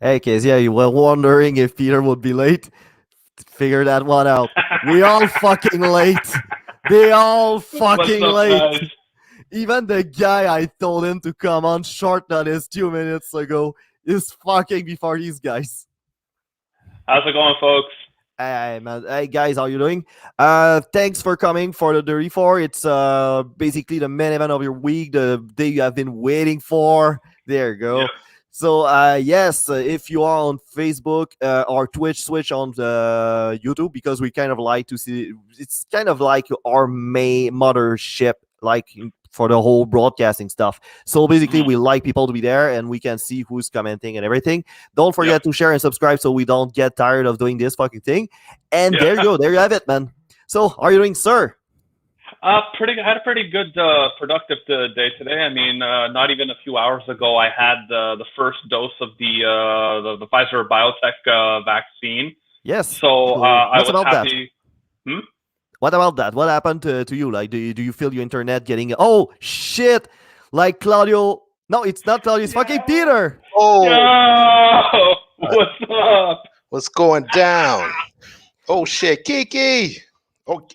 Hey, Casey, yeah, you were wondering if Peter would be late. Figure that one out. We all fucking late. They all What's fucking up, late. guys? Even the guy I told him to come on short notice 2 minutes ago is fucking before these guys. How's it going, folks? Hey, man. Hey, guys, how you doing? Thanks for coming for the Dirty Four. It's basically the main event of your week, the day you have been waiting for. There you Yep. go. So, yes, if you are on Facebook or Twitch, switch on the YouTube because we kind of like to see. It's kind of like our main mothership, like for the whole broadcasting stuff. So basically, we like people to be there and we can see who's commenting and everything. Don't forget to share and subscribe so we don't get tired of doing this fucking thing. And there you go. There you have it, man. So, how are you doing, sir? Had a pretty good, productive day today. I mean, not even a few hours ago, I had the first dose of the Pfizer biotech vaccine. Yes. So I was happy. That? What about that? What happened to you? Like, do you feel your internet getting? Oh shit! Like Claudio. No, it's not Claudio. It's fucking Peter. Oh, Yo! What's up? what's going down? Oh shit, Kiki. Oh,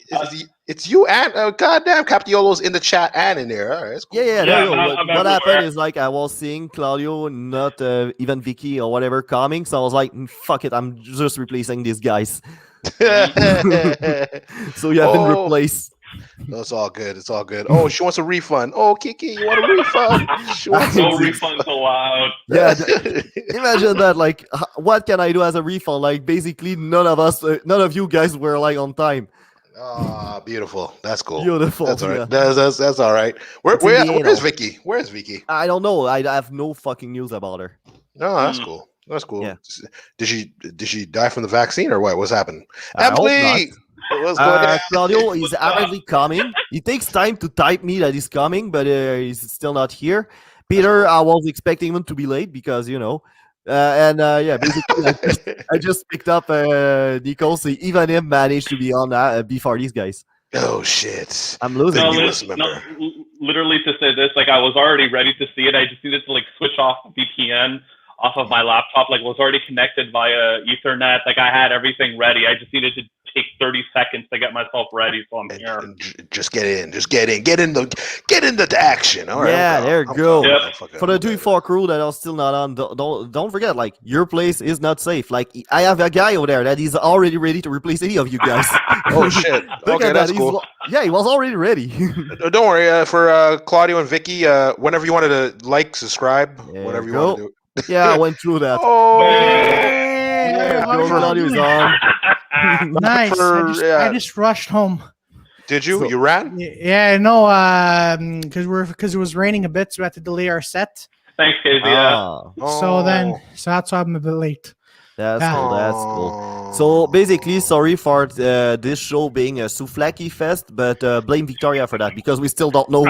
it's you and goddamn Capiolo's in the chat and in there. All right, that's cool. Yeah. Yeah, There you go. I'm What happened everywhere. is like I was seeing Claudio, not even Vicky or whatever coming. So I was like, fuck it, I'm just replacing these guys. So you have been replaced. No, it's all good. It's all good. Oh, she wants a refund. Oh, Kiki, you want a refund? She wants No refunds allowed. Yeah, imagine that. Like, what can I do as a refund? Like, basically, none of you guys were like on time. Ah, beautiful. That's cool. Beautiful. That's all right. Yeah. That's all right. Where's Vicky? Where's Vicky? I don't know. I have no fucking news about her. No, that's cool. That's cool. Yeah. Did she die from the vaccine or what? What's happened? I hope Emily, what's going on? Claudio is apparently coming. It takes time to type me that he's coming, but he's still not here. Peter, I was expecting him to be late because basically, I just picked up Nico, so even him managed to be on before these guys. Oh shit! I'm losing. Literally to say this, like I was already ready to see it. I just needed to like switch off the VPN off of my laptop. Like was already connected via Ethernet. Like I had everything ready. I just needed to take 30 seconds to get myself ready. So I'm here. Just get in. Get in the action. All right. Yeah, there you go. Yep. For the 2-4 crew that are still not on, don't forget, like your place is not safe. Like I have a guy over there that is already ready to replace any of you guys. Oh shit! Okay, that's cool. Yeah, he was already ready. Don't worry. For Claudio and Vicky, whenever you wanted to like, subscribe, whatever you want to do. Yeah, I went through that. Oh, yeah, Claudio's on. Nice. I just rushed home. Did you? You ran? Yeah, no, because it was raining a bit, so we had to delay our set. Thanks, Casey. So that's why I'm a bit late. That's cool. So basically, sorry for this show being a Souflaki fest, but blame Victoria for that because we still don't know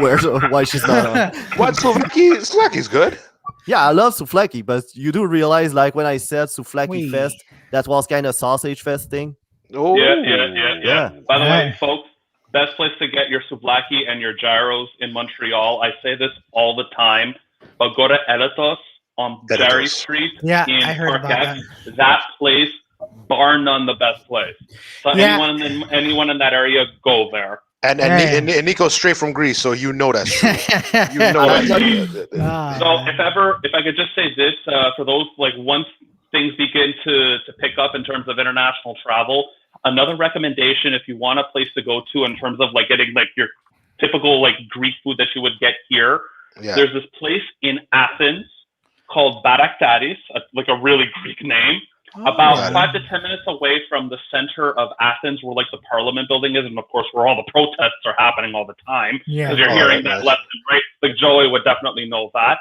why she's not on. What Souflaki's good. Yeah, I love Souflaki, but you do realize, like when I said Souflaki fest, that was kind of sausage fest thing. Oh, yeah. By the way, folks, best place to get your souvlaki and your gyros in Montreal. I say this all the time, but go to Editos on Jerry Street in I heard about that place, bar none, the best place. So anyone in that area, go there. And Nico's straight from Greece, so you know that. You know that. So if I could just say this, for those like once things begin to pick up in terms of international travel, another recommendation if you want a place to go to in terms of like getting like your typical like Greek food that you would get here. Yeah. There's this place in Athens called Baraktaris, like a really Greek name. About 5 to 10 minutes away from the center of Athens, where like the Parliament building is, and of course where all the protests are happening all the time, because you're hearing that left and right. Like Joey would definitely know that.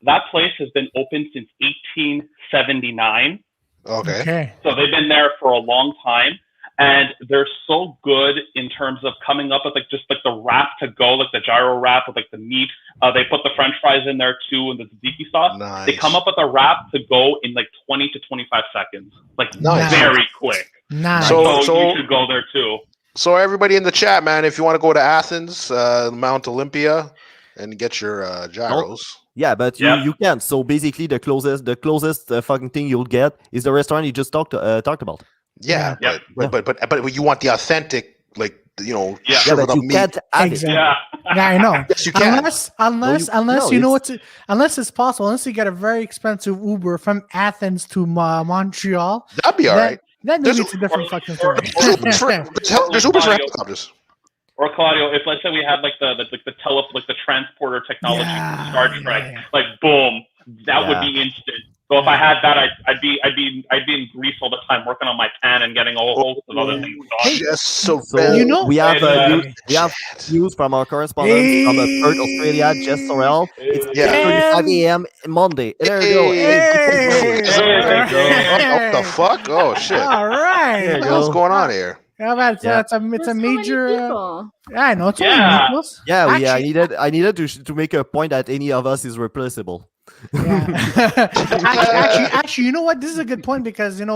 That place has been open since 1879. Okay. So they've been there for a long time, and they're so good in terms of coming up with like just like the wrap to go, like the gyro wrap with like the meat. They put the French fries in there too, and the tzatziki sauce. Nice. They come up with a wrap to go in like 20 to 25 seconds, like very quick. Nice. So you should go there too. So everybody in the chat, man, if you want to go to Athens, Mount Olympia, and get your gyros. Yeah, but Yeah. you can't. So basically, the closest fucking thing you'll get is the restaurant you just talked about. Yeah, Yeah. but you want the authentic, like Yeah. Yeah, shriveled but up you meat. can't have Exactly. it. Yeah. Yeah, I know. Yes, you can. Unless No, you know it's- what, unless it's possible, unless you get a very expensive Uber from Athens to Montreal, That'd be all right. then There's maybe it's a different fucking story. There's Ubers for Claudio. helicopters. Or Claudio, if let's say we had like the transporter technology from Star Trek, like boom, that would be instant. So if I had that, I'd be in Greece all the time working on my pan and getting a whole host of other things done. Just so So You know- we have Hey, we have news from our correspondent from Perth, Australia, Jess Sorrell. It's Yeah. 8:35 a.m. Monday. There you go. Hey! There you go. What the fuck? Oh shit! All right. There you What the hell's go. going on here? Yeah, but Yeah. it's a There's so major. many people. Yeah, I know it's Yeah. only Nicholas. Yeah, Actually- I needed to make a point that any of us is replaceable. Yeah. actually, you know what? This is a good point because when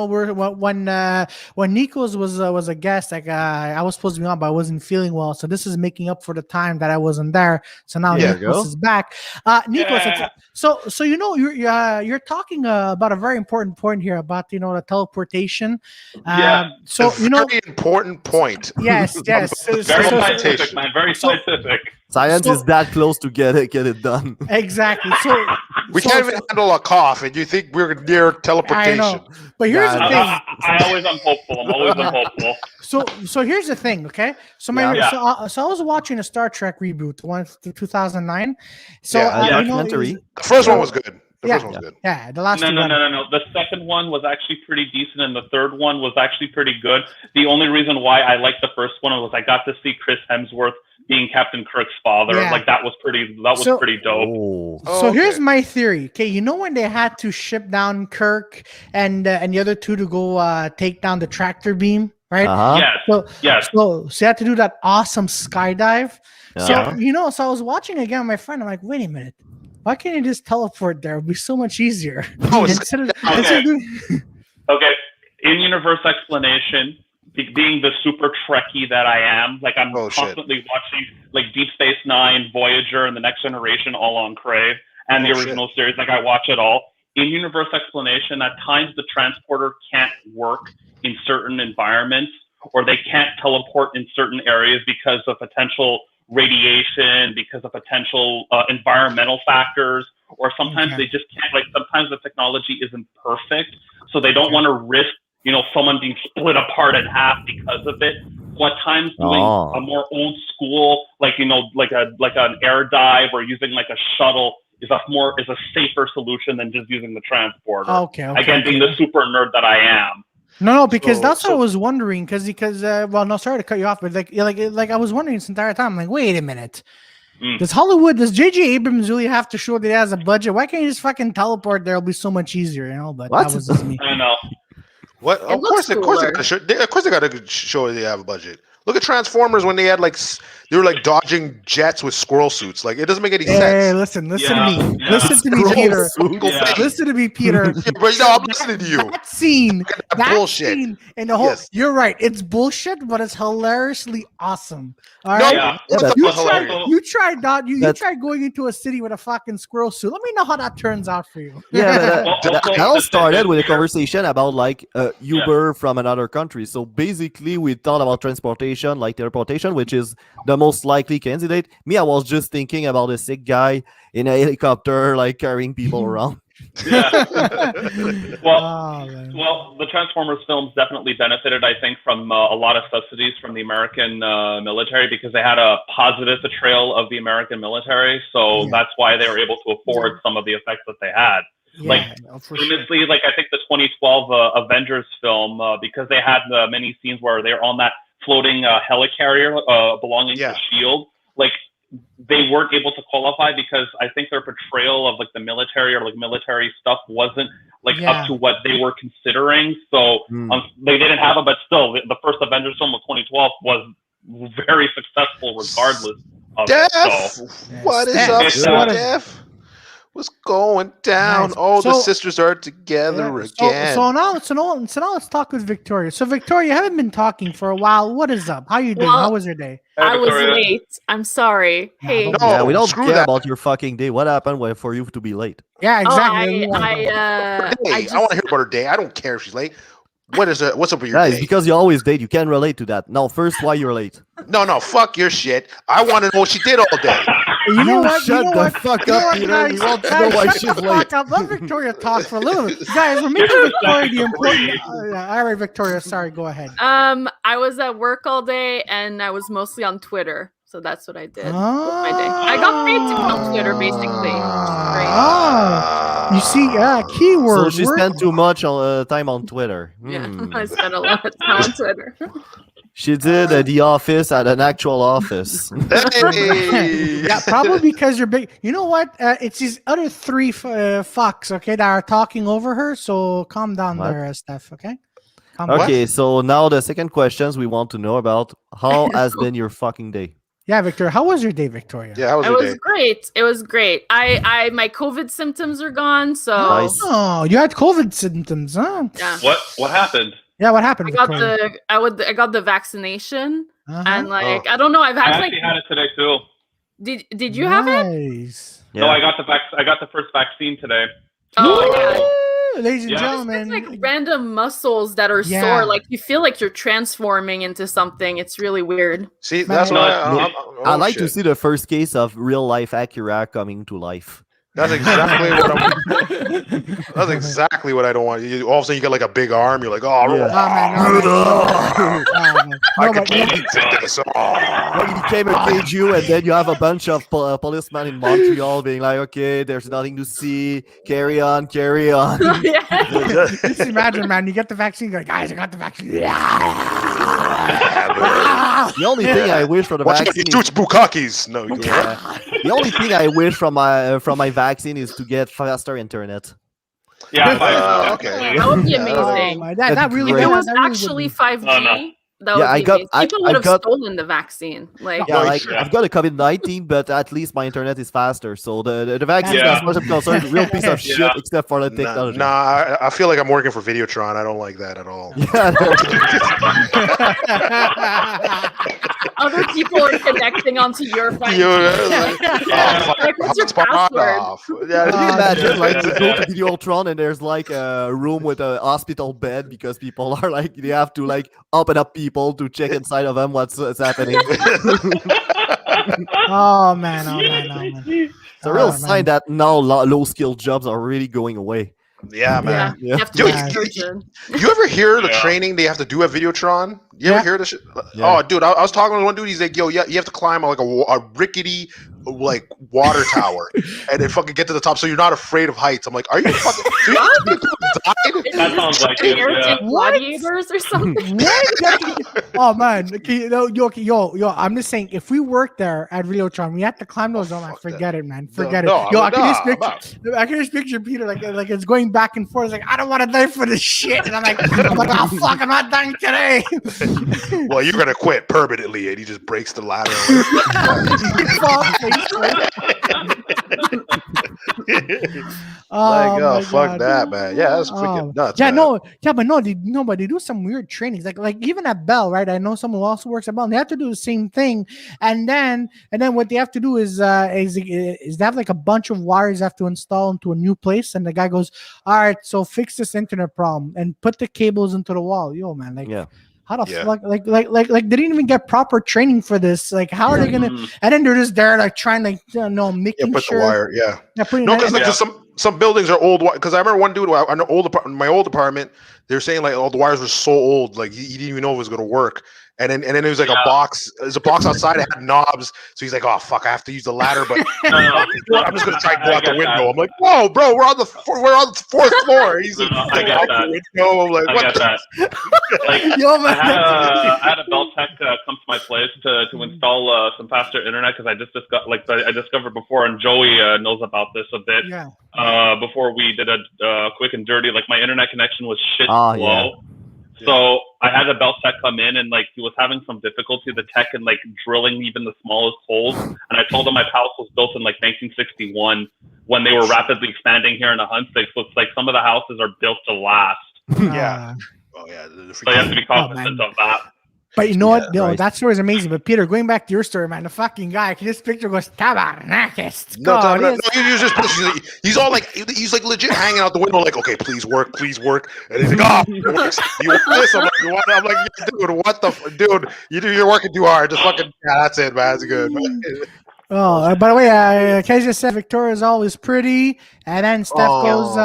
Nikos was a guest, like I was supposed to be on, but I wasn't feeling well, so this is making up for the time that I wasn't there. So now Yeah. Nikos is back. Nikos, Yeah. so you're talking about a very important point here about the teleportation. Yeah. So A very important point. yes. Very So- scientific, man. Very so- scientific. Science So- is that close to get it done. exactly. We can't even handle a cough, and you think we're near teleportation? I know. But here's Nah, the I, thing. I always am hopeful. I'm always hopeful. So here's the thing, okay? So Yeah. so I was watching a Star Trek reboot, the one from 2009. So Yeah. A you know, it documentary. was- The first one was good. The Yeah. first one was good. yeah, the last No, two. no, were- no, no, no. The second one was actually pretty decent, and the third one was actually pretty good. The only reason why I liked the first one was I got to see Chris Hemsworth being Captain Kirk's father. Yeah. Like that was pretty dope. Oh. So Oh, here's okay. my theory. Okay, you know when they had to ship down Kirk and the other two to go take down the tractor beam, right? Uh-huh. Yes, So yes. so you had to do that awesome skydive. Yeah. So so I was watching again with my friend. I'm like, wait a minute, why can't you just teleport there? It would be so much easier. Oh, it's- instead of doing- Okay. In-universe explanation. Being the super Trekkie that I am, like I'm Oh, shit. constantly watching like Deep Space Nine, Voyager, and the Next Generation all on Crave, and the Oh, original series. Like I watch it all. In-universe explanation. At times, the transporter can't work in certain environments, or they can't teleport in certain areas because of potential radiation, because of potential environmental factors, or sometimes Okay. they just can't. Like sometimes the technology isn't perfect, so they don't want to risk someone being split apart in half because of it. So at times doing Oh. a more old school, like an air dive or using like a shuttle is a safer solution than just using the transporter. Okay. Again, being the super nerd that I am. No, because So- that's what I so- was wondering. Because well, no, sorry to cut you off, but like I was wondering this entire time. I'm like, wait a minute. Mm. Does J.J. Abrams really have to show that he has a budget? Why can't he just fucking teleport there? It'll be so much easier, But What? that was just me. I don't know. What? It Of course, looks of course, cooler. they got to show they have a budget. Look at Transformers when they had they were like dodging jets with squirrel suits. Like it doesn't make any Hey, sense. listen Yeah, to me. yeah. Listen to me, Scroll Peter. suit. Yeah. Listen to me, Peter. Yeah, but I'm listening to you. That scene, that bullshit. scene, and the whole. Yes. You're right. It's bullshit, but it's hilariously awesome. All No, right. Yeah. what but- the You fuck tried, hilarious. you tried that. You That's- tried going into a city with a fucking squirrel suit. Let me know how that turns out for you. Yeah, but Well, that also, all the started thing with a is- conversation about like Uber from another country. So basically, we thought about transportation, like teleportation, which is the most likely candidate. Me, I was just thinking about a sick guy in a helicopter, like carrying people around. Yeah. Well, Oh, man. Well, the Transformers films definitely benefited, I think, from a lot of subsidies from the American military because they had a positive portrayal of the American military. So Yeah. that's why they were able to afford some of the effects that they had. like, no, for sure. Famously, like I think the 2012 Avengers film, because they had many scenes where they're on that floating helicarrier belonging Yeah. to Shield. Like they weren't able to qualify because I think their portrayal of like the military or like military stuff wasn't like Yeah. up to what they were considering. So Hmm. they didn't have it, but still, the first Avengers film of 2012 was very successful regardless of it. Def, So what is Steph. up, It's, Sir uh, Def? What's going down? Nice. Oh, the So- sisters are together again. So now let's talk with Victoria. So Victoria, you haven't been talking for a while. What is up? How you doing? Well, How was your day? Hey, I was Victoria. late. I'm sorry. No, Hey. don't No, Yeah, we don't screw care that. about your fucking day. What happened for you to be late? Yeah, exactly. Oh, I Hey, I want to hear about her day. I don't care if she's late. What's up with your Yeah, it's day? because you always date. You can't relate to that. No, first, why you're late? No, fuck your shit. I want to know what she did all day. You know what? Shut you know the what? fuck You know up, what, Peter. guys? We want to Guys, know why shut she's the late. fuck up. Let Victoria talk for a little bit. Guys, we're making Victoria the important. All right, Victoria. Sorry, go ahead. I was at work all day and I was mostly on Twitter. So that's what I did with my day. I got paid to be on Twitter, basically. You see, keyword. So she work- spent too much time on Twitter. Yeah, Hmm. I spent a lot of time on Twitter. She did the office at an actual office. Hey. Yeah, probably because you're big. You know what? It's these other three fucks, okay, that are talking over her. So calm down What? there, Steph. Okay. Calm down. Okay, so now the second questions we want to know about how has been your fucking day? Yeah, Victoria. How was your day, Victoria? Yeah, how was It your was day? great. It was great. I my COVID symptoms are gone, so Nice. Oh, you had COVID symptoms, huh? yeah. What happened? Yeah, what happened, I got Victoria? I got the vaccination Uh-huh. and like I don't know, I've I had like actually had it today too. did you have it? Nice. No, I got the first vaccine today. Oh yeah. Woo! Ladies and Yeah. gentlemen. It's like random muscles that are Yeah. sore. Like you feel like you're transforming into something. It's really weird. See, that's Man. why I like to shit. see the first case of real life Acura coming to life. That's exactly what I'm. That's exactly what I don't want. All of a sudden, you get like a big arm. You're like, oh, Yeah. Oh, man, no, man, no, man. I No, could but- totally take this. Oh. When you became a KGU and then you have a bunch of policemen in Montreal being like, okay, there's nothing to see. Carry on, carry on. Yeah. Just imagine, man. You get the vaccine. You're like, guys, I got the vaccine. The only thing I wish for the Watch out, vaccine you is, Toots Bukakis. No, you yeah, the only thing I wish from my vaccine is to get faster internet. Yeah, okay. That would be Yeah, amazing. my, that That's really. great. If it that- was that really would actually be. 5G, Oh, no. that Yeah, would be amazing. People would have got- stolen the vaccine. Like Yeah, No, like sure. I've got a COVID-19, but at least my internet is faster. So the vaccine, Yeah. as much as I'm concerned, real piece of shit, Yeah. except for the Nah, technology. I feel like I'm working for Videotron. I don't like that at all. Yeah, other people are connecting onto your phone. Like, what's your Hotspot password? off. Can you Yeah, imagine, like, you go Yeah. to Videotron and there's like a room with a hospital bed because people are like, they have to like open up people to check inside of them what's happening. Oh man! Oh man! Oh man! It's a real Oh, sign man. that now low skilled jobs are really going away. yeah, Yeah, man. you have to Yo, make Yeah. version. You ever hear the Yeah. training they have to do at Videotron? You Yeah. ever hear this shit? Yeah. Oh, dude, I was talking to one dude. He's like, "Yo, yeah, you have to climb like a rickety, like water tower, and then fucking get to the top, so you're not afraid of heights." I'm like, "Are you fucking?" So you people died? That sounds like it. American Yeah. What? gladiators or something. What? Oh man! Okay, yo! I'm just saying, if we worked there at Videotron, we had to climb those. Oh man, fuck that. forget it, man. No, Forget no, it. Yo, I can just no, picture. I can just picture Peter like it's going back and forth. Like I don't want to die for this shit, and I'm like, oh fuck, I'm not dying today. Well, you're gonna quit permanently, and he just breaks the ladder. Fall face first. Like, my oh, fuck God. that, man. Yeah, that's freaking Oh. nuts. Yeah, man. but they do some weird trainings. Like even at Bell, right? I know someone who also works at Bell, and they have to do the same thing. And then what they have to do is they have like a bunch of wires they have to install into a new place. And the guy goes, "All right, so fix this internet problem and put the cables into the wall." Yo, man, like Yeah. how the Yeah. fuck like they didn't even get proper training for this. Like how are they gonna? Mhm. And then they're just there like trying like Yeah, making put sure. the wire. Yeah. Yeah, putting No, that- because like Yeah. some buildings are old. Because I remember one dude, my old apartment, they were saying like, oh, the wires were so old, like he didn't even know if it was gonna work. And then it was like a Yeah. box. There's a box outside. It had knobs. So he's like, oh fuck, I have to use the ladder, but No, I'm just gonna try and go I out the get window. that. I'm like, whoa, bro, we're on the fourth floor. He's like, No, I get out that. the window. I'm like, I what? get that. Like, Yo, I man. had a bell tech come to my place to install some faster internet because I discovered before, and Joey knows about this a bit. Yeah. Before we did a quick and dirty, like my internet connection was shit Ah, slow. yeah. So I had a bell tech come in, and like he was having some difficulty, the tech, in like drilling even the smallest holes. And I told him my house was built in like 1961, when they were rapidly expanding here in the Huntsville. So it's like some of the houses are built to last. Yeah. Oh yeah. So you have to be cognizant of that. But you know what? No, Christ. that story is amazing. But Peter, going back to your story, man, the fucking guy, I can just picture goes tabarnakis. He's all like, he's like legit hanging out the window, like, okay, please work, and he's like, oh, it works. You want this? I'm like, you want? I'm like, yeah, dude, what the, dude? You're working too hard. Just fucking, yeah, that's it, man. That's good. Man. Oh, by the way, Kezia said Victoria's always pretty, and then Steph goes,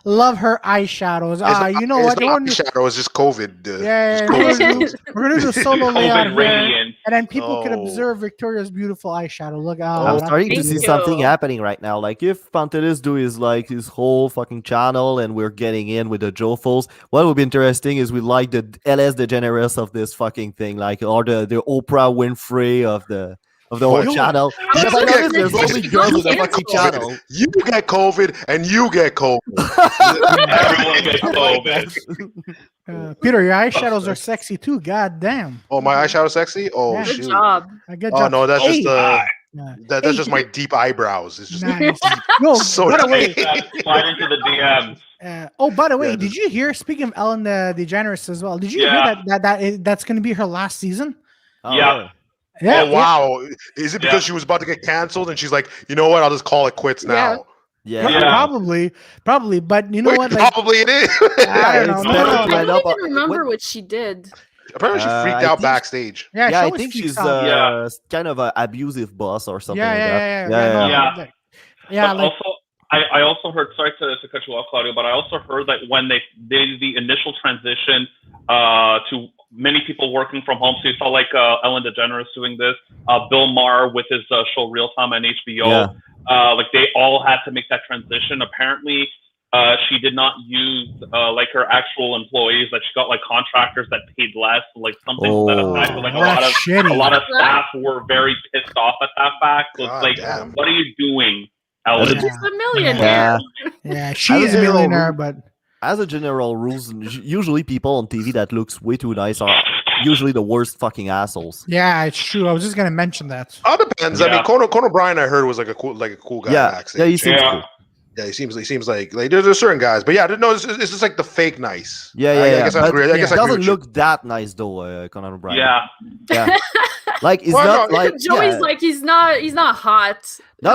love her eyeshadows. You know what? Eyeshadow is just COVID. We're gonna do a solo layout here, radiant. and then people can observe Victoria's beautiful eyeshadow. Look, I'm starting to see something happening right now. Like if Pantelis do his whole fucking channel, and we're getting in with the Jofos, what would be interesting is we like the LS DeGeneres of this fucking thing, like or the Oprah Winfrey of the whole channel. Because I noticed there's only girls in the fucking channel. You get COVID and you get COVID. Everyone gets COVID. Peter, your eyeshadows are sexy too. God damn. Oh, my eyeshadow sexy? Oh, Yeah. Good shoot. job. Good Oh job. no, that's just Yeah. that's just my deep eyebrows. It's just Nice. No, so by the way, Slide into the DMs. by the way, Yeah, did you hear? Speaking of Ellen DeGeneres as well, did you Yeah. hear that's going to be her last season? Oh, Yeah. really? Yeah. oh wow. Is it because she was about to get canceled and she's like, you know what? I'll just call it quits now. Yeah. Yeah. Probably. But you know what? Like, Probably it is. I don't know. I I don't know, even remember what she did. Apparently, she freaked I out think- backstage. Yeah, Yeah, she I always think freaks she's out. kind of an abusive boss or something yeah, like that. Yeah. Yeah, But like, also, I also heard. Sorry to cut you off, Claudio, but I also heard that when they did the initial transition to many people working from home, so you saw like Ellen DeGeneres doing this, Bill Maher with his show Real Time on HBO. Like they all had to make that transition. Apparently, she did not use like her actual employees. That she got like contractors that paid less, like something to that effect. So, like a lot of staff were very pissed off at that fact. So God it's like, damn. what are you doing, Ellen? She's a millionaire. yeah, she is a millionaire, but As a general rules, usually people on TV that looks way too nice are usually the worst fucking assholes. yeah, it's true. I was just gonna mention that. All depends. I Yeah. mean, Conan O'Brien, I heard was like a cool guy backstage. Yeah, he seems Yeah. cool. Yeah, he seems like there's certain guys, but yeah, no, it's just like the fake nice. Yeah. I guess I But agree. I guess he I agree doesn't with you. look that nice though, Conan O'Brien. Yeah. Yeah. Like it's Well, not no, like Joey's yeah. like he's not hot. No,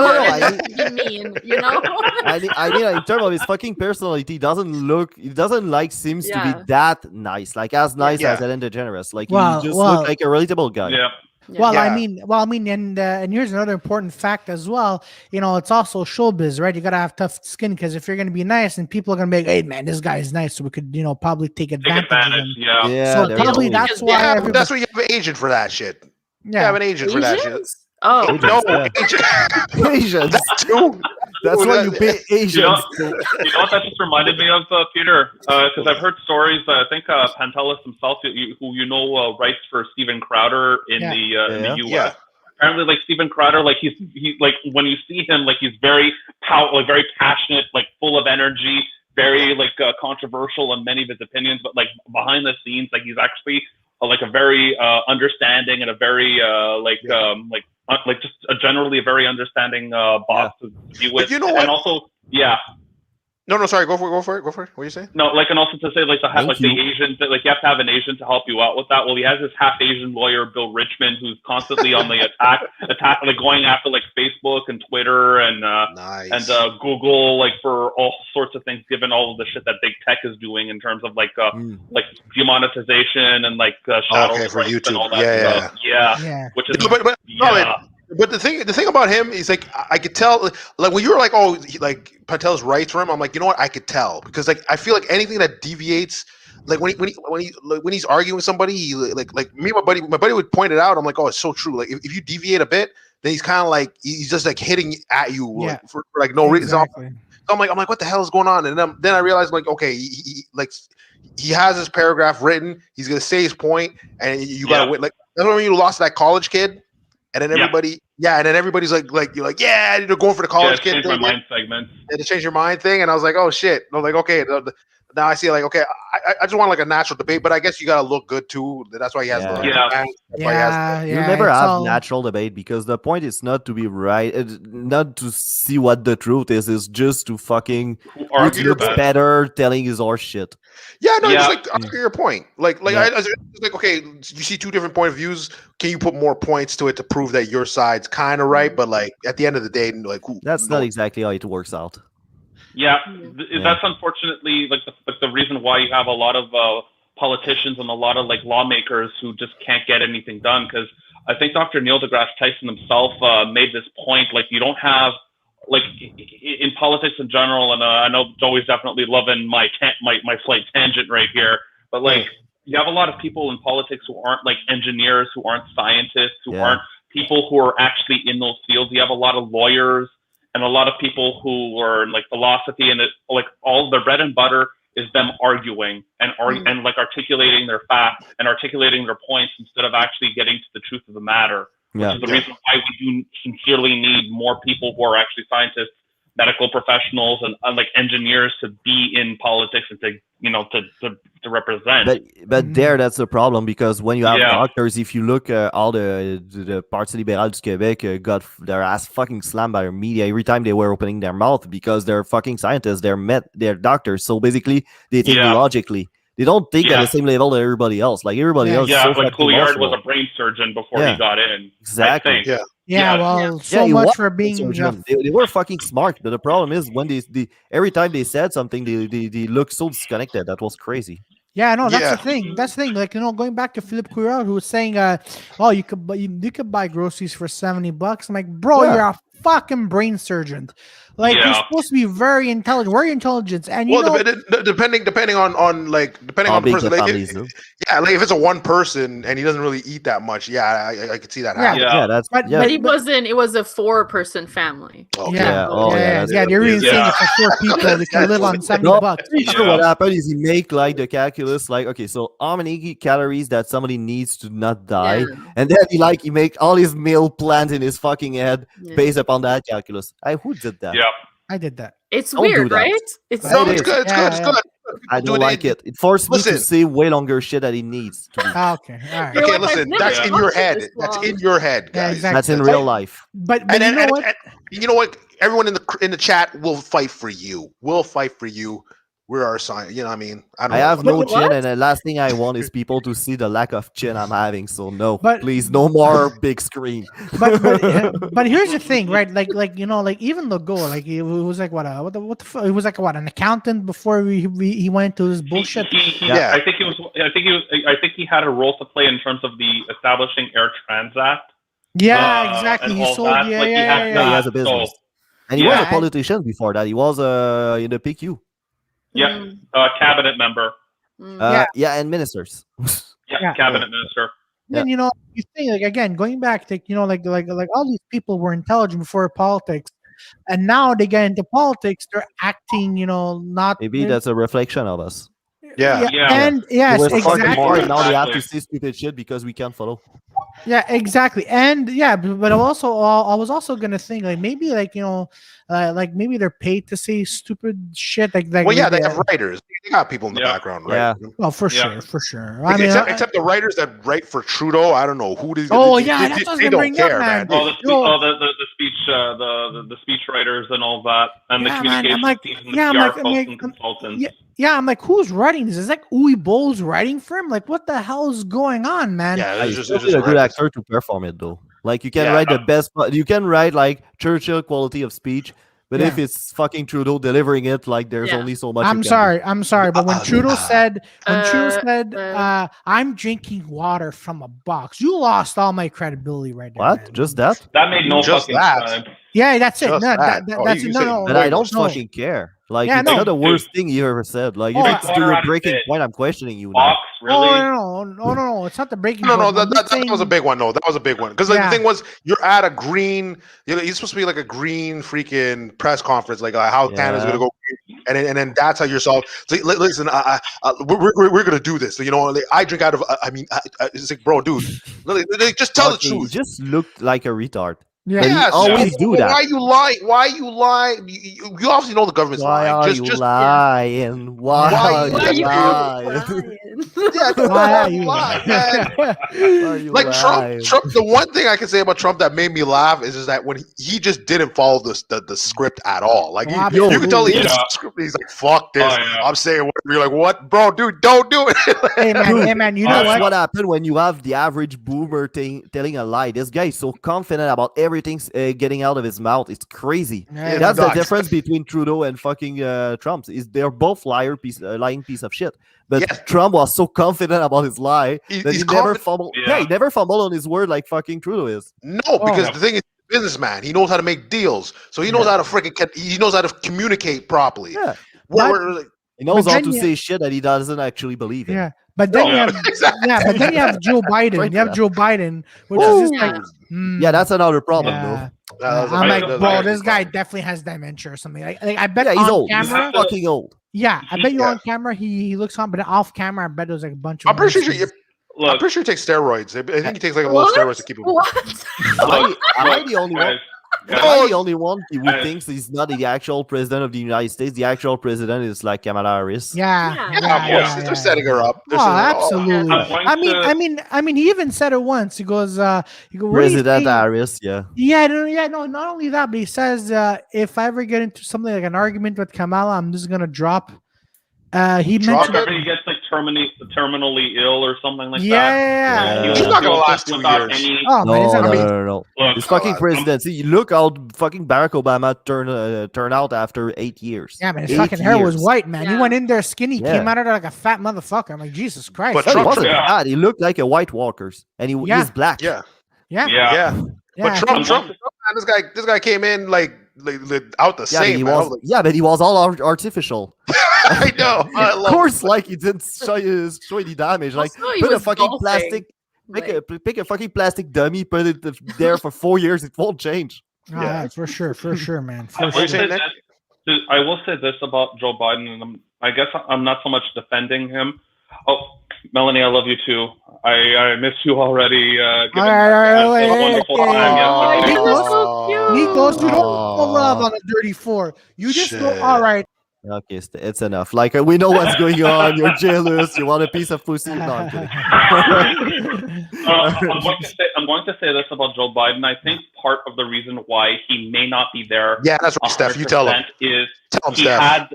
You mean, you know? I mean, in terms of his fucking personality, he doesn't like seems to be that nice, like as nice Yeah. as Ellen DeGeneres. Like Well, he just well- look like a relatable guy. Yeah. Well, Yeah. I mean, and here's another important fact as well. You know, it's also showbiz, right? You gotta have tough skin because if you're gonna be nice, and people are gonna be like, "Hey, man, this guy is nice," so we could, probably take Take advantage of advantage. him. Yeah. Yeah, So there you probably go. that's why. Yeah, but everybody- that's why you have an agent for that shit. You yeah. have an agent for that shit. Asians? Oh, No, Yeah. agent. Asians. That too. That's Dude, why you pay Asians. You know what that just reminded me of, Peter? Because I've heard stories. I think Pantelis himself, who writes for Steven Crowder in Yeah. in the U.S. Yeah. Apparently, like Steven Crowder, like he's like when you see him, like he's very very passionate, like full of energy, very like controversial in many of his opinions. But like behind the scenes, like he's actually like a very understanding and a very just generally a very understanding boss to be with. But you know what? And also, yeah. No, sorry. Go for it. What are you saying? No, like, and also to say, like, the Thank you. Asian, like, you have to have an Asian to help you out with that. Well, he has this half Asian lawyer, Bill Richmond, who's constantly on the attack, like, going after like Facebook and Twitter and Nice. Google, like, for all sorts of things, given all of the shit that big tech is doing in terms of like demonetization and like shadow Okay, for strikes YouTube. and all that Yeah, stuff. Yeah, Yeah. which is No, but the thing about him is like I could tell, like when you were like, oh, like Patel's writes for him, I'm like, you know what, I could tell because like I feel like anything that deviates, like when he's arguing with somebody, he, like me and my buddy would point it out. I'm like, oh, it's so true. Like if you deviate a bit, then he's kind of like he's just like hitting at you like, for like no reason. Exactly. So I'm like, what the hell is going on? And then I realized like, okay, he has his paragraph written. He's gonna say his point, and you gotta win. Like that's when you lost that college kid. And then everybody's like you're like, yeah, going for the college kid change thing. my mind segment. And to change your mind thing. And I was like, oh shit. And I was like, okay, now I see like, okay, I just want like a natural debate, but I guess you gotta look good too. That's why he has the Yeah. that's why he has the- You never it's have all- natural debate because the point is not to be right, not to see what the truth is. It's just to fucking Who who argue your looks best. better telling his horse shit. Yeah, no, Yeah. just like argue your point. Like Yeah. I was like, okay, you see two different point of views. Can you put more points to it to prove that your side's kind of right? But like at the end of the day, like who? That's no- not exactly how it works out. Yeah, Yeah. that's unfortunately like the reason why you have a lot of politicians and a lot of like lawmakers who just can't get anything done. Because I think Dr. Neil deGrasse Tyson himself made this point. Like you don't have like in politics in general, and I know Joey's definitely loving my slight tangent right here, but like you have a lot of people in politics who aren't like engineers, who aren't scientists, who aren't people who are actually in those fields. You have a lot of lawyers and a lot of people who are in like philosophy, and it, like all their bread and butter is them arguing and and like articulating their facts and articulating their points instead of actually getting to the truth of the matter. Which is the reason why we do sincerely need more people who are actually scientists, medical professionals, and like engineers to be in politics and to represent. But there, that's the problem because when you have Yeah. doctors, if you look, all the Parti libéral du Québec got their ass fucking slammed by the media every time they were opening their mouth because they're fucking scientists, they're doctors. So basically, they think logically. They don't think at the same level that everybody else. Like everybody else, is so like fucking Couillard emotional. was a brain surgeon before he got in. Exactly. I think. Yeah. Well, so he much was for a being. surgeon. They were fucking smart, but the problem is when they every time they said something, they look so disconnected. That was crazy. Yeah, no, that's Yeah. the thing. That's the thing. Like going back to Philippe Couillard, who was saying, "Oh, you could buy groceries for $70." I'm like, bro, you're a fucking brain surgeon. Like you're supposed to be very intelligent. Where are your intelligence? And you know, depending on the big person. the Like, families do. like if it's a one person and he doesn't really eat that much, I could see that happening. That's But It wasn't. It was a 4-person family. Okay. They're really saying it for 4 people. They can live on $70. Pretty sure what happened is he make like the calculus, like okay, so how many calories that somebody needs to not die, and then he make all his meal plans in his fucking head based upon that calculus. Who did that? Yeah. I did that. It's Don't weird, do that. right? It's good. It's good. It's good. I don't like it. It forced me to say way longer shit that he needs to do. Okay, all right. Okay, listen. That's in your head. That's in your head, guys. Yeah, exactly. That's in real life. But you know what? Everyone in the chat will fight for you. We'll fight for you. We're our sign. You know what I mean? I have no chin, and the last thing I want is people to see the lack of chin I'm having. So no, please, no more big screen. But here's the thing, right? Like even the goal, like it was like what the fuck? It was like what, an accountant before he went to this bullshit. I think he had a role to play in terms of the establishing Air Transat. Yeah, exactly. And He all sold. that. Yeah, Like, he He has a business, and he was a politician before that. He was in the PQ. Yeah, cabinet member. And ministers. Cabinet minister. Then you think like again going back to like all these people were intelligent before politics, and now they get into politics, they're acting not. Maybe that's a reflection of us. And yes, We're fucking exactly. bored. Now we have to say stupid shit because we can't follow. Yeah, exactly. And but I was also gonna think like maybe like maybe they're paid to say stupid shit like they have writers. They got people in the background, right? Well, for sure. Except the writers that write for Trudeau, I don't know who these. That's what they don't care, man. The speech writers and all that, and the communications teams and the PR folks and consultants. Yeah, I'm like, who's writing this? Is like Uwe Boll's writing for him? Like, what the hell is going on, man? Yeah, it's just a good actor to perform it though. Like you can write the best. You can write like Churchill quality of speech, but if it's fucking Trudeau delivering it, like there's only so much. I'm sorry, but when Trudeau said, "I'm drinking water from a box," you lost all my credibility right there. What? Man. Just that? That made no fucking sense. Yeah, that's it. That's it. No. But I don't fucking care. Like it's not the worst thing you ever said. Like if it's to your breaking point, I'm questioning you now. Box, really? No, it's not the breaking point. No, that was a big one. No, that was a big one. Because the thing was, you're at a green. You're supposed to be like a green freaking press conference, like how Canada's gonna go, and then that's how you're solved. So listen, we're gonna do this. So, I drink out of. It's like, bro, dude, just tell the truth. You just looked like a retard. Yeah. But he Yes, always so do that. Why you lying? Why you lying? You obviously know the government's Why lying. are you Just lying? Why Why are Why are you you lying? lying? yeah, Why are don't you lie, man. Why are you Like lying? Trump. The one thing I can say about Trump that made me laugh is that when he just didn't follow the script at all. Like Oh, you could tell he absolutely. just Yeah. script. He's like, "Fuck this." Oh, yeah. I'm saying whatever. You're like, "What, bro, dude? Don't do it." Hey man, Dude, hey man, you know That's what? what happened when you have the average boomer telling a lie. This guy is so confident about everything getting out of his mouth. It's crazy. Yeah, That's the nuts. difference between Trudeau and fucking Trump. Is they're both lying piece of shit. But Yes. Trump was so confident about his lie that He's he never confident. fumbled. Yeah. Yeah, he never fumbled on his word like fucking Trudeau is. No, because Oh. the thing is, he's a businessman. He knows how to make deals, so he knows how to he knows how to communicate properly. Yeah, We're he knows But how then to you- say shit that he doesn't actually believe in. Yeah, but then Oh, you yeah. have but then you have Joe Biden. Right You have there. Joe Biden, which Ooh. is just like, Yeah, that's another problem yeah. I I'm like, that's bro, a this guy definitely has dementia or something. Like I bet though. Yeah, he's on old. camera, He's fucking old. yeah, I bet you Yeah. on camera he looks on, but off camera, I bet there's like a bunch of. I'm pretty sure. monsters. I'm Look, pretty sure he takes steroids. I think he takes like a little What? steroids to keep him. What? Am I the only one? guys, Am I the only one who thinks he's not the actual president of the United States? The actual president is like Kamala Harris. Yeah, Yeah. Yeah, of course, they're setting her up. They're Oh, setting her up. absolutely. I'm going I mean, he even said it once. He goes, what do you President say? Harris, yeah. Yeah, no, not only that, but he says, if I ever get into something like an argument with Kamala, I'm just gonna drop. He Drop mentioned, it? whenever he gets like terminally ill or something like that. yeah. Yeah. He's not gonna last 2 without years. any- Oh man, he's No, not no, gonna- no, no. Look, His fucking I'm- presidency. You look how fucking Barack Obama turned out after 8 years. Yeah, man, his 8 fucking hair was years. white, man. He Yeah. went in there skinny, Yeah. came out of there like a fat motherfucker. I'm like, Jesus Christ. But No, he Trump- wasn't Yeah. bad. He looked like a White Walker's, and Yeah. he's black. Yeah, yeah, yeah. yeah. But yeah. Trump, man, this guy came in like out the Yeah, but same. he Man. I was. was Yeah, but he was all artificial. like, I know. I Of love course, like he didn't show any damage. Like Also, he put a was fucking golfing. plastic. Pick a fucking plastic dummy, put it there for 4 years. It won't change. Oh, Yeah. yeah, for sure, man. I For will What you sure. saying, say Nick? this- I will say this about Joe Biden, and I guess I'm not so much defending him. Oh, Melanie, I love you too. I miss you already. Given All right, a wonderful okay. time yesterday. You're so cute. Nikos, you don't Oh. love on a dirty four. You just go, Shit. all right. Okay, it's enough. Like we know what's going on. You're jealous. You want a piece of pussy. No, I'm kidding. I'm going to say this about Joe Biden. I think part of the reason why he may not be there, Yeah, that's right, Steph. You tell him. is Tell him, he Steph.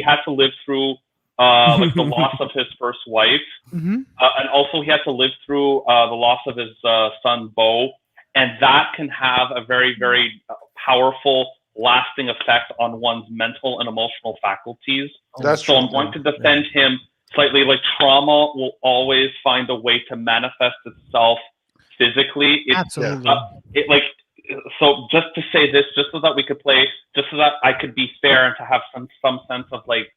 had to live through like the loss of his first wife, Mhm. and also he had to live through the loss of his son Bo, and that can have a very very powerful, lasting effect on one's mental and emotional faculties. That's So true. I'm going to defend him slightly. Like trauma will always find a way to manifest itself physically. Absolutely. So just to say this, just so that we could play, just so that I could be fair and to have some sense of like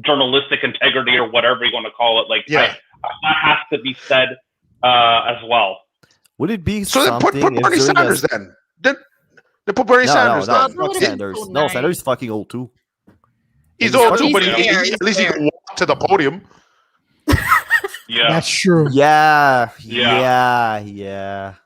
journalistic integrity or whatever you want to call it. Like Yeah. that has to be said as well. Would it be So then something? put if Bernie during Sanders a- then. Then put Bernie No, Sanders no, then. That fuck would've been Sanders. so No, nice. Sanders is fucking old too. He's He's old fucking too, but He's he, there, at he's least he there. can walk to the podium. Yeah. That's true. Yeah, Yeah.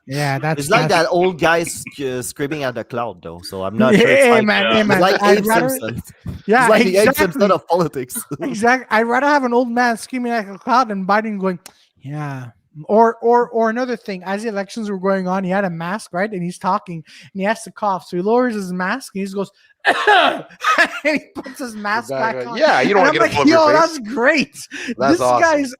Yeah, that's It's like that's- that old guy screaming at the cloud, though. So I'm not sure. Hey, It's like, man, yeah. hey, man. it's like I'd Abe rather, Simpson. yeah, It's like the Abe exactly. Simpson of politics. Exactly. I'd rather have an old man screaming like a cloud and Biden going, yeah. Or another thing, as the elections were going on, he had a mask, right? And he's talking and he has to cough. So he lowers his mask and he just goes, and he puts his mask back on. Yeah, you don't And want I'm to get a like, full of yo, your that's face. great. That's This awesome. guy's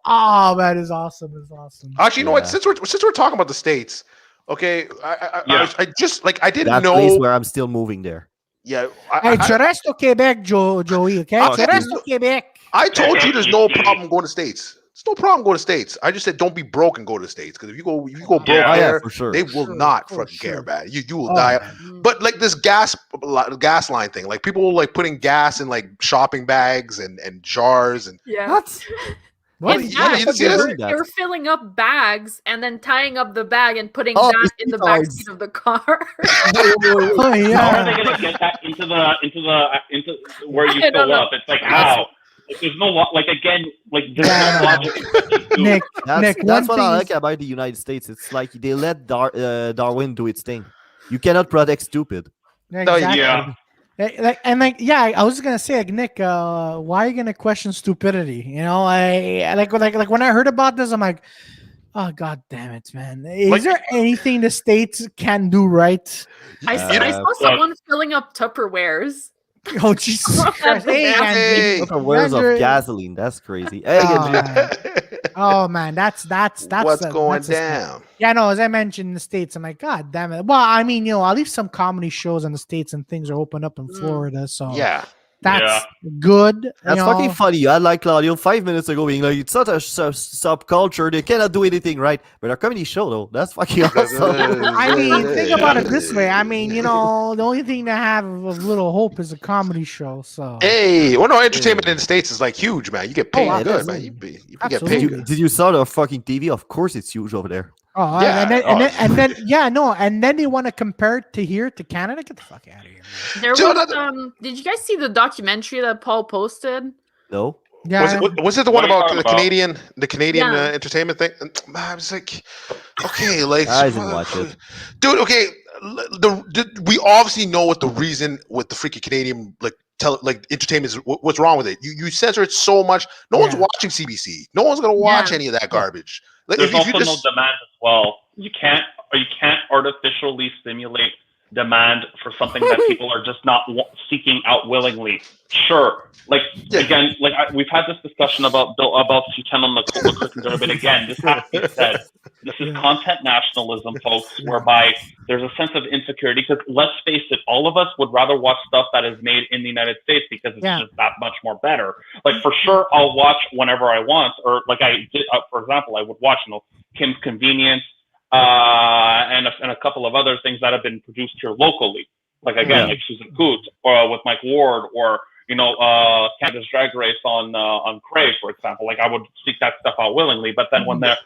that is awesome. It's awesome. Actually, you know what? Yeah. Since we're talking about the states, okay, I just like I didn't That know. place where I'm still moving there. Yeah, Hey, tu restes au Québec, Joey, okay? Fuck Tu you. restes au Québec. I told you there's no problem going to states. There's no problem going to states. I just said don't be broke and go to the states because if you go broke Yeah. Oh yeah, there, for sure. they will Sure, not for fucking care sure. about it. You will Oh, die. Mm. But like this gas line thing, like people like putting gas in like shopping bags and jars and Yeah. What? What? In Yeah, bags, you see this? you're filling up bags and then tying up the bag and putting Oh, that in the back retards. seat of the car. Oh, How are they yeah. gonna get that into where you I don't fill know. up? It's like how? Like, there's no like again like there's Yeah, no logic. to- Nick, That's, Nick, that's one what I thing like is- about the United States. It's like they let Darwin do its thing. You cannot protect stupid. No, Exactly. Yeah. I was just gonna say, like, Nick, why are you gonna question stupidity? You know, like when I heard about this, I'm like, oh god damn it, man! Is Like- there anything the states can do right? I saw Look. someone filling up Tupperwares. Oh Jesus Christ! Hey, Hey. Look at words of Andrew- gasoline. That's crazy. Hey, Oh man, oh man, that's What's the- going that's the stuff. down? Yeah, no, as I mentioned in the States, I'm like, God damn it. Well, I mean, at least some comedy shows in the States and things are open up in Florida. So Yeah. that's good. that's fucking funny. You had like Claudio 5 minutes ago being like, it's not a subculture. They cannot do anything right. But a comedy show, though, that's fucking awesome. I mean, think about it this way. I mean, the only thing to have of little hope is a comedy show. So Hey, well, no, entertainment in the States is like huge, man. You get paid Oh, good, it man. is. You get Absolutely. paid Did good. you, did you saw the fucking TV? Of course, it's huge over there. oh, Yeah. and then they want to compare it to here to Canada. Get the fuck out of here, man. There So was, did you guys see the documentary that Paul posted? No. Yeah, Was it the one What are you about talking the Canadian Yeah. entertainment thing? I was like, okay, like I didn't watch it. dude. Okay, we obviously know what the reason with the freaking Canadian entertainment is. What's wrong with it? You censor it so much. No one's Yeah. watching CBC. No one's gonna watch Yeah. any of that garbage. Like, There's if also you no just demand as well. You can't artificially stimulate demand for something that people are just not seeking out willingly. Sure, like Yeah. again, like we've had this discussion about Sutan on the cooking there, but again, this has to be said. This is content nationalism, folks, whereby there's a sense of insecurity. Because let's face it, all of us would rather watch stuff that is made in the United States because it's Yeah. just that much more better. Like for sure, I'll watch whenever I want, or like I did, for example, I would watch Kim's Convenience. And a couple of other things that have been produced here locally, like again, like Susan Coote, or with Mike Ward, or Canada's Drag Race on Crave, for example. Like I would seek that stuff out willingly, but then when they're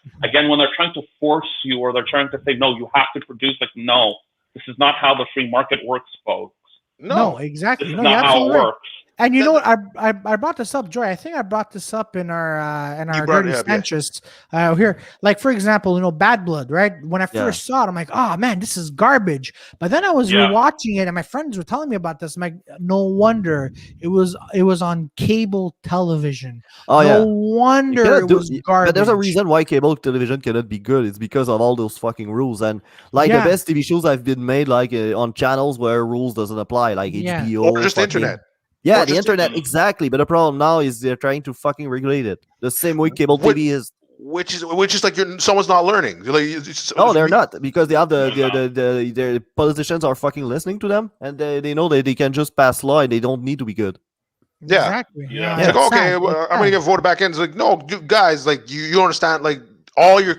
trying to force you, or they're trying to say no, you have to produce. Like no, this is not how the free market works, folks. no, This exactly. is No, not you're how it absolutely right. works. And you know what? I brought this up, Joy. I think I brought this up in our brought Dirty it up, yeah. Sanchez here. Like for example, Bad Blood, right? When I first saw it, I'm like, oh man, this is garbage. But then I was rewatching it, and my friends were telling me about this. I'm like, no wonder it was on cable television. Oh no yeah. wonder it was garbage. But there's a reason why cable television cannot be good. It's because of all those fucking rules. And like the best TV shows have been made like on channels where rules doesn't apply, like HBO or just fucking- internet. Yeah, Or the just- internet, exactly. But the problem now is they're trying to fucking regulate it the same way cable What- TV is. Which is like someone's not learning. Like, No, they're not, because they have the politicians are fucking listening to them, and they know that they can just pass law and they don't need to be good. Yeah. Exactly. Yeah. It's like, it's okay, sad. well, It's I'm gonna sad. get voted back in. It's like, no, guys, like you understand, like all your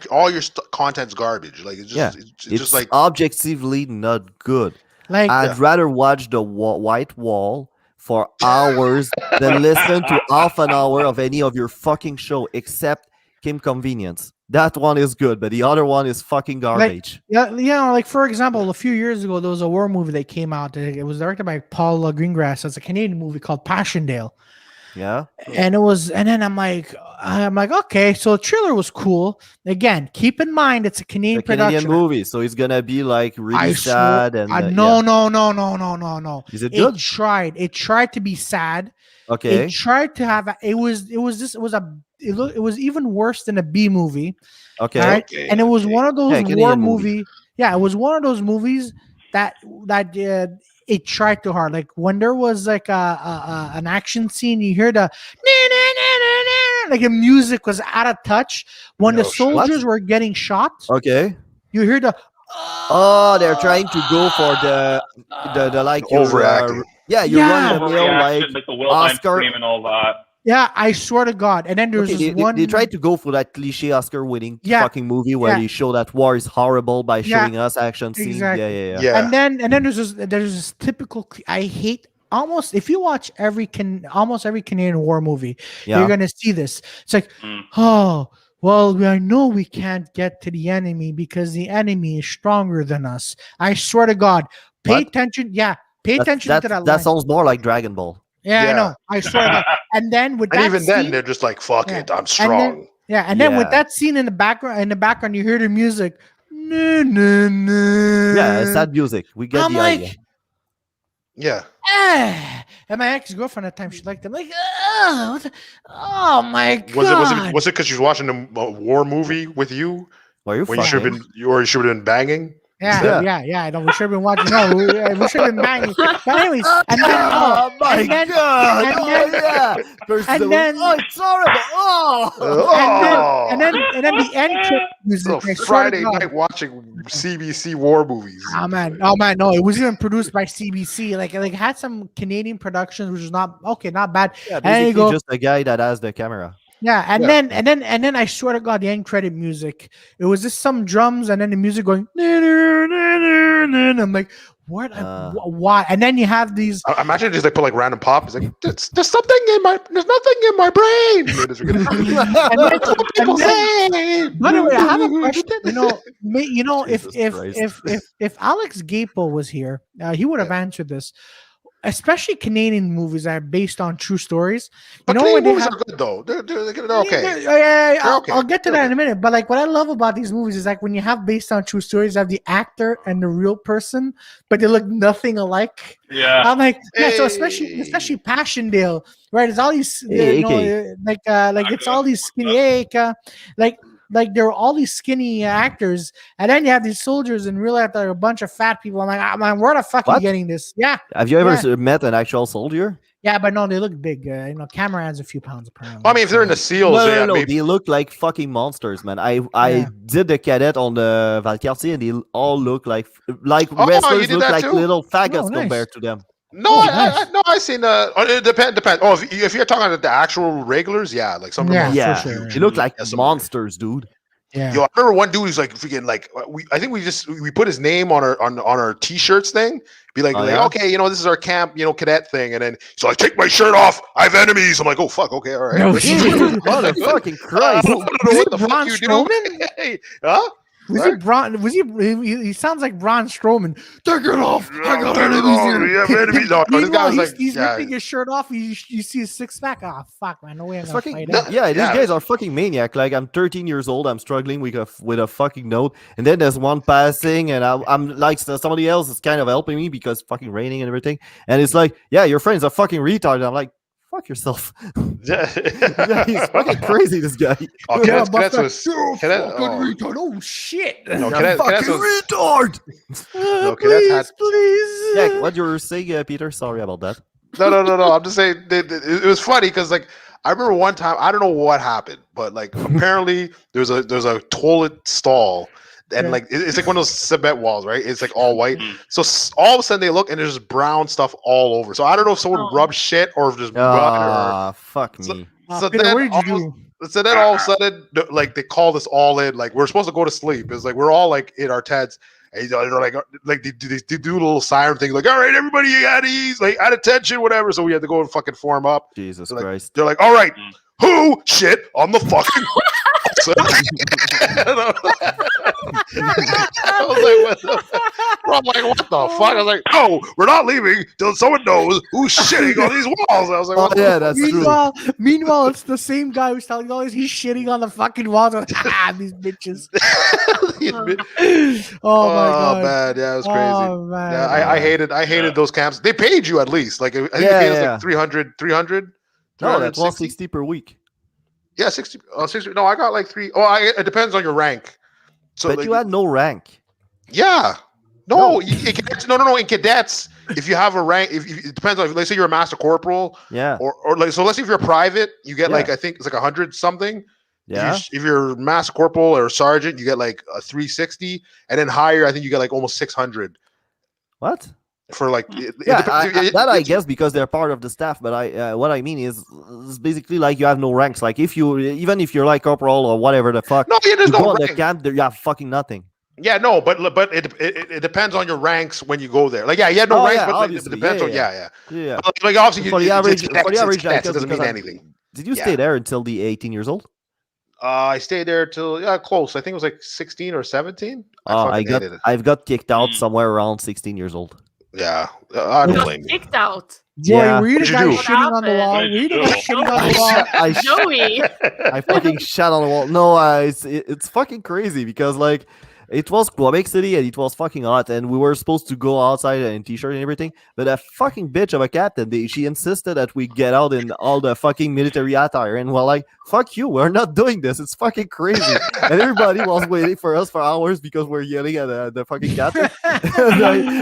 content's garbage. Like it's just it's It's just like objectively not good. Like I'd rather watch the white wall for hours than listen to half an hour of any of your fucking show, except Kim Convenience. That one is good, but the other one is fucking garbage. like for example, a few years ago, there was a war movie that came out. It was directed by Paul Greengrass. It's a Canadian movie called Passchendaele. Yeah. And then I'm like, okay, so the trailer was cool. Again, keep in mind it's a Canadian The Canadian production. movie, so it's gonna be like really I sad and no, yeah. no. Is it good? It tried to be sad. Okay. It tried to have it was even worse than a B movie. Okay. All right? Okay, And it was one of those war Canadian movie. movie. Yeah, it was one of those movies that it tried too hard. Like when there was like an action scene, you hear the like the music was out of touch. When the No shit. soldiers were getting shot, Okay. you hear the Oh, they're trying to go for the like your, overacting. yeah, you Yeah. run the mill like Overreaction, like the Will Time Oscar. scream and all that. yeah, I swear to God. And then there was Okay, this they, one. they tried to go for that cliche Oscar-winning Yeah. fucking movie where Yeah. they show that war is horrible by Yeah. showing us action scenes. Exactly. Yeah. Yeah. And then there's this typical. I hate almost if you watch almost every Canadian war movie, Yeah. you're gonna see this. It's like, Mm. oh well, I know we can't get to the enemy because the enemy is stronger than us. I swear to God, pay What? attention. Yeah, pay attention to that. That line. sounds more like Dragon Ball. Yeah, Yeah. I know. I swear to God. And then with And that even then, scene- they're just like, "Fuck Yeah. it, I'm And strong." then with Yeah. that scene in the background, you hear the music. Yeah, sad music. We get I'm the like, idea. Yeah. And my ex-girlfriend at the time, she liked them. Like, oh my god. Was it because she was watching a war movie with you Were you when you should have fucking? been, or you should have been banging? Yeah, Yeah. yeah. No, we should have been watching. No, we should have been banging. But anyways, and then Oh my and then, god! and Oh then, yeah! There's and the- then- oh, it's horrible! Oh! Oh, and then the end credit music. so I swear to Friday God. night watching CBC war movies. Oh man, no, it was even produced by CBC. Like had some Canadian productions, which is not bad. Yeah, And then you basically go, just a guy that has the camera. yeah, and Yeah. then I swear to God, the end credit music. It was just some drums and then the music going. I'm like, what? Why? And then you have these. I imagine just like put like random pop. It's like there's something in my there's nothing in my brain. That's what people say. By the way, I have a question. Jesus If Alex Gapel was here, he would have answered this. Especially Canadian movies that are based on true stories. But when Canadian they movies have- are good though. They're okay. Yeah, okay. I'll get to that in a minute. But like, what I love about these movies is like when you have based on true stories, you have the actor and the real person, but they look nothing alike. Yeah. I'm like, yeah. So Hey. especially Passchendaele, right? It's all these, Hey, like it's all these skinny, like there are all these skinny actors, and then you have these soldiers in real life that are a bunch of fat people. I'm like, man, where the fuck are you What? getting this? Yeah, Have you ever Yeah. met an actual soldier? yeah, but no, they look big. Cameron adds a few pounds apparently. I mean, if they're in the SEALs, yeah, No, maybe. they look like fucking monsters, man. I Yeah. did the cadet on the Valcartier, and they all look like you wrestlers did look that like too? little faggots Oh, nice. compared to them. No, Oh, I seen it depends. Oh, if you're talking about the actual regulars, yeah, like some of them. Yeah. are for Yeah, sure, they look like Yeah, some- monsters, dude. Yeah. Yo, I remember one dude who's like freaking like I think we put his name on our t-shirts thing. Be like, Oh, yeah? okay, this is our camp, cadet thing, and then he's like, take my shirt off. I have enemies. I'm like, oh fuck, okay, all right. No Like, shit. Motherfucking Christ! I don't know Was what it the fuck Braun you do. Strowman? Hey, huh? Was he Braun? Was he sounds like Braun Strowman. Take it off. I got Yeah, enemies here. we have enemies. No, this guy Meanwhile, was like, he's yeah. ripping his shirt off. You see his six pack. Ah, fuck, man. No way I'm It's gonna fucking fight no, him. yeah, these Yeah. guys are fucking maniac. Like I'm 13 years old, I'm struggling with a fucking note, and then there's one passing, and I'm like somebody else is kind of helping me because it's fucking raining and everything, and it's like, yeah, your friend's a fucking retard. And I'm like, fuck yourself. Yeah, he's fucking crazy, this guy. Oh, Yeah, cadets but was you're a cadet- fucking oh. retard. Oh shit. No, You're a cadets fucking was- retard. No, please, cadets had- please. Yeah, what you were saying, Peter? Sorry about that. No. I'm just saying it was funny because like I remember one time I don't know what happened, but like apparently there's a toilet stall. And Yeah. like it's like one of those cement walls, right? It's like all white. Mhm. So all of a sudden they look and there's brown stuff all over. So I don't know if someone Oh. rubbed shit or if just blood. Ah, fuck So- me. So Peter, then what did you all- do? So then all of a sudden, like they called us all in. Like we're supposed to go to sleep. It's like we're all like in our tents. And they're like they do a little siren thing. Like, all right, everybody at ease, like at attention, whatever. So we had to go and fucking form up. Jesus So, like, Christ. They're like, all right, Mm. who shit on the fucking? I was like, what the? I'm like, what the fuck? I was like, no, we're not leaving till someone knows who's shitting on these walls. I was like, Oh what the yeah, that's true. Meanwhile, it's the same guy who's telling all this. He's shitting on the fucking walls. Like, these bitches. Oh my god. man, yeah, it was crazy. Oh man. Yeah, I hated Yeah. those camps. They paid you at least. Like I think Yeah, they paid us yeah. like 300. No, that's 360? 160 per week. Yeah, 60. 60. No, I got like 3. Oh, it depends on your rank. So But like, you had no rank. yeah. No. No, in cadets, no. In cadets, if you have a rank, if it depends on. Let's say you're a master corporal, Yeah. or like so. Let's say if you're private, you get Yeah. like I think it's like 100 something. Yeah. If you're master corporal or sergeant, you get like a 360, and then higher, I think you get like almost 600 What? for like. Yeah, depends- that I guess because they're part of the staff. But what I mean is, it's basically like you have no ranks. Like even if you're like corporal or whatever the fuck, No, yeah, there's you go no on the rank. camp, you have fucking nothing. Yeah, no, but it depends on your ranks when you go there. Like, yeah, you had no Oh, ranks, yeah, but like, it obviously. depends Yeah, on yeah. Yeah. But, like obviously, For the it's average, cadets, for the average, it's cadets, it because doesn't mean I'm- anything. Did you Yeah. stay there until the 18 years old? I stayed there till close. I think it was like 16 or 17. Oh, Hated it. I've got kicked out Mm. somewhere around 16 years old. Yeah, I don't Got blame you. kicked out. Joey, Yeah. were you the What'd you guy do? shitting on the wall? Were you the guy What shitting on the wall? I Joey. I fucking shot on the wall. No, it's fucking crazy because like It was Quebec City and it was fucking hot, and we were supposed to go outside in t-shirt and everything. But a fucking bitch of a captain, she insisted that we get out in all the fucking military attire, and we're like, "Fuck you, we're not doing this. It's fucking crazy." And everybody was waiting for us for hours because we're yelling at the fucking captain.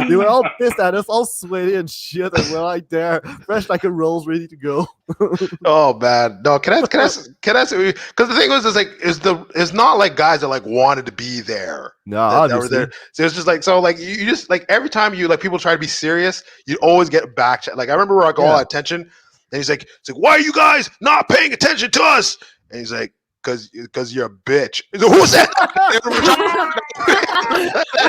They were all pissed at us, all sweaty and shit, and we're like there, fresh like a rolls, ready to go. Oh man, no. Can I? Because the thing was, it's not like guys that like wanted to be there. No, that were there. So it's just like you just like every time you like people try to be serious, you always get back. Like I remember I got all that attention, and he's like, "Why are you guys not paying attention to us?" And he's like, "Cause you're a bitch." He's like, "Who's that?"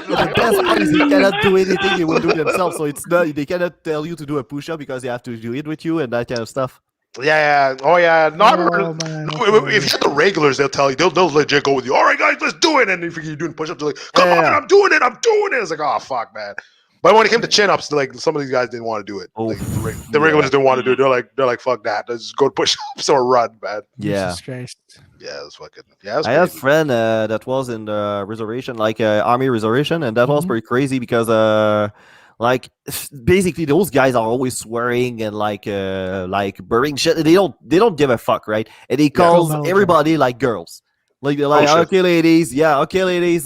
The best part is he cannot do anything they will do themselves, so it's not they cannot tell you to do a push-up because they have to do it with you and that kind of stuff. Yeah. Oh yeah. If you have the regulars, they'll tell you. They'll legit go with you. All right, guys, let's do it. And if you're doing push-ups, they're like, "Come on, I'm doing it. It's like, oh fuck, man. But when it came to chin-ups, like some of these guys didn't want to do it. Oh, like, the regulars didn't want to do it. They're like, fuck that. Let's just go to push-ups or run, man. Yeah. Jesus Christ. Yeah, it's fucking. Yeah, I had a friend that was in the reservation, like army reservation, and that was pretty crazy because like basically those guys are always swearing and like burning shit. They don't give a fuck, right? And they calls everybody like girls. Like they're like, okay, ladies,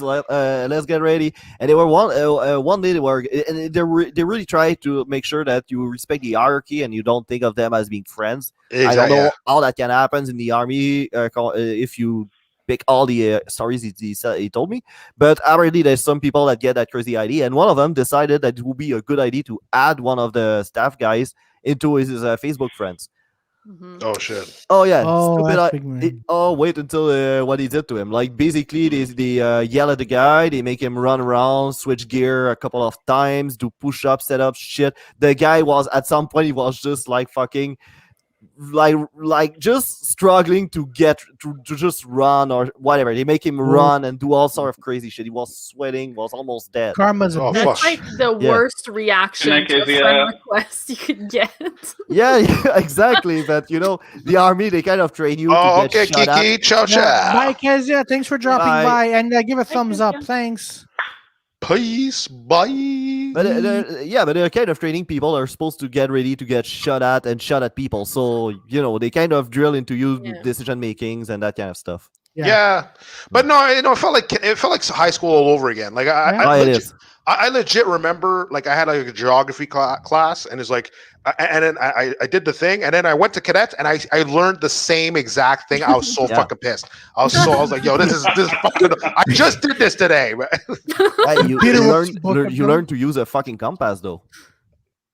let's get ready. And they were one day they were, and they really try to make sure that you respect the hierarchy and you don't think of them as being friends. Exactly, I don't know how that can happen in the army if you pick all the stories he told me. But already there's some people that get that crazy idea, and one of them decided that it would be a good idea to add one of the staff guys into his Facebook friends. Mm-hmm. Oh shit! Oh yeah! Wait until what he did to him. Like basically, they yell at the guy, they make him run around, switch gear a couple of times, do push-ups, set up shit. The guy was at some point he was just like fucking, like just struggling to get to just run or whatever. They make him run and do all sort of crazy shit. He was sweating, was almost dead. Karma's a That's like the worst reaction to a friend request you could get. Yeah, exactly. But you know, the army, they kind of train you to get shot Kiki, at. ciao. Bye, Kezia. Thanks for dropping by, and give a thumbs up. Thanks. Peace, bye. But they're kind of training people are supposed to get ready to get shot at and shot at people. So you know they kind of drill into you decision makings and that kind of stuff. Yeah. But no, it felt like high school all over again. Like I legit remember, like I had like a geography class, and it's like, and then I did the thing, and then I went to cadets, and I learned the same exact thing. I was so fucking pissed. I was like, yo, this is fucking. I just did this today. You learn to use a fucking compass though.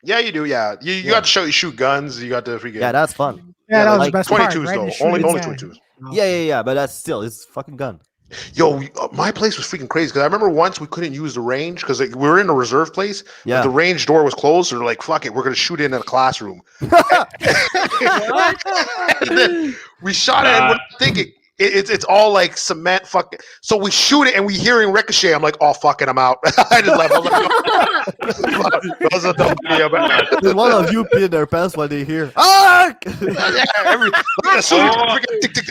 Yeah, you do. Yeah, you got to shoot guns. You got to freaking. Yeah, that's fun. Yeah, that was the best 22s part, right? though. Only 22s. Yeah, but that's still it's fucking gun. Yo, my place was freaking crazy because I remember once we couldn't use the range because we were in a reserve place. Yeah, the range door was closed. So they're like, "Fuck it, we're gonna shoot in a classroom." We shot it, and we're thinking it's all like cement. Fucking. So we shoot it, and we hearing ricochet. I'm like, "Oh fuck it, I'm out." I just left. That was a dumb idea, but one of you peed their pants when they hear. Ah!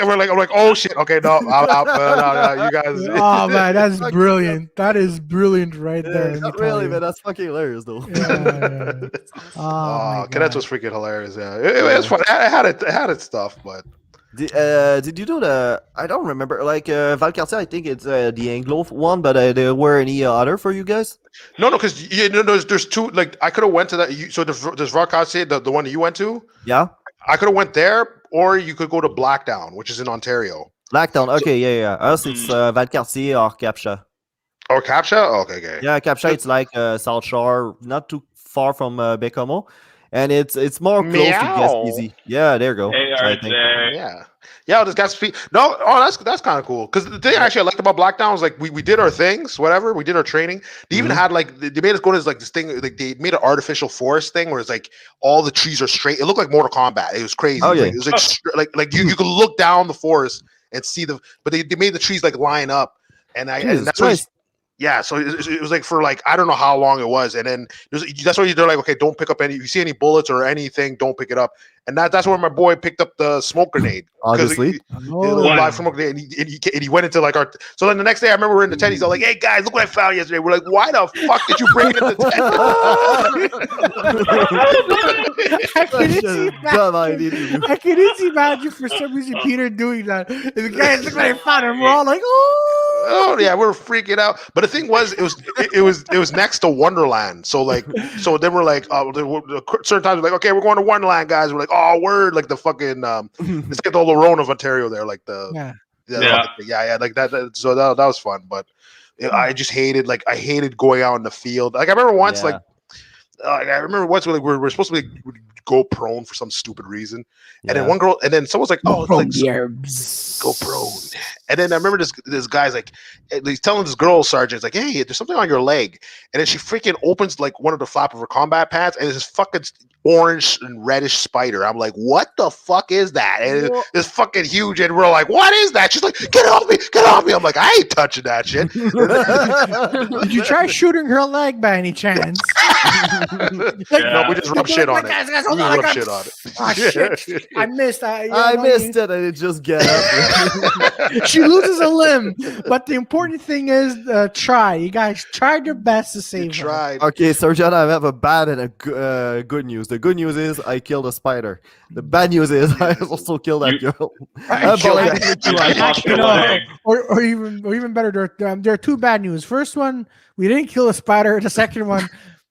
I'm like, oh shit. Okay, no, I'm out. No, you guys. Oh man, that's brilliant. That is brilliant right there. Not really, man. That's fucking hilarious, though. Cadets was freaking hilarious. Yeah, it was fun. It had its stuff, but. Did you do the? I don't remember. Like Valcartier, I think it's the Anglo one, but there were any other for you guys? No, because there's two. Like I could have went to that. So there's Valcartier, the one that you went to. Yeah, I could have went there, or you could go to Blackdown, which is in Ontario. Blackdown. Okay, yeah. Us, it's Valcartier or Captcha. Or Captcha? Okay. Yeah, Captcha. It's like South Shore, not too far from Bécomo. And it's more close to Gaspésie. Yeah, there you go. Yeah. This Gaspésie. No, that's kind of cool. Because the thing actually I liked about Blackdown was like we did our things, whatever. We did our training. They even had like they made us go to this thing. Like they made an artificial forest thing where it's like all the trees are straight. It looked like Mortal Kombat. It was crazy. Oh, yeah. It was like you could look down the forest and see but they made the trees like line up. And that's nice. Yeah, so it was like for like I don't know how long it was, and then that's why they're like, okay, don't pick up any. If you see any bullets or anything, don't pick it up. And that's where my boy picked up the smoke grenade. Obviously. Live smoke grenade, and he went into like our. So then the next day, I remember we're in the tent. He's all like, "Hey guys, look what I found yesterday." We're like, "Why the fuck did you bring it in the tent?" I can imagine for some reason Peter doing that. And the guys look like I found him. We're all like, "Oh." Oh yeah, we were freaking out. But the thing was, it was next to Wonderland. So like, so they were like, certain times we're like, okay, we're going to Wonderland, guys. We're like, oh word, like the fucking it's like the Lorone of Ontario there, like the like that. So that was fun, but I just hated I hated going out in the field. Like I remember once we're supposed to go prone for some stupid reason, and then one girl, and then someone's like, "Oh, it's like go prone," and then I remember this guy's like, he's telling this girl sergeant, like, "Hey, there's something on your leg," and then she freaking opens like one of the flap of her combat pants, and it's this fucking orange and reddish spider. I'm like, "What the fuck is that?" And it's fucking huge, and we're like, "What is that?" She's like, "Get off me, get off me!" I'm like, "I ain't touching that shit." Did you try shooting her leg by any chance? No, we just rub shit on it. We rub shit on it. Oh shit! I missed. I missed it, and it just get up. She loses a limb, but the important thing is try. You guys tried your best to save her. Okay, Sergeant, I have a bad and a good news. The good news is I killed a spider. The bad news is I also killed that girl. Or even better, there are two bad news. First one, we didn't kill a spider. The second one,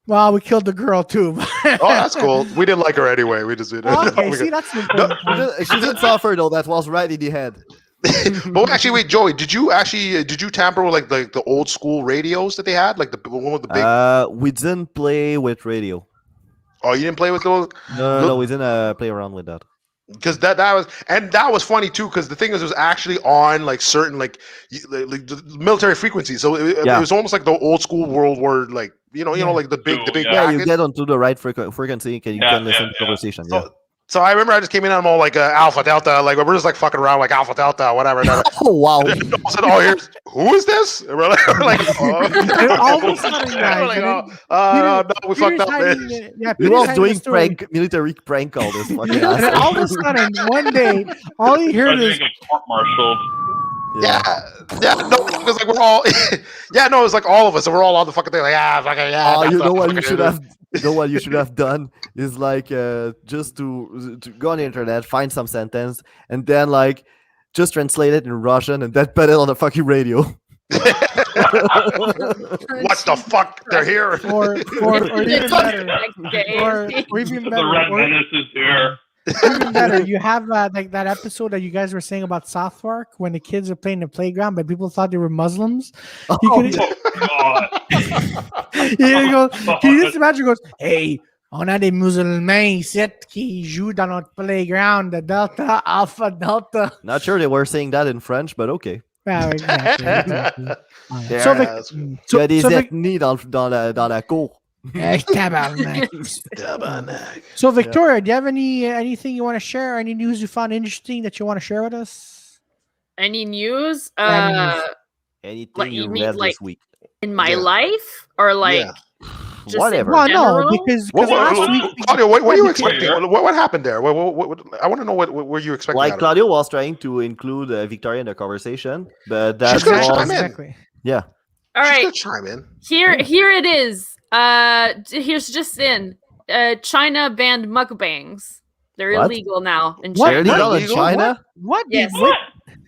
well, we killed the girl too. Oh, that's cool. We didn't like her anyway. We just did. Okay, see, that's the important She didn't suffer though. That was right in the head. But actually, wait, Joey, did you tamper with like the old school radios that they had, like the one with the big? We didn't play with radio. Oh, you didn't play with those? No, we didn't play around with that. Because that was funny too. Because the thing is, it was actually on like certain like the military frequencies. So it was almost like the old school World War, like you know like the big Yeah, you get onto the right frequency. You can listen to conversation. So I remember I just came in. I'm all like Alpha Delta, like we're just like fucking around like Alpha Delta, whatever. Oh wow! And all of a sudden, who is this? And we're like, all of a sudden, guys. No, we fucked up. Man. We was doing military prank call this fucking. And then all of a sudden, one day, all you hear is court-martialed. Yeah, no, because like we're all, it was like all of us, and we're all on the fucking thing, like you know what you should have. You know what you should have done is like just to go on the internet, find some sentence, and then like just translate it in Russian and then put it on the fucking radio. What the fuck? They're here. Or even better. Or even better. The Red Menace is here. Even better, you have like that episode that you guys were saying about South Park when the kids are playing the playground, but people thought they were Muslims. God. Can you just imagine? Goes, hey, on a des musulmans ici qui jouent dans notre playground, the Delta, Alpha, Delta. Not sure they were saying that in French, but okay. Yeah, exactly. Il y a des ethnies dans la cour. So Victoria, do you have anything you want to share? Any news you found interesting that you want to share with us? Any news? Anything you read like, this week in my life or like just whatever? Well, no, because last week, Claudio, what are you expecting? What happened there? What, I want to know what were you expecting? Like Claudio was trying to include Victoria in the conversation, but that's gonna chime in. exactly. Yeah. All right. Just chime in. Here it is. Here's just in. China banned mukbangs. They're illegal now in They're China. illegal in China? What? Yes.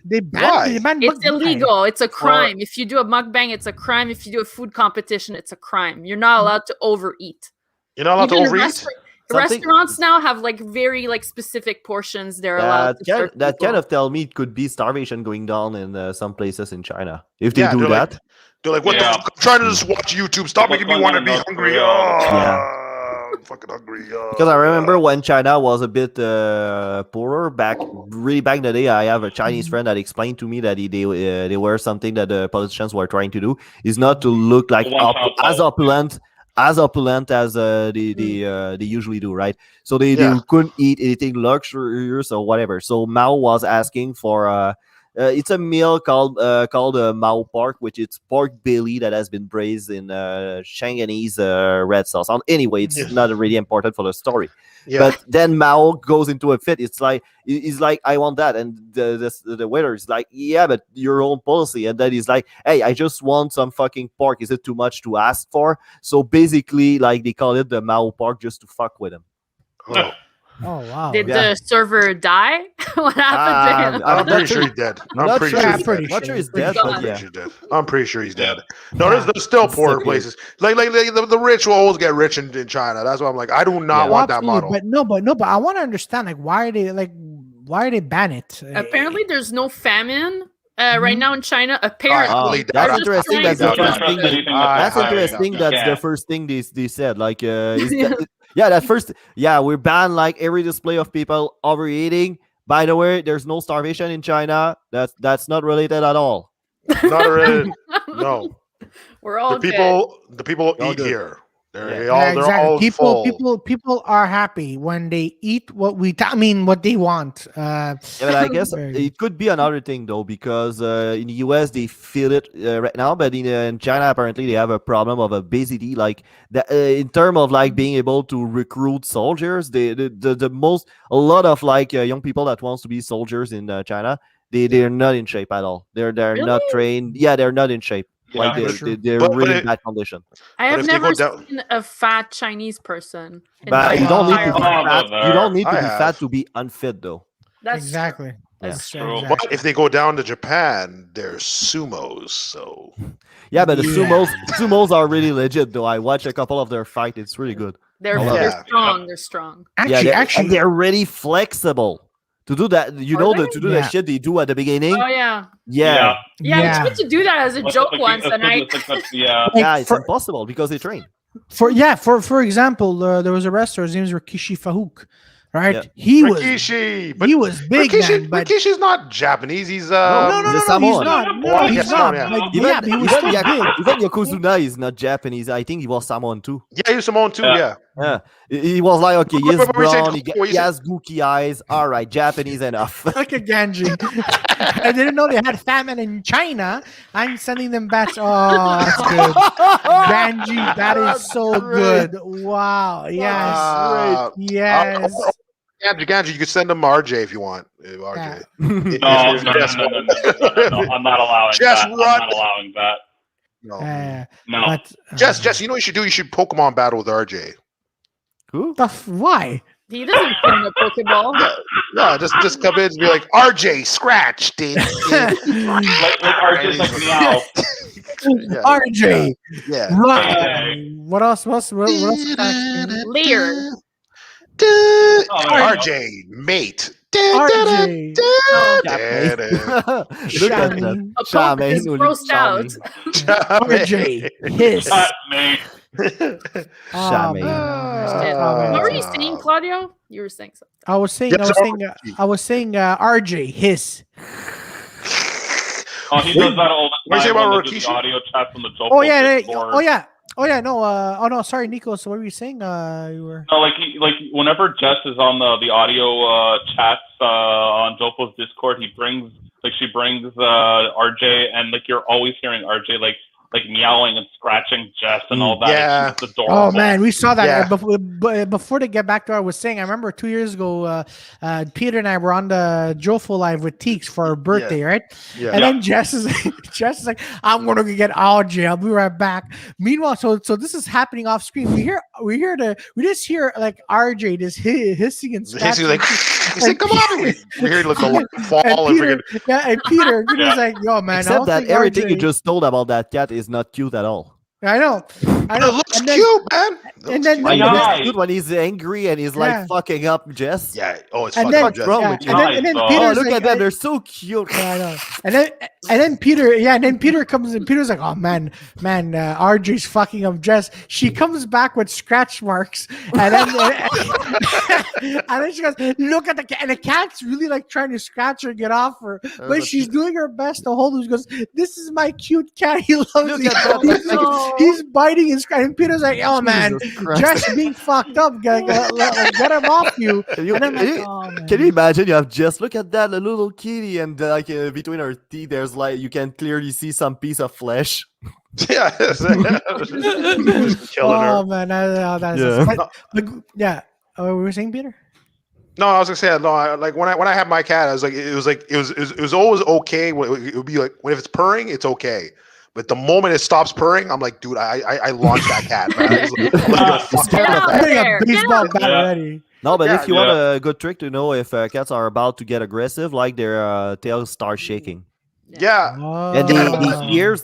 They banned It's mukbang. illegal. It's a crime. If you do a mukbang, it's a crime. If you do a food competition, it's a crime. You're not allowed to overeat. You're not allowed to Even overeat? Restaurants now have like very like specific portions they're allowed to serve that people. kind of tell me it could be starvation going down in some places in China if they do that. They're like, what the fuck? I'm trying to just watch YouTube. Stop making me want to be hungry. I'm fucking hungry. Because I remember when China was a bit poorer back in the day, I have a Chinese friend that explained to me that they were something that the politicians were trying to do is not to look like as opulent as they usually do, right? So they couldn't eat anything luxurious or whatever. So Mao was asking for it's a meal called Mao Pork, which is pork belly that has been braised in Shanghainese red sauce. Anyway, it's Yes. not really important for the story. Yeah. But then Mao goes into a fit. It's like he's like, I want that, and the waiter is like, yeah, but your own policy. And then he's like, hey, I just want some fucking pork. Is it too much to ask for? So basically, like they call it the Mao Pork just to fuck with him. Oh. Oh wow. Did Yeah. the server die? What happened to him? I'm pretty sure he's dead. I'm pretty sure he's dead. Not sure he's Pretty dead, sure. but I'm pretty yeah. sure he's dead. I'm pretty sure he's dead. No, there's still It's poor so good. places. Like the rich will always get rich in China. That's why I'm like, I do not Yeah. want that Absolutely, model. but I want to understand why are they ban it? Apparently, there's no famine Mm-hmm. right now in China. Apparently, That's They're interesting. just That's the trying first to- thing. That's interesting. That's the first thing they said. Like, that first. Yeah, we ban like every display of people overeating. By the way, there's no starvation in China. That's not related at all. Not really. No, We're all the good. people All eat good. here. They're Yeah. all they're all full. People are happy when they eat what what they want. Yeah, but I guess Very- it could be another thing though, because in the US they feel it right now, but in China apparently they have a problem of obesity. Like that, in terms of like being able to recruit soldiers, the most a lot of like young people that wants to be soldiers in China, they're not in shape at all. They're Really? not trained. Yeah, they're not in shape. Like Yeah. they're But really in it- bad condition. I But have if they go never down- seen a fat Chinese person. in But my you don't need to entire be life. life. fat. You don't need to I be have. fat to be unfit though. That's exactly. That's Yeah. true. But if they go down to Japan, they're sumos. So Yeah, but the Yeah. sumos are really legit though. I watched a couple of their fight. It's really good. They're Oh, they're yeah. strong. They're strong. Actually, and they're really flexible to do that. You Are know, they? to do Yeah. the shit they do at the beginning. Oh yeah. Yeah, Yeah, I Yeah. tried to do that as a joke once, and I yeah. Like, yeah, it's for- impossible because they train. for example, there was a wrestler. His name is Rikishi Fahouk, right? Yeah. He was Rikishi, but he was big, man, but Rikishi's not Japanese. He's no, he's he's Samoan. not. Oh, No, he's he's not. Samoan, Like, Even, yeah, but he was even, still big. even Yokozuna is not Japanese. I think he was Samoan too. Yeah, he was Samoan too. Yeah. Yeah. Yeah, he was like, okay, Wait, he's wait, wait, brown, wait, he has gooky eyes. All right, Japanese enough. Like a Ganji. I didn't know they had famine in China. I'm sending them back. Oh, that's good. Ganji, that is so good. Wow. Yes. Yes. Ganji, you could send him RJ if you want. RJ. No, I'm not allowing Just that. I'm run. not allowing that. No. No. But, Jess, you know what you should do? You should Pokemon battle with RJ. Who? why? he doesn't bring a Pokeball. Yeah, just come in and be like, RJ, scratch, dude. Like RJ's like meow. RJ. Yeah. Right. What else? What else? Leer. RJ, mate. RJ. Look at that. A Poke is Charmaine, grossed out. RJ. Hiss. Cut me. Charmaine. What were you saying, Claudio? You were saying something. I was saying RJ. Hiss. Oh, he does that all the What do you say time. about when they do Rikishi? the audio chats on the Jopo Oh yeah. Discord. Oh yeah. No. Oh no. Sorry, Nico. So what were you saying? You were. No, like whenever Jess is on the audio chats on Jopo's Discord, she brings RJ, and like you're always hearing RJ like meowing and scratching Jess and all that. Yeah. It's adorable. Oh man, we saw that Yeah. before they get back to what I was saying. I remember 2 years ago, Peter and I were on the Jofo Live with Teeks for our birthday, right? Yeah. And then Jess is like, "I'm gonna go get RJ. I'll be right back." Meanwhile, so this is happening off screen. We just hear like RJ just hissing and He's scratching. like, come on. We hear like the fall and and Peter, freaking. yeah, and Peter's like, "Yo, man." I Except don't that think everything RJ you just told about that cat is not cute at all. I know. It looks And then- cute, man. It and looks then- cute. My It's God. cute when he's angry and he's Yeah. like fucking up Jess. Yeah. Oh, it's And fucking then- up, Jess. wrong Yeah, with you? and then Oh, Peter's Oh, look like, at them. They're so cute. Yeah, I know. And then Peter comes in. Peter's like, "Oh man, RJ's fucking up Jess." She comes back with scratch marks, and then and then she goes, "Look at the cat," and the cat's really like trying to scratch her and get off her, but she's doing her best to hold her. She goes, "This is my cute cat. He loves Look me." at that. He's like, No. he's biting and scratching. Peter's like, "Oh man, Jesus Christ. Jess being fucked up. Get him off you." Can you, And I'm can like, you- "Oh man." can you imagine? You have just look at that little kitty, and between her teeth, there's like you can clearly see some piece of flesh. Yeah, just killing her. Oh man, that's Yeah. yeah. What were we saying, Peter? No, I was gonna say no. Like when I had my cat, I was like, it was always okay. It would be like when if it's purring, it's okay. But the moment it stops purring, I'm like, dude, I launched that cat. Man. Get out I'm getting there. a baseball bat Yeah. ready. No, but Yeah, if you want a good trick to know if cats are about to get aggressive, like their tails start shaking, Yeah, and the Oh. ears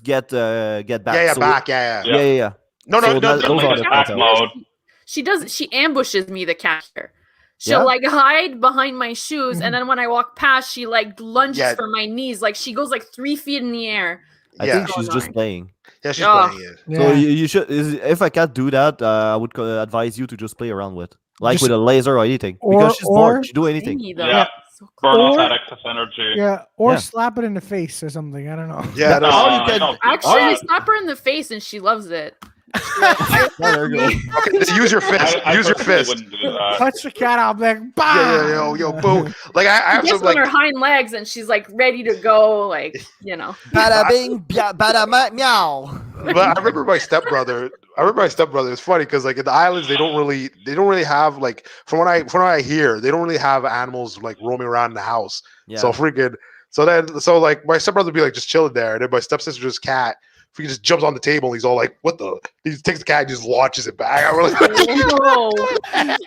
get back. yeah, So back, yeah. yeah. No, So no, that- those like are a the attack telltales. mode. She ambushes me, the cat here. She'll Yeah? like hide behind my shoes, and then when I walk past, she like lunges Yeah. for my knees. Like she goes like 3 feet in the air. I Yeah. think she's So just annoying. playing. Yeah, she's Oh. playing it. So Yeah. you should. If a cat do that, I would advise you to just play around with, like Just- with a laser or anything, or- because she's or- bored. She do anything. Thingy, though. Yeah. So Burn cool. off Or- that excess energy. Yeah, or Yeah. slap it in the face or something. I don't know. Yeah, Or that's, you can- Actually, I you- slap her in the face and she loves it. Oh, there you go. okay, use your fist. I Use your personally fist. wouldn't do that. Punch the cat out, like, bah! Yo, boo. Like I have She some gets on like her hind legs and she's like ready to go, like, you know. Bada bing, bada meow. but I remember my stepbrother. It's funny because like in the islands they don't really have like from what I hear they don't really have animals like roaming around in the house. Yeah. So freaking so like my stepbrother would be like just chilling there, and then my stepsister just cat. He just jumps on the table and he's all like, "What the?" He just takes the cat and just launches it back. I'm like, Whoa. I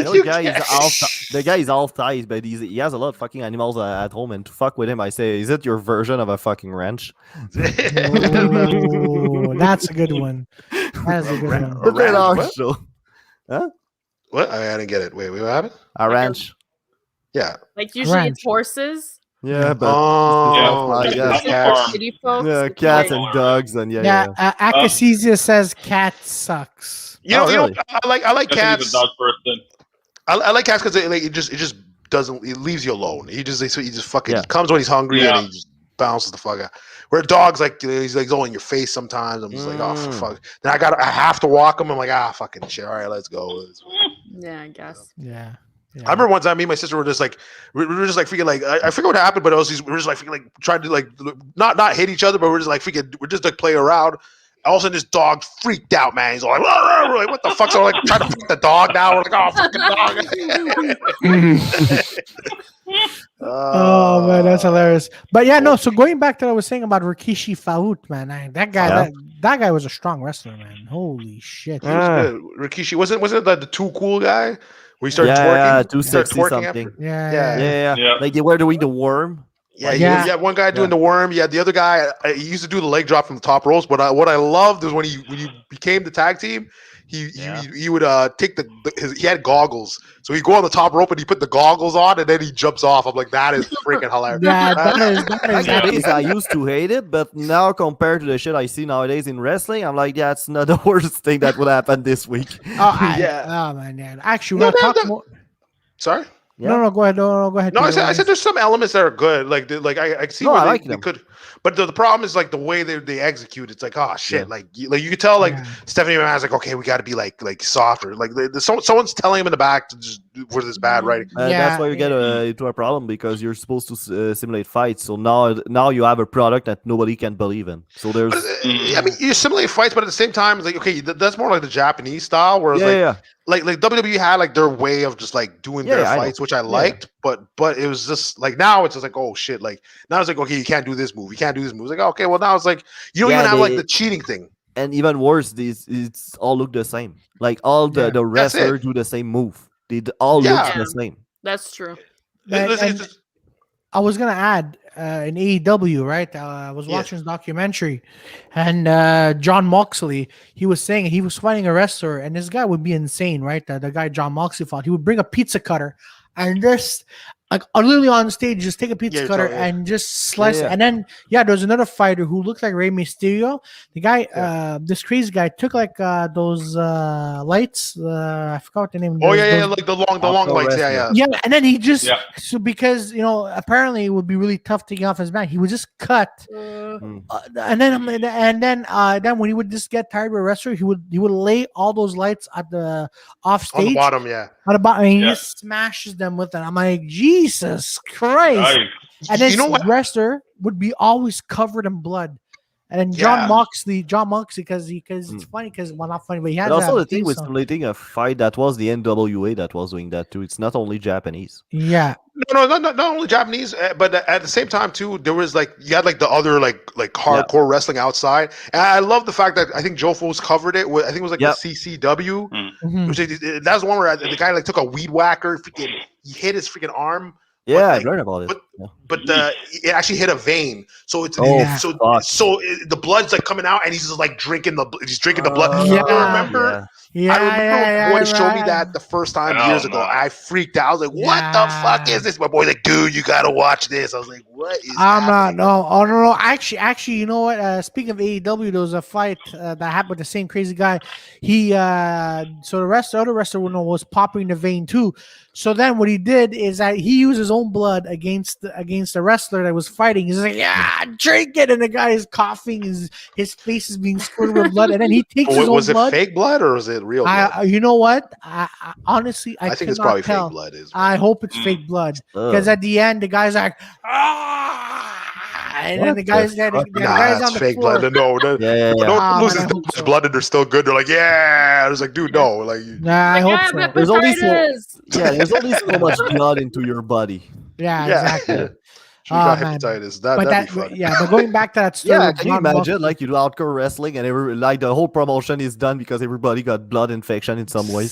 know the guy is half Thai, but he has a lot of fucking animals at home, and to fuck with him, I say, is it your version of a fucking ranch? Oh, that's a good one. That's a good one. A But they ranch, are what? so- What? I didn't get it. Wait, what happened? A ranch. Yeah. Like usually Ranch. it's horses. Yeah, but Oh, Yeah, yeah. like a Cats. farm. City folks. yeah, it's cats like- and dogs and Yeah, yeah. Akacesia says cat sucks. You know, Oh, you know, really? I like I think cats. he's a dog person. I like cats because it just doesn't. It leaves you alone. He just fucking Yeah. he comes when he's hungry Yeah. and he just bounces the fuck out. Where dogs like he's like all in your face sometimes. I'm just like, oh Mm. fuck. Then I have to walk him. I'm like, fucking shit. All right, let's go. Yeah, I guess. Yeah. I remember one time me and my sister were just like we were just like freaking like I forget what happened, but it was we were just like freaking like trying to like not hit each other, but we're just like freaking we're just like playing around. All of a sudden, this dog freaked out, man. He's all like, "Rah, rah," we're like, what the fuck? So we're like trying to fuck the dog now. We're like, oh, fucking dog. Oh man, that's hilarious. But yeah, no. So going back to what I was saying about Rikishi Faut, man, that guy, Yeah. that guy was a strong wrestler, man. Holy shit. He was good. Rikishi wasn't it the too cool guy where he started Yeah, twerking? 260 Started twerking something. after? Yeah, Yeah. Yeah. Yeah. Like they were doing the worm. Yeah, Yeah. yeah. One guy doing Yeah. the worm. Yeah, the other guy he used to do the leg drop from the top ropes. But what I loved is when you became the tag team, he would take he had goggles, so he go on the top rope and he put the goggles on and then he jumps off. I'm like, that is freaking hilarious. Yeah, that is Back in the days, I used to hate it, but now compared to the shit I see nowadays in wrestling, I'm like, yeah, it's not the worst thing that would happen this week. Yeah. Oh man, yeah. Actually, No, we're gonna no, talk no. more. Sorry. Yeah. No, go ahead. No, go ahead. No, I Peter. said there's some elements that are good. Like I see No, where I they, like they them. could, but the problem is like the way they execute. It's like, oh shit, Yeah. like you could tell like Yeah. Stephanie McMahon's like, okay, we got to be like softer. Like someone's telling him in the back to just for this bad writing. That's why you get into a problem because you're supposed to simulate fights. So now you have a product that nobody can believe in. So there's But, I mean, you simulate fights, but at the same time, it's like okay, that's more like the Japanese style, whereas like WWE had like their way of just like doing Yeah, their I know. fights, which I liked, but it was just like now it's just like, oh shit, like now it's like, okay, you can't do this move, you can't do this move. It's like, okay, well now it's like you don't Yeah, even have like they- the cheating thing. and even worse, it's all look the same. Like all the That's wrestlers it. do the same move. They all Yeah. look the same. That's true. And Just- I was gonna add in AEW, right? I was Yeah. watching his documentary, and John Moxley, he was saying he was fighting a wrestler, and this guy would be insane, right? The guy John Moxley fought, he would bring a pizza cutter and just like literally on stage, just take a pizza Yeah, cutter yeah. and just slice Yeah. it. And then there's another fighter who looked like Rey Mysterio. The guy, this crazy guy, took like those lights. I forgot what the name. Oh those, yeah, those- like the long Outdoor lights. wrestler. Yeah. yeah, and then he just Yeah. so because apparently it would be really tough to get off his back. He would just cut, and then when he would just get tired of a wrestler, he would lay all those lights at the off On the stage bottom, yeah. on the bottom, and he Yeah. just smashes them with it. I'm like, Jesus Christ! Nice. And this You know what? wrestler would be always covered in blood. And then Yeah. John Moxley, because it's funny not funny, but he has But also that the thing theme with song. simulating a fight, that was the NWA that was doing that too. It's not only Japanese. Yeah, No, not only Japanese, but at the same time too, there was like you had like the other like hardcore wrestling outside, and I love the fact that I think Joe Fo's covered it with I think it was like Yep. the CCW, Mhm. which that's the one where the guy like took a weed whacker, freaking he hit his freaking arm, Yeah, like, I learned about it. but- Yeah. but it actually hit a vein, so it's Oh, Yeah. so the blood's like coming out, and he's just like drinking the blood. Yeah. I remember. yeah, I remember yeah, when boy showed me right. that the first time Oh, years ago. no. I freaked out. I was like, "What the fuck Yeah. is this?" My boy's like, "Dude, you gotta watch this." I was like, "What is?" I'm not. happening? No, oh no. Actually, you know what? Speaking of AEW, there was a fight that happened with the same crazy guy. He so the other wrestler was popping the vein too. So then what he did is that he used his own blood against the wrestler that was fighting. He's like, "Yeah, drink it," and the guy is coughing. His face is being squirted with blood, and then he takes his own Was it blood. fake blood or was it real blood? You know what? I honestly, I think it's cannot probably tell. fake blood. Is I hope it's fake blood because Ugh. at the end the guy's like, "Ah!" and then What the guy's the there. The fuck? guy's that's on the fake floor. blood. No, Yeah. no Ah, one loses man, I that hope much so. blood and they're still good. They're like, yeah. It's like, dude, no, like, Nah, I hope so. There's only so- Hepatitis. Yeah, there's only so much blood into your body. Yeah, yeah, exactly. Should got man. hepatitis. But That'd be fun. but going back to that story, Yeah, with can you John imagine Moxley- like you do hardcore wrestling and like the whole promotion is done because everybody got blood infection in some way?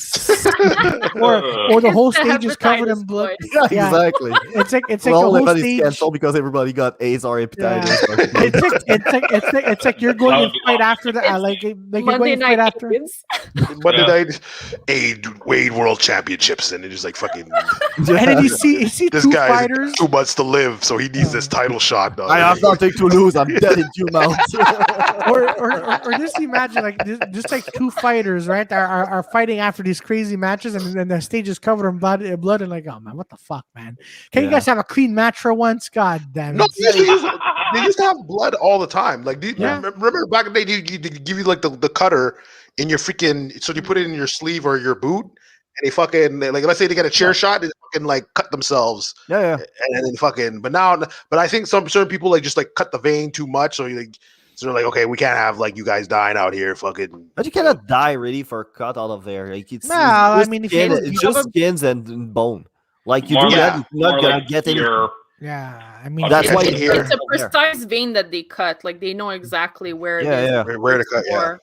or the whole It's the stage is covered in hepatitis blood. voice. Yeah, Yeah. exactly. It's like the Well, whole everybody's stage. canceled because everybody got AIDS or hepatitis. It's like you're going That to would be fight awesome. after the like you're Monday going to fight night after. games. Monday Yeah. night, Wade World Championships, and it's just like fucking. And then you see This two guy's fighters. 2 months to live, so he needs this title shot. Dog. I have nothing to lose. I'm dead in 2 months. or just imagine like just like two fighters, right? Are fighting after these crazy matches, and then the stage is covered in blood, and like, oh man, what the fuck, man? Can you Yeah. guys have a clean match for once? God damn it! No, they used to have blood all the time. Like, Yeah. remember back in the day, they give you like the cutter in your freaking. So you put it in your sleeve or your boot, and they fucking like let's say they get a chair shot, they fucking like cut themselves, yeah. and then fucking. But I think certain people like just like cut the vein too much, so you like. So they're like, okay, we can't have like you guys dying out here, fucking. But you cannot die really for a cut out of there. Like it's, No, it's I just mean, if skin, you- it's you just have a- skins and bone. Like you More do like- that, you're not More gonna like get any. your Yeah, I mean, That's why you hear- It's a precise vein that they cut. Like they know exactly where it is. Yeah. Where to cut? Yeah. Or-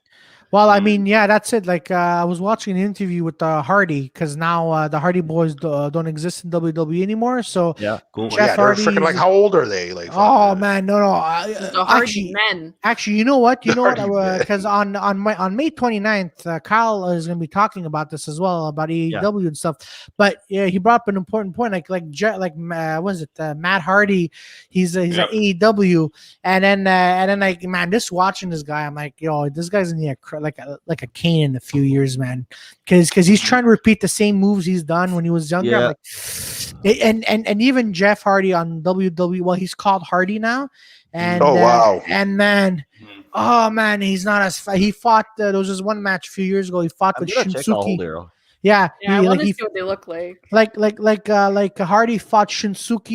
Well, I mean, yeah, that's it. Like, I was watching an interview with Hardy because now the Hardy Boys don't exist in WWE anymore. So, Yeah, cool. Jeff Yeah, they're Hardy's- freaking like how old are they? Like, oh man, no, The Hardy men. Actually, you know what? Hardy Man. Because on May 29th, Kyle is going to be talking about this as well about AEW and stuff. But yeah, he brought up an important point. What is it? Matt Hardy, he's Yep. at AEW, and then like, man, just watching this guy, I'm like, yo, this guy's gonna need like a cane in a few years, man, because he's trying to repeat the same moves he's done when he was younger. I'm like, and even Jeff Hardy on WWE, well, he's called Hardy now, and Oh, wow. and man. Oh man, he's not as he fought. There was just one match a few years ago. He fought I'm with gonna check how old Shinsuke. they are. Yeah, Yeah, I he, want like to he see what they look like. like Hardy fought Shinsuke.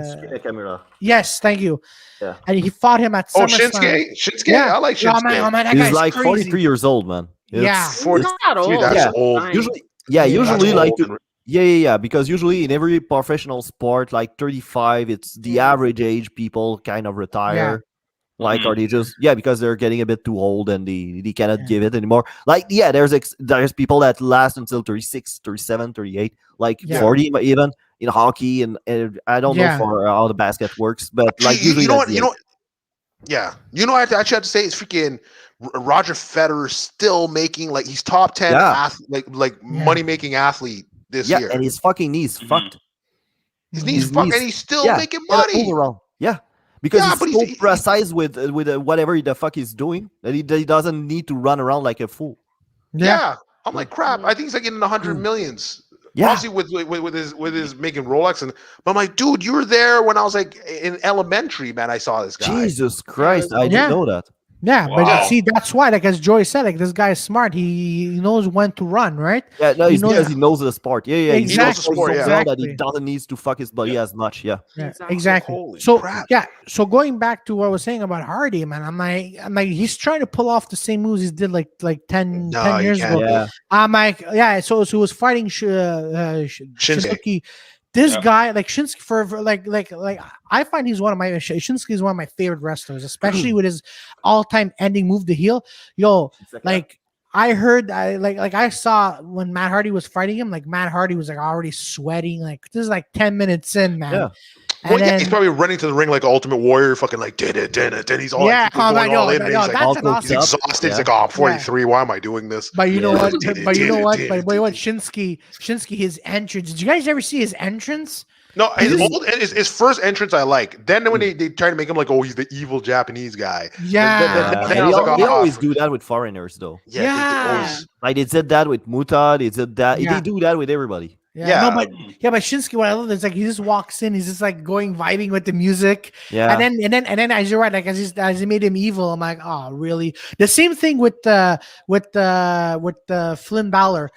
Skin camera. Yes, thank you. Yeah. And he fought him at Oh, SummerSlam. Shinsuke. Yeah. I like Oh Shinsuke. man, that He's guy's like crazy. 43 years old, man. Yeah. He's 40 not that old. Dude, that's Yeah. old. Fine. Usually, Yeah, usually That's like old. yeah, because usually in every professional sport, like 35, it's the average age people kind of retire. Like, Mhm. are they just because they're getting a bit too old and they cannot Yeah. give it anymore. Like, yeah, there's people that last until 36, 37, 38, like Yeah. 40 even in hockey, and I don't Yeah. know for how the basket works, but like You usually know that's what? the You know. Yeah, you know what I actually have to say is freaking Roger Federer still making like he's top 10 Yeah. like money making athlete this yeah, year. and his fucking knees Mhm. fucked. His knees His fuck, knees, and he's still yeah, making cannot move money. around. Yeah, because Yeah, he's but so he's precise with whatever the fuck he's doing that he doesn't need to run around like a fool. yeah. I'm Yeah. like crap. I think he's like in the hundred millions. Yeah. Obviously with his making Rolex but I'm like, dude, you were there when I was like in elementary, man. I saw this guy. Jesus Christ, I didn't know that. Yeah, but Wow. see, that's why, like as Joy said, like this guy is smart. He knows when to run, right? Yeah, no, He it's knows- because he knows the sport. Yeah, he knows Exactly, so well that he exactly. doesn't need to fuck his body as much. Yeah. Yeah, Exactly. exactly. Holy So crap. yeah, so going back to what I was saying about Hardy, man, I'm like, he's trying to pull off the same moves he did like 10 No, you years can't. ago. Yeah. I'm like, yeah. So he was fighting Shinsuke. This Yeah. guy, like Shinsuke, for like I find he's one of my Shinsuke is one of my favorite wrestlers, especially with his all-time ending move, the heel. Yo, like I heard, I saw when Matt Hardy was fighting him. Like Matt Hardy was like already sweating. Like this is like 10 minutes in, man. Yeah. And Well, yeah, then, he's probably running to the ring like Ultimate Warrior, fucking like did it. Then he's all yeah, like, going man, all in, yo, and he's like, that's all an coked he's awesome. up. exhausted. He's Yeah. like, oh, I'm 43. Why am I doing this? But you know Yeah. what? Did it, But you did know it, what? did But it, wait, did what? it. Shinsuke, his entrance. Did you guys ever see his entrance? No, his This is- old his first entrance I like. Then when they try to make him like, oh, he's the evil Japanese guy. Yeah. Yeah, Then but I was like, they oh, always do that with foreigners, though. Yeah, Yeah. they always. Like they did that with Muta. They did that. Yeah. They do that with everybody. Yeah, no, Yeah. but Shinsuke, what I love is like he just walks in, he's just like going vibing with the music, Yeah. and then as you're right, like as he made him evil, I'm like, oh, really? The same thing with Flynn Balor.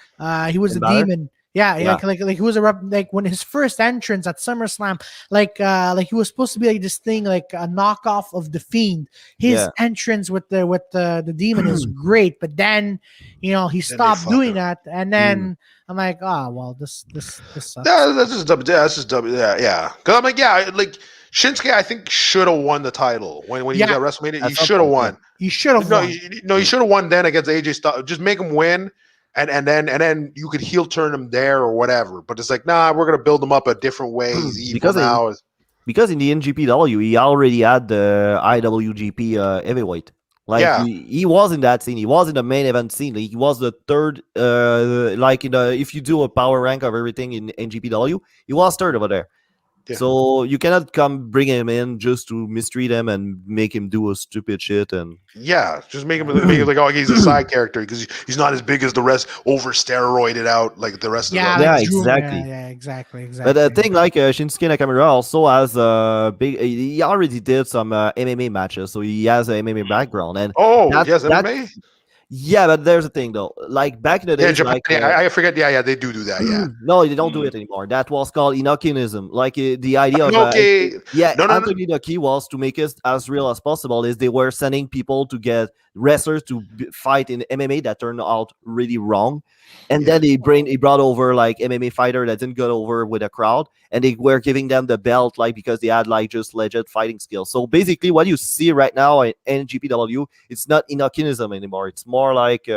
He was Finn a Balor? demon. Yeah, Yeah. like he was like when his first entrance at SummerSlam, like he was supposed to be like this thing, like a knockoff of the Fiend. His Yeah. entrance with the demon is great, but then he stopped fuck doing him. that, and then I'm like, oh well, this sucks. That's just dumb. Yeah, that's just dumb. Yeah. Because I'm like, yeah, like Shinsuke, I think should have won the title when he was Yeah. at WrestleMania. He At some should have point, won. You should have No, won. he should have won then against AJ Styles. Just make him win, and then you could heel turn him there or whatever. But it's like, nah, we're gonna build him up a different way. He's evil Because now. Because in the NGPW, he already had the IWGP heavyweight. Like Yeah. he was in that scene. He was in the main event scene. Like, he was the third. Like if you do a power rank of everything in NGPW, he was third over there. Yeah. So you cannot come bring him in just to mistreat him and make him do a stupid shit. And Yeah, just make him like, oh, he's a side character because he's not as big as the rest, over steroided out like the rest Yeah, of the. Yeah, like Drew- exactly. Yeah, exactly. but the thing, like Shinsuke Nakamura also has a big. He already did some MMA matches, so he has an MMA background. And Oh, That- yes, that- MMA. yeah, but there's a thing though. Like back in the Yeah, days, Japan. like Yeah, I forget. Yeah, they do that. Yeah. no, they don't do it anymore. That was called Inokinism. Like the idea of Okay. yeah, No. Anthony the key was to make it as real as possible. Is they were sending people to get wrestlers to fight in MMA that turned out really wrong, and then he brought over like MMA fighter that didn't go over with a crowd, and they were giving them the belt like because they had like just legit fighting skills. So basically, what you see right now in NGPW, it's not Inokinism anymore. It's more like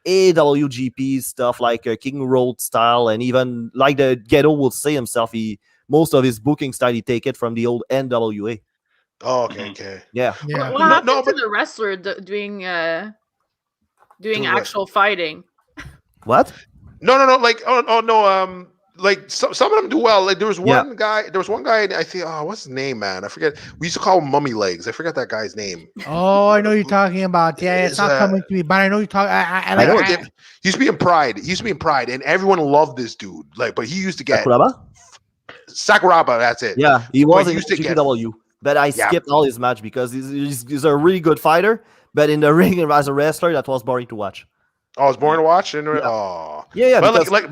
AWGP stuff, like King Road style, and even like the Ghetto will say himself, most of his booking style he take it from the old NWA. Oh, okay. Yeah. Yeah. What happened no, to the wrestler doing Doing what? actual fighting? What? No. Like, oh no. Like some of them do well. Like there was one guy. I think. Oh, what's his name, man? I forget. We used to call him Mummy Legs. I forget that guy's name. Oh, I know you're talking about. Yeah, it's Is, not coming to me, but I know you're talking. I know He used to be in Pride. And everyone loved this dude. Like, but he used to get Sakuraba? Sakuraba. That's it. Yeah, he was he in used to get- GPW, but I Yeah. skipped all his match because he's a really good fighter, but in the ring as a wrestler, that was boring to watch. Oh, it's boring to watch. And Yeah. oh, Yeah, Well, because,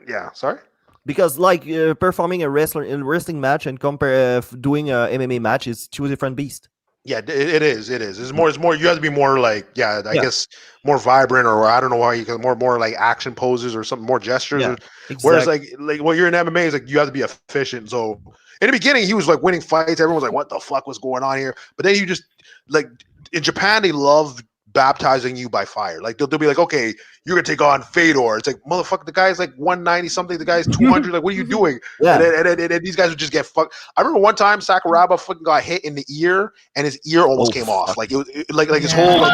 yeah. Sorry. because like performing a wrestling match and compare doing a MMA match is two different beasts. Yeah, it is. It's more. You have to be more like, I Yeah. guess more vibrant, or I don't know why you can more like action poses or something, more gestures. Yeah, Or, whereas exactly. like when you're in MMA, it's like you have to be efficient. So in the beginning, he was like winning fights. Everyone was like, "What the fuck was going on here?" But then you just like in Japan, they love baptizing you by fire. Like they'll be like, "Okay, you're gonna take on Fedor." It's like, motherfucker, the guy's like 190 something. The guy's 200. Like, what are you doing? Yeah. And then these guys would just get fucked. I remember one time Sakuraba fucking got hit in the ear, and his ear almost came off. fuck. Like it was like his whole like.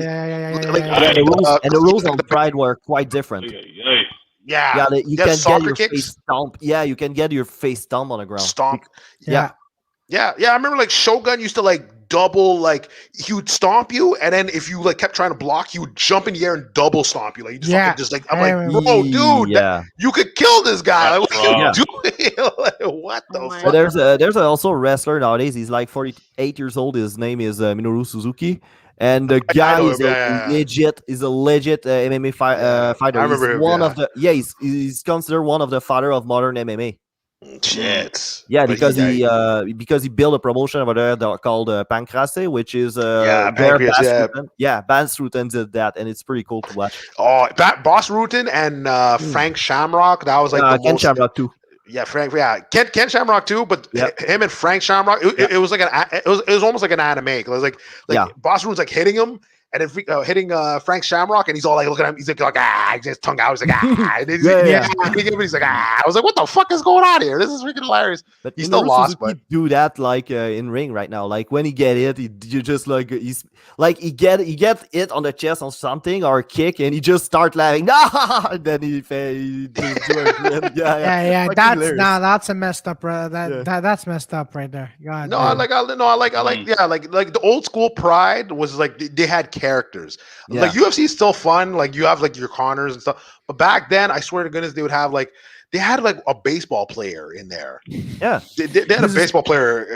Yeah. Like, And the rules uh, and the rules on Pride were quite different. Ay, ay, ay. Yeah, Yeah, you yeah, can get soccer your kicks, face stomp. Yeah, you can get your face stomp on the ground. stomp. Yeah. Yeah. I remember like Shogun used to like double, like he would stomp you, and then if you like kept trying to block, he would jump in the air and double stomp you. Like you just fucking just like I'm I like, remember. bro, dude, Yeah. you could kill this guy. Like, That's what are you rough. doing? Like, what Oh the my fuck? But there's also a wrestler nowadays. He's like 48 years old. His name is Minoru Suzuki, and the I guy know is him. Yeah. a legit MMA I fighter. He's remember him. one Yeah. of the he's considered one of the father of modern MMA. Shit. Yeah, But because he built a promotion over there called Pancrase, which is yeah, where Pancreas. Yeah. Bas Rutten did that, and it's pretty cool to watch. Oh, Boss Rutan and Frank Shamrock. That was like the Ken most. Shamrock too. Yeah, Frank. Yeah, Ken Shamrock too. But Yep. him and Frank Shamrock, it was like it was almost like an anime. 'Cause it was like Yeah. Boss Rutan's like hitting him. And then hitting Frank Shamrock, and he's all like, look at him. He's like he's his tongue out. He's like, And then he's like, I was like, what the fuck is going on here? This is freaking hilarious. But He still lost, but do that like in ring right now. Like when he get it, you just like he's like he get it on the chest on something or a kick, and he just start laughing. Nah, and then he just do it. Yeah. Fucking That's hilarious. that's a messed up. That's messed up right there. God. no, I damn. like the old school Pride was like they had characters. Yeah. Like UFC is still fun. Like you have like your Connors and stuff. But back then, I swear to goodness, they had like a baseball player in there. Yeah. They had a baseball player,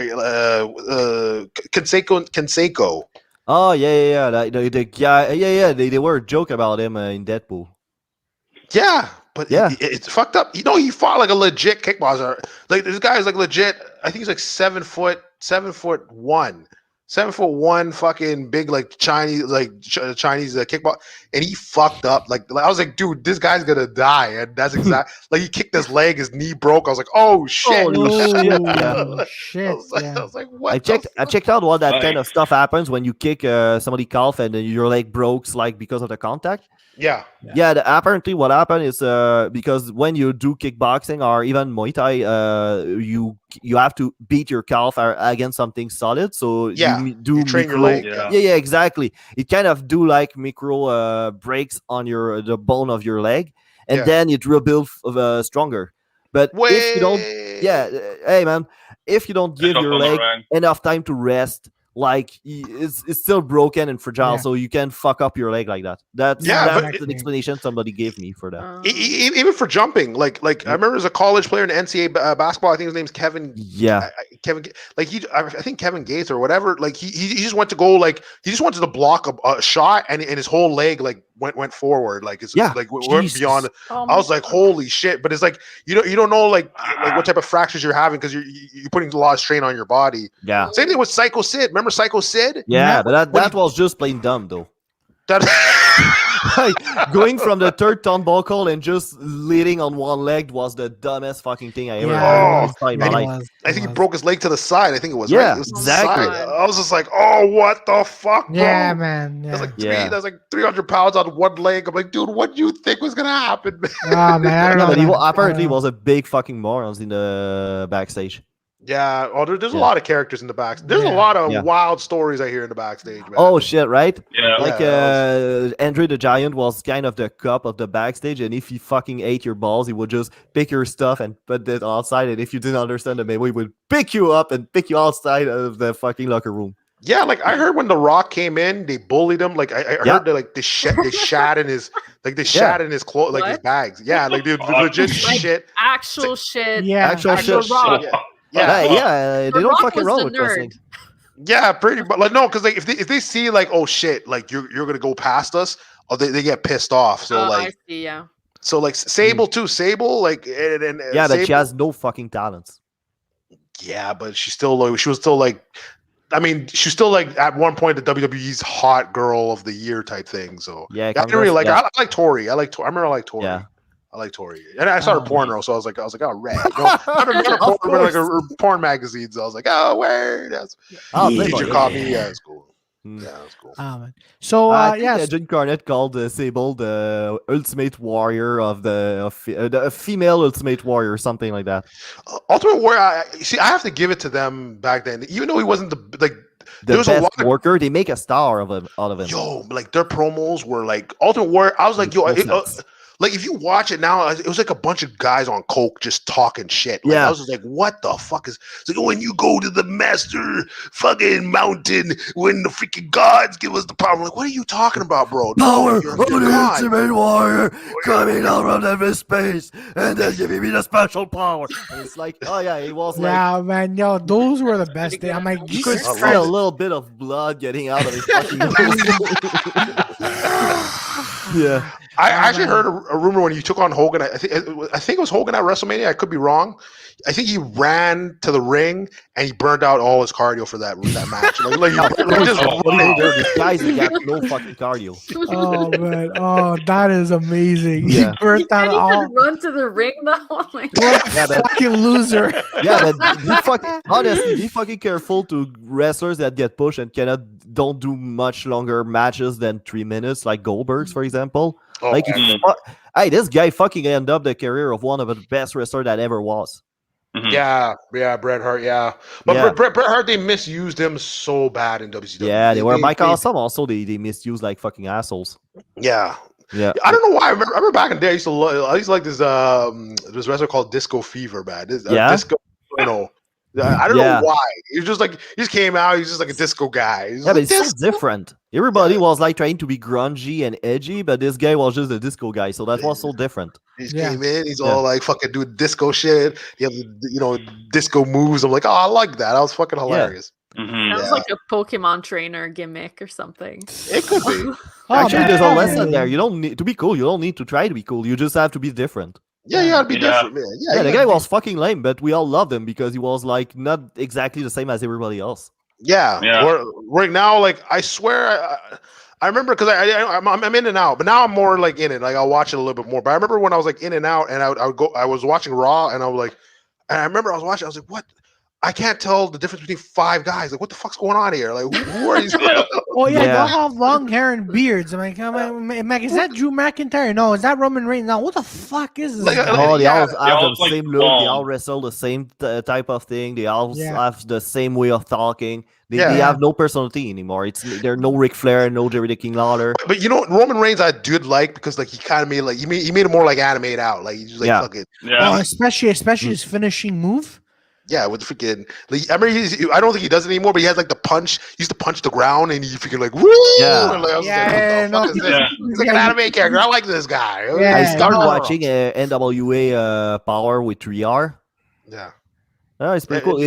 Conseco. Oh yeah. The guy, They were a joke about him in Deadpool. Yeah, but Yeah. it's fucked up. You know, he fought like a legit kickboxer. Like this guy is like legit. I think he's like 7'1", 7'1", fucking big like Chinese Chinese kickboxer, and he fucked up. Like I was like, dude, this guy's gonna die, and that's exact. Like he kicked his leg, his knee broke. I was like, oh shit. Oh, shit. I was like, what? I checked out what that kind of stuff happens when you kick somebody calf and then your leg breaks like because of the contact. Yeah. Apparently what happened is because when you do kickboxing or even Muay Thai, you have to beat your calf against something solid. So you train your micro, leg. Yeah, exactly. It kind of do like micro breaks on the bone of your leg, and then it rebuild stronger. But if you don't, hey man, if you don't give your leg enough time to rest, like it's still broken and fragile, so you can fuck up your leg like that. That's an explanation somebody gave me for that. Even for jumping, like I remember as a college player in NCAA basketball, I think his name's Kevin. Yeah, Kevin. Like I think Kevin Gates or whatever. Like he just went to go, like he just wanted to block a shot, and his whole leg like went forward. Like it's like went beyond. I was like, holy shit! But it's like you don't know like what type of fractures you're having because you're putting a lot of strain on your body. Yeah. Same thing with Psycho Sid. Remember Psycho Sid? Yeah, but that was just plain dumb though. Like, going from the third turnbuckle and just leading on one leg was the dumbest fucking thing I ever saw in my life. I think he broke his leg to the side. I think it was. Yeah, right? It was exactly. I was just like, oh, what the fuck, bro? Yeah, man. Yeah. That's like 300 pounds on one leg. I'm like, dude, what do you think was gonna happen, man? Oh man, I don't know. But he apparently was a big fucking morons in the backstage. Yeah. Oh, there's a lot of characters in the backstage. There's a lot of wild stories I hear in the backstage, man. Oh shit, right? Yeah. Like Andre the Giant was kind of the cup of the backstage, and if he fucking ate your balls, he would just pick your stuff and put it outside. And if you didn't understand the memo, he would pick you up and pick you outside of the fucking locker room. Yeah, like I heard when The Rock came in, they bullied him. Like I heard that like they shat in his shat in his clothes, like his bags. Yeah, like dude, legit shit. Actual shit. Yeah, actual shit. Rock. Yeah, they don't fucking roll with wrestling. Yeah, pretty. But like no, because like if they see like oh shit, like you're gonna go past us, or they get pissed off. So like I see, yeah. So like Sable too, Sable like and yeah, Sable, but she has no fucking talents. Yeah, but she was still like. I mean, she's still like at one point the WWE's hot girl of the year type thing. So yeah, I didn't really like. I like Tori. I remember I like Tori. Yeah. I like Tori, and I started porno, so I was like, oh, red. You know, I remember porn, but like porn magazines. I was like, oh, word. That's your copy. Yeah, it's cool. Yeah, that's cool. So Jim Cornette called Sable the Ultimate Warrior of the female Ultimate Warrior, something like that. Ultimate Warrior. I have to give it to them back then, even though he wasn't the best worker. They make a star out of him. Yo, like their promos were like Ultimate Warrior. I was like, yo. like if you watch it now, it was like a bunch of guys on coke just talking shit. Like, Yeah. I was just like, what the fuck is? It's like when you go to the master fucking mountain, when the freaking gods give us the power. I'm like, what are you talking about, bro? Power No, of you're a the god. ultimate warrior coming out from every space and then giving me the special power. And it's like, oh yeah, it was like Yeah, man, yo, those were the best days. I'm like, you Jesus could see love a Christ. little bit of blood getting out of his fucking nose. Yeah. I Oh, actually man. heard a rumor when you took on Hogan. I think it was Hogan at WrestleMania. I could be wrong. I think he ran to the ring and he burned out all his cardio for that match. Like just Oh, running. wow. These guys that got no fucking cardio. Oh man, oh that is amazing. Yeah. He burnt You out can't all. even run to the ring now. Oh my God. What a Yeah, but- fucking loser. Yeah, but be fucking honestly, be fucking careful to wrestlers that get pushed and don't do much longer matches than 3 minutes, like Goldberg's, for example. Oh, Like, man. hey, this guy fucking ended up the career of one of the best wrestlers that ever was. Mhm. yeah, Bret Hart, yeah. But Yeah. Bret Hart, they misused him so bad in WCW. Yeah, they were Mike Awesome also. They misused like fucking assholes. Yeah. Yeah. I don't know why. I remember back in the day, I used to like this wrestler called Disco Fever, man. Yeah? Disco, I don't Yeah. know why. He just came out. He's just like a disco guy. He's Yeah, but like, it's so disco. different. Everybody was like trying to be grungy and edgy, but this guy was just a disco guy, so that was so different. He Yeah. came in. He's Yeah. all like fucking doing disco shit. He had disco moves. I'm like, oh, I like that. That was fucking hilarious. Mhm. Sounds Yeah. like a Pokemon trainer gimmick or something. It could be. Oh, Actually, man. there's a Oh, lesson man. there. You don't need to be cool. You don't need to try to be cool. You just have to be different. Yeah, you gotta be Yeah. different, man. Yeah, you the gotta guy be- was fucking lame, but we all loved him because he was like not exactly the same as everybody else. Yeah. Yeah. Right now, like I swear, I remember because I'm in and out, but now I'm more like in it. Like I'll watch it a little bit more. But I remember when I was like in and out, and I would go. I was watching Raw, and I was like, and I remember I was watching. I was like, what? I can't tell the difference between 5 guys. Like, what the fuck's going on here? Like, who are these? Oh yeah, they Yeah. all have long hair and beards. I'm like, is that Drew McIntyre? No, is that Roman Reigns? No, what the fuck is this? Like, guy? Oh, they yeah, all they have all the like same look. They all long. wrestle the same type of thing. They all Yeah. have the same way of talking. They Yeah. have no personality anymore. They're no Ric Flair, no Jerry the King Lawler. But Roman Reigns, I did like because like he kind of made like he made it more like animate out. Like he's just like Yeah. fuck it. Yeah. Oh, especially his finishing move. Yeah, with the freaking. Like, I remember I don't think he does it anymore, but he has like the punch. He used to punch the ground, and he freaking like woo. Yeah. And, like, I was Yeah, like, what the yeah, fuck no, is this? Yeah. He's like an anime character. I like this guy. Yeah. I started no. watching NWA Power with 3R. Yeah. Oh, it's pretty cool.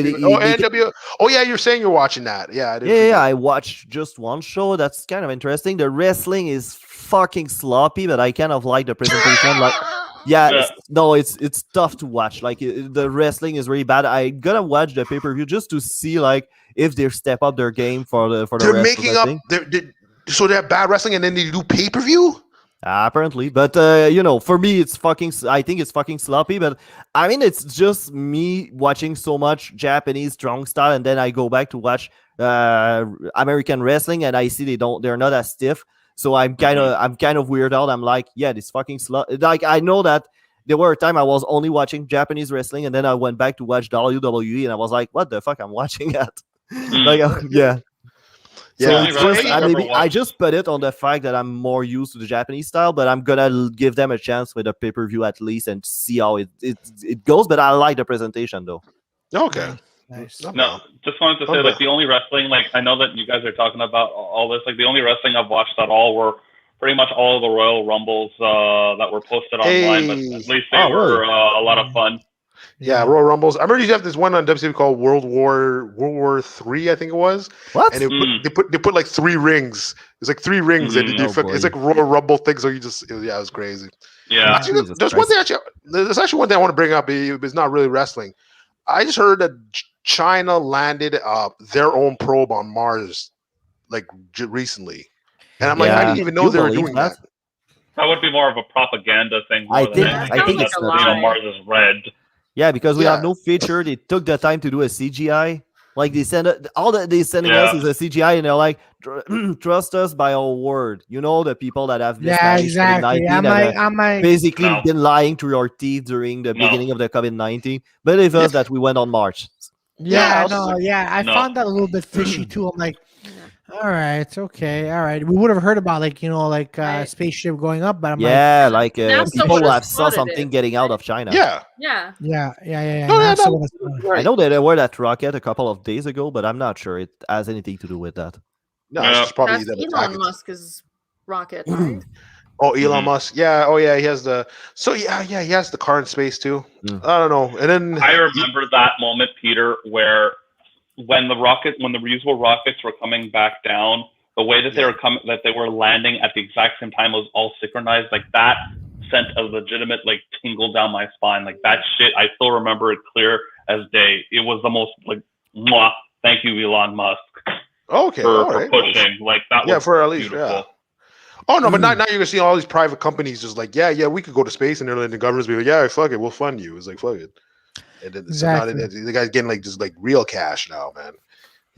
Oh yeah, you're saying you're watching that. Yeah, I didn't Yeah, forget. I watched just one show. That's kind of interesting. The wrestling is fucking sloppy, but I kind of like the presentation. Like, yeah, Yeah. it's tough to watch. Like, the wrestling is really bad. I gotta watch the pay per view just to see like if they step up their game for the They're rest making of the up. thing. So they have bad wrestling, and then they do pay per view. Apparently, but for me, it's fucking. I think it's fucking sloppy. But I mean, it's just me watching so much Japanese strong style, and then I go back to watch American wrestling, and I see they're not as stiff. So I'm kind of weirded out. I'm like, yeah, this fucking like I know that there were a time I was only watching Japanese wrestling, and then I went back to watch WWE, and I was like, what the fuck I'm watching at? Like, yeah. So Yeah. it's Really, just, I maybe remember I just put it on the fact that I'm more used to the Japanese style, but I'm gonna give them a chance with a pay per view at least and see how it goes. But I like the presentation though. Okay. Nice. Not No, bad. just wanted to say, Okay. like, the only wrestling, like, I know that you guys are talking about all this, like, the only wrestling I've watched at all were pretty much all of the Royal Rumbles that were posted online, but Hey. at least they Oh, were really? a lot of fun. Yeah, Royal Rumbles. I remember you have this one on WCW called World War III, I think it was, What? and they put like 3 rings. It's like 3 rings, and Oh, boy. it's like Royal Rumble thing. So it was crazy. Yeah. Actually, Jesus there's one thing. There's actually one thing I want to bring up. It's not really wrestling. I just heard that China landed their own probe on Mars, like recently, and I'm like, I Yeah. didn't even know You they were believe doing that? that. That would be more of a propaganda thing. More I than think- anything, I think that, it's not you know, lie. Mars is red. Yeah, because we Yeah. have no feature. They took the time to do a CGI. Like they send all that they sending us Yeah. is a CGI, and they're like, trust us by our word. You know, the people that have Yeah, mismanaged exactly. COVID-19 I'm and, like, I'm like, basically No. been lying through your teeth during the No. beginning of the COVID-19. Believe us that we went on March. Yeah, I yeah, was no, like- yeah. I No. found that a little bit fishy too. I'm like, All right. Okay. All right. We would have heard about Right. spaceship going up, but I'm Yeah, like NASA people would've have saw spotted something it, getting out right? of China. Yeah. Yeah. yeah. No, yeah, NASA no, would have- right. I know that there were that rocket a couple of days ago, but I'm not sure it has anything to do with that. No, it's just probably That's them Elon attacking. Musk's rocket, right? Oh, Elon Musk. Yeah. Oh, yeah. He has the. So yeah. He has the car in space too. Mm. I don't know. And then I remember that moment, Peter, where when the reusable rockets were coming back down, the way that they were landing at the exact same time was all synchronized. Like that sent a legitimate like tingle down my spine. Like that shit, I still remember it clear as day. It was the most like, mwah, thank you, Elon Musk, okay, for all right. pushing. Like that was For at least beautiful. yeah. Oh no, but now you're gonna see all these private companies just like yeah, we could go to space, and they're letting the governments be like, yeah, fuck it, we'll fund you. It's like fuck it. And then, so now the guy's getting like just like real cash now, man.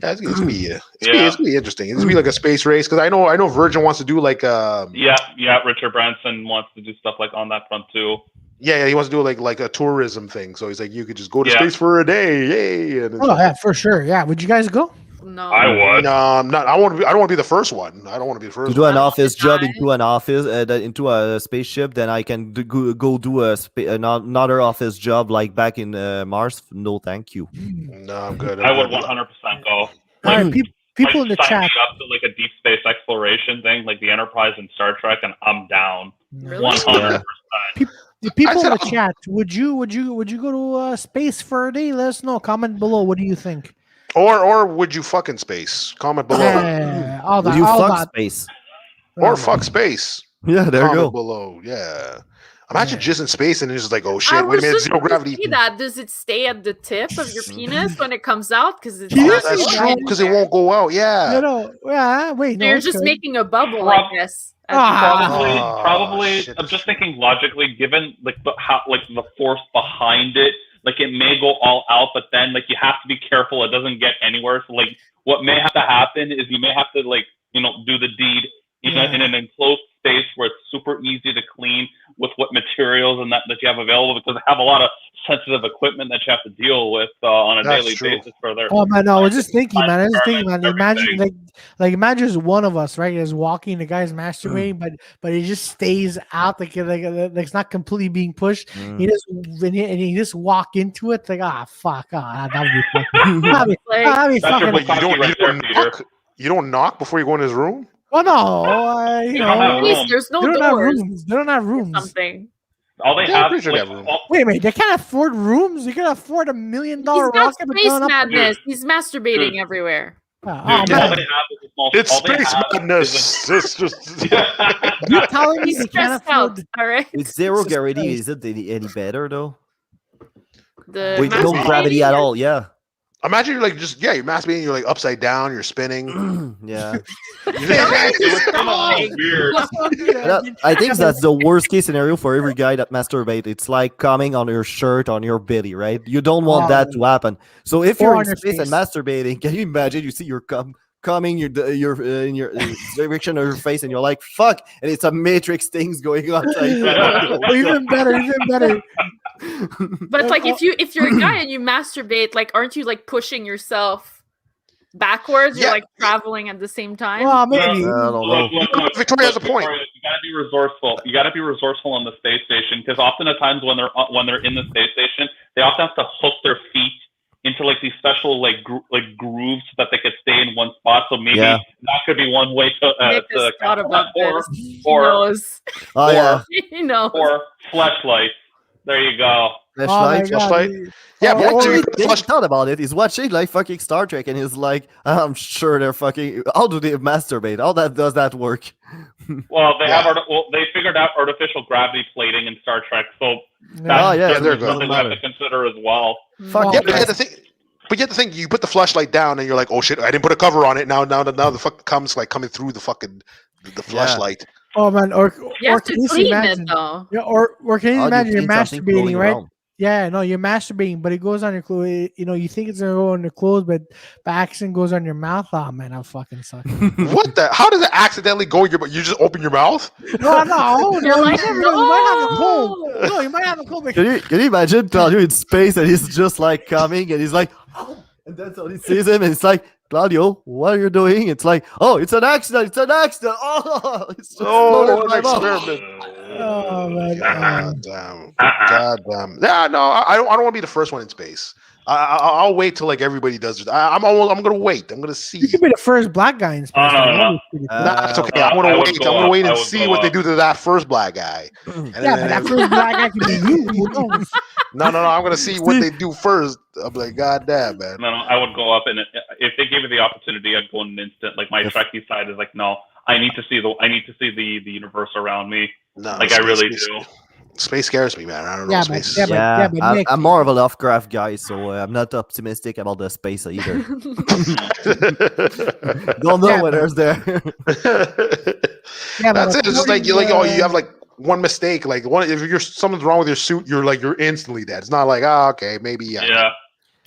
Yeah, it's gonna be it's gonna be interesting. It's gonna be like a space race because I know Virgin wants to do like Richard Branson wants to do stuff like on that front too. Yeah, he wants to do like a tourism thing. So he's like, you could just go to space for a day, yay! And yeah, for sure. Yeah, would you guys go? No. I would. No, I'm not. I don't want to be the first one. I don't want to be the first. To do one. an office job into an office, into a spaceship, then I can go do another office job like back in Mars. No, thank you. No, I'm good. I would 100% go. All right, people in the sign chat. me up to like a deep space exploration thing, like the Enterprise and Star Trek, and I'm down. Really? 100%. The people in the chat, would you go to space for a day? Let us know. Comment below. What do you think? Or would you fuck in space? Comment below. All that. Would you all fuck that. space? Or fuck space. Yeah, there you Comment go. below. Yeah. Imagine just in space and it's just like, oh I shit, wait a was minute, just zero gonna gravity. say that. Does it stay at the tip of your penis when it comes out? Because it's Oh, not that's going true because it anywhere. won't go out. Yeah. Wait. So you're just making a bubble, I guess. Probably. shit. I'm just thinking logically, given like the force behind it, like it may go all out, but then like you have to be careful it doesn't get anywhere. So like what may have to happen is you may have to like do the deed in an enclosed space where it's super easy to clean with what materials and that you have available, because they have a lot of sensitive equipment that you have to deal with on a daily basis for their. Oh man, no, I was just thinking, man. Imagine imagine just one of us, right, is walking, the guy's masturbating, but he just stays out, like it's not completely being pushed. He just walk into it, like fuck, that would be fucking. That'd be fucking. You don't knock before you go in his room. Oh no, there's no doors. They don't have rooms. Something. All they have is wait a minute, they can't afford rooms. You can afford $1 million He's got rocket. space madness. He's masturbating everywhere. It's space madness. It's just. You're telling me He's they can't stressed out. afford. All right. It's zero gravity. Is it any better though? The no gravity at all. Yeah. Imagine you're like you're masturbating, you're like upside down, you're spinning. Yeah. weird. I think that's the worst case scenario for every guy that masturbates. It's like coming on your shirt, on your belly, right? You don't want that to happen. So if you're in space and masturbating, can you imagine you see your coming in your direction of your face, and you're like, fuck, and it's a matrix things going on. Even better. But like if you're a guy and you masturbate, like aren't you like pushing yourself backwards? You're like traveling at the same time. Well, maybe. Victoria has a point. You gotta be resourceful. You gotta be resourceful on the space station, because often at times when they're in the space station, they often have to hook their feet into like these special like grooves so that they could stay in one spot. So maybe that could be one way to thought about this. He knows. Or flashlight. There you go. Flashlight. Yeah, but actually, he thought about it. He's watching like fucking Star Trek, and he's like, I'm sure they're fucking. How do they masturbate? How does that work? Well, they figured out artificial gravity plating in Star Trek, so that's something we have to consider as well. Fuck yeah, but you have to think, you put the flashlight down, and you're like, oh shit, I didn't put a cover on it. Now the fuck comes like coming through the fucking the flashlight. Oh man, or you have can to you clean imagine? it though. Yeah, or can you imagine you're masturbating, right? Around. Yeah, no, you're masturbating, but it goes on your clothes. You think it's gonna go on your clothes, but by accident goes on your mouth. Oh man, I'm fucking sucking. What the? How does it accidentally go in your mouth? You just open your mouth? No. You're like, you might have a cold. No, you might have a cold. Can you imagine Claudio in space and he's just like coming and he's like, and that's how he sees him and it's like, Claudio, what are you doing? It's like, oh, it's an accident. It's an accident. Oh, it's just Oh, floated an in my mouth. experiment. Oh man. God damn. God damn. Yeah, no, I don't want to be the first one in space. I'll wait till like everybody does it. I'm gonna wait. I'm gonna see. You could be the first black guy in space. No, no, no. Nah, it's okay. I I'm gonna would wait. go I'm gonna up. wait I and would see go what they up. do to that first black guy. And Yeah, but that first black guy could be you. Who knows? No. I'm gonna see what they do first. I'm like, God damn, man. No, I would go up, and if they gave me the opportunity, I'd go in an instant. Like my Trekkie side is like, no, I need to see the universe around me. No, Like I really do. Space scares me, man. I don't know Yeah, space. but Nick, I'm more of a Lovecraft guy, so I'm not optimistic about the space either. Don't know what there's there. yeah, That's but it. It's just like you have like one mistake. Like if something's wrong with your suit, you're instantly dead. It's not like okay, maybe Yeah.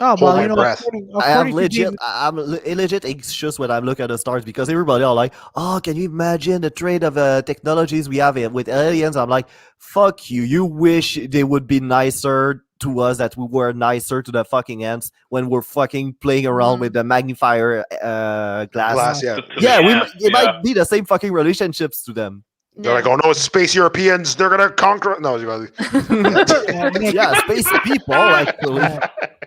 oh hold well, my you know, breath. according to David, I'm legit anxious when I look at the stars because everybody are like, oh, can you imagine the trade of technologies we have with aliens? I'm like, fuck you. You wish they would be nicer to us, that we were nicer to the fucking ants when we're fucking playing around with the magnifier glass. Yeah. Yeah, it might be the same fucking relationships to them. They're like, oh no, it's space Europeans. They're gonna conquer. No, Nick, Yeah, space people actually.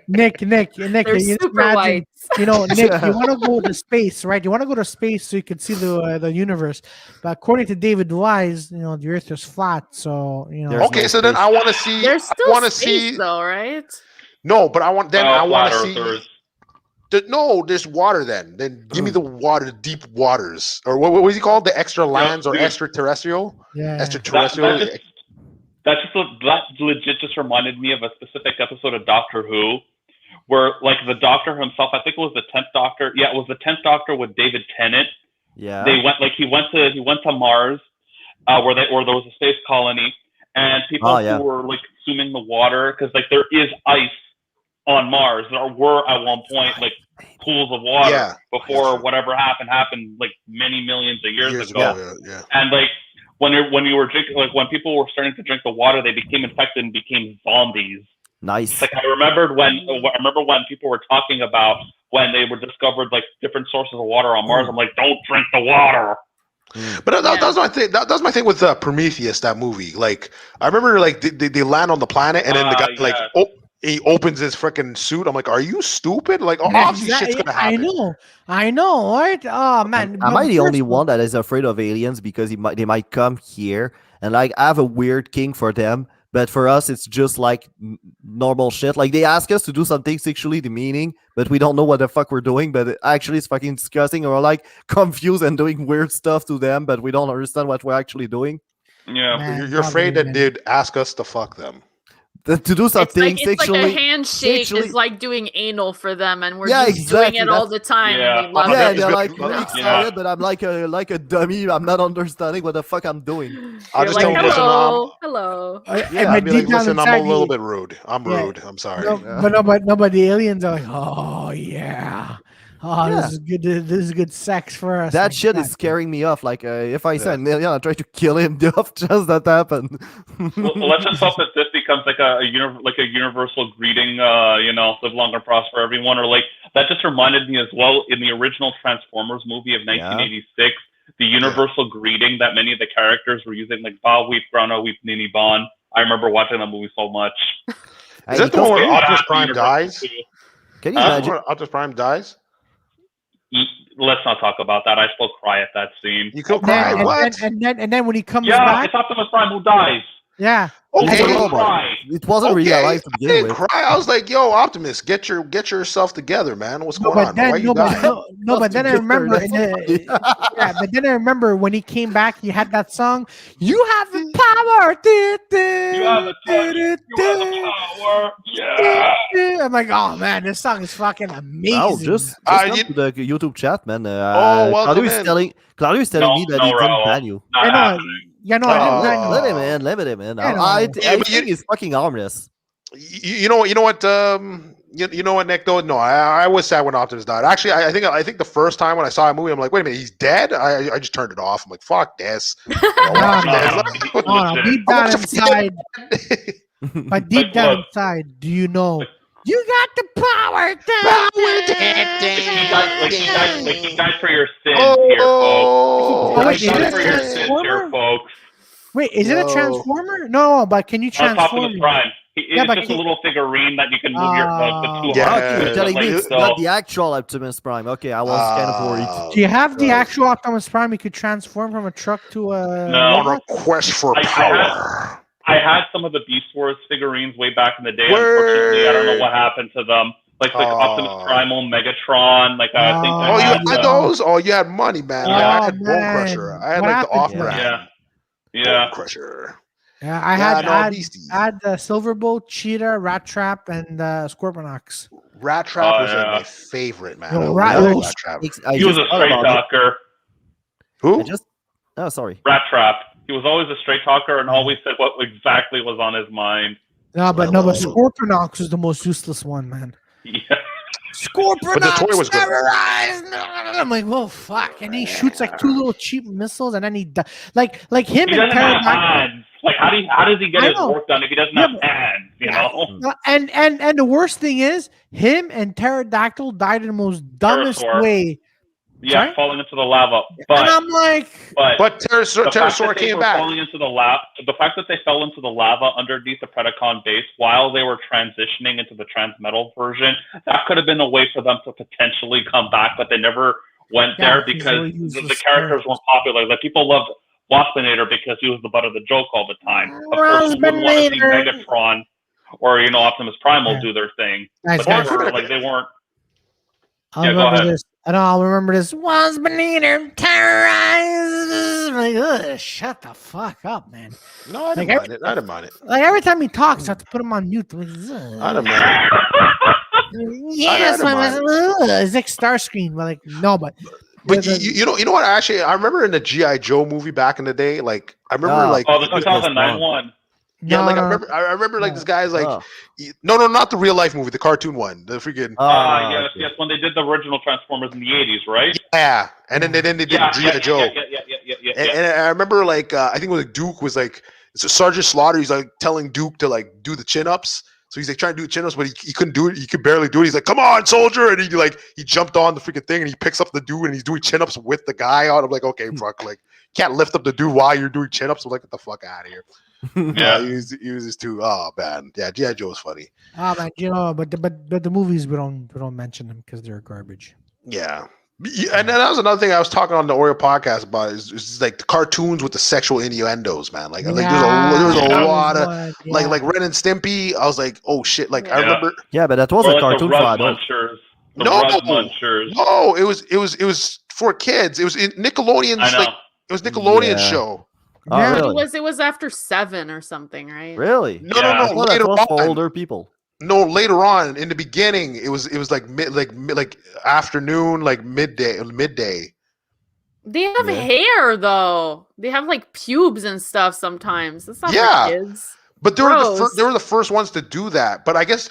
Nick, They're you super imagine, white. you know, Nick, you want to go to space, right? You want to go to space so you can see the universe. But according to David Wise, you know, the Earth is flat, so you know. There's okay, no so then space. I want to see. There's I still want to space see. though, right? No, but I want Flat to see. earthers. No, there's water. Then give me the water, the deep waters, or what was he called? The extra lands or dude. extraterrestrial? Yeah. Extraterrestrial. That legit just reminded me of a specific episode of Doctor Who, where like the Doctor himself, I think it was the 10th Doctor. Yeah, it was the 10th Doctor with David Tennant. Yeah. They went he went to Mars, where there was a space colony, and people who were like consuming the water because like there is ice on Mars. There were at one point like pools of water before whatever happened like many millions of years ago. Yeah. And like when you were drinking, like when people were starting to drink the water, they became infected and became zombies. Nice. Like I remember when people were talking about when they were discovered like different sources of water on Mars. I'm like, don't drink the water. But that's my thing. That's my thing with Prometheus, that movie. Like I remember, like they land on the planet, and then the guy he opens his freaking suit. I'm like, are you stupid? Like, obviously shit's gonna happen. I know, right? Oh man, am I the only one that is afraid of aliens because they might come here and like I have a weird king for them, but for us it's just like normal shit. Like they ask us to do something sexually demeaning, but we don't know what the fuck we're doing. But actually, it's fucking disgusting. Or like confused and doing weird stuff to them, but we don't understand what we're actually doing. Yeah, Man, you're afraid that they'd ask us to fuck them. To do something it's sexually. like a handshake is like doing anal for them, and we're just doing it all the time. And we love it. They're like really excited, but I'm like a dummy. I'm not understanding what the fuck I'm doing. I'll just tell them, hello. I'd be like, listen, I'm a little bit rude. I'm rude. I'm sorry. But the aliens are like, oh yeah. Oh, this is good sex for us. That like shit is scaring me off. Like, if I said, I try to kill him off, just that happened. Well, let's just hope that this becomes like a universal greeting. Live long and prosper, everyone. Or like that just reminded me as well in the original Transformers movie of 1986, the universal greeting that many of the characters were using, like "Ba Weep Grana Weep Nini Bon." I remember watching that movie so much. Is that the one where Optimus Prime dies? Can you imagine? Optimus Prime dies? Let's not talk about that. I still cry at that scene. You could cry. What? And then when he comes back, it's Optimus Prime who dies. Yeah. Okay. It wasn't real life to begin I didn't with. cry. I was like, "Yo, Optimus, get yourself together, man. What's going on? Why you dying?" But then I remember. But then I remember when he came back, he had that song. You have the power. You have the touch. You have the power. Yeah. I'm like, oh man, this song is fucking amazing. Oh, just come to the YouTube chat, man. Claudio is telling me that he didn't ban you. I know. Let him in. I think he's fucking harmless. You know what? You know what, Nick? Though, no, I was sad when Optimus died. Actually, I think the first time when I saw a movie, I'm like, wait a minute, he's dead. I just turned it off. I'm like, fuck this. Deep down inside, but deep down inside, do you know You got the power. He died for your sins here, folks. Oh, wait, He is it died a for your sins here, Transformer? folks. Wait, is it a Yo. Transformer? No, but can you Optimus transform? Prime. Yeah, It's but just a little figurine that you can move your the two Yeah. arms. Okay, you're with, telling like, me it's so- not the actual Optimus Prime. Okay, I was kind of worried. Do you have the God. actual Optimus Prime? You could transform from a truck to a. No. On a robot? quest for I power. had some of the Beast Wars figurines way back in the day. Word. Unfortunately, I don't know what happened to them. Like Optimus Primal, Megatron. Like I think. Oh, you I had those? Oh, you had money, man. Oh, I had Bone man. Crusher. I had What like the happened off to them? brand Yeah. Bone Crusher. Yeah, I had Beastie. I had Silverbolt, Cheetah, Rat Trap, and Scorponok. Rat Trap was like yeah. my favorite, man. Yo, I Rat- love yo, Rat Trap. I He was just a thought straight about it. talker. Who? I just. Oh, sorry. Rat Trap. He was always a straight talker and always said what exactly was on his mind. But Hello. Scorponok was the most useless one, man. Yeah. Scorponok, But the toy was good. terrorize! I'm like, well, fuck, and he shoots like two little cheap missiles, and then he like him He and doesn't have Pterodactyl. hands. Like how does he get I his know. work done if he doesn't Yeah, have but- hands? You know. And the worst thing is, him and Pterodactyl died in the most dumbest Pterosaur. way. Yeah, Sorry? falling into the lava. And But I'm like, But the fact that Pterosaur they came were back. falling into the the fact that they fell into the lava underneath the Predacon base while they were transitioning into the Transmetal version, that could have been a way for them to potentially come back, but they never went Yeah, there because because they used the the characters weren't popular. Like people loved Waspinator because he was the butt of the joke all the time. Of course, we wouldn't want to see Waspinator. Megatron or Optimus Primal Yeah. do their thing, guys, but guys, they weren't. I'll Yeah, go remember ahead. this. I'll remember this. Was Benito terrorized? I'm like, ugh, shut the fuck up, man. No, I didn't Like, mind it. I didn't mind it. Like every time he talks, I have to put him on mute. Like, I didn't mind it. yes, I don't it's like Starscream. But like, no, but But the- you know what? Actually, I remember in the GI Joe movie back in the day. Like I remember, like Oh, the 2009 one. yeah, no, like no, I remember like no. this guy's like Oh. no, not the real life movie, the cartoon one, the freaking Yes, okay. yes, when they did the original Transformers in the 80s, right? yeah, and then they did GI Joe. Yeah. And I remember like I think it was like Duke was like so Sergeant Slaughter. He's like telling Duke to like do the chin ups. So he's like trying to do the chin ups, but he couldn't do it. He could barely do it. He's like, "Come on, soldier!" And he jumped on the freaking thing and he picks up the dude and he's doing chin ups with the guy on. I'm like, okay, fuck, like can't lift up the dude while you're doing chin ups. I'm like, get the fuck out of here. Yeah. He was just too. Oh man, yeah, GI Joe was funny. man, but the movies we don't mention them because they're garbage. Yeah. And then that was another thing I was talking on the Oreo podcast about is like the cartoons with the sexual innuendos, man. Like there was a lot of like Ren and Stimpy. I was like, oh shit! Like I Yeah. remember. Yeah, but that was Or a like cartoon the for Rug adults. Munchers. The No. Rug Munchers. No, it was for kids. It was in Nickelodeon's I know. like it was Nickelodeon's Yeah. show. Oh, Yeah. really? It was after 7 or something, right? Really? No, Yeah. I no, thought that later was for on. older people. No, later on in the beginning, it was like like afternoon, like midday. They have Yeah. hair though. They have like pubes and stuff sometimes. That's not Yeah. for kids. But Gross. they were the first ones to do that. But I guess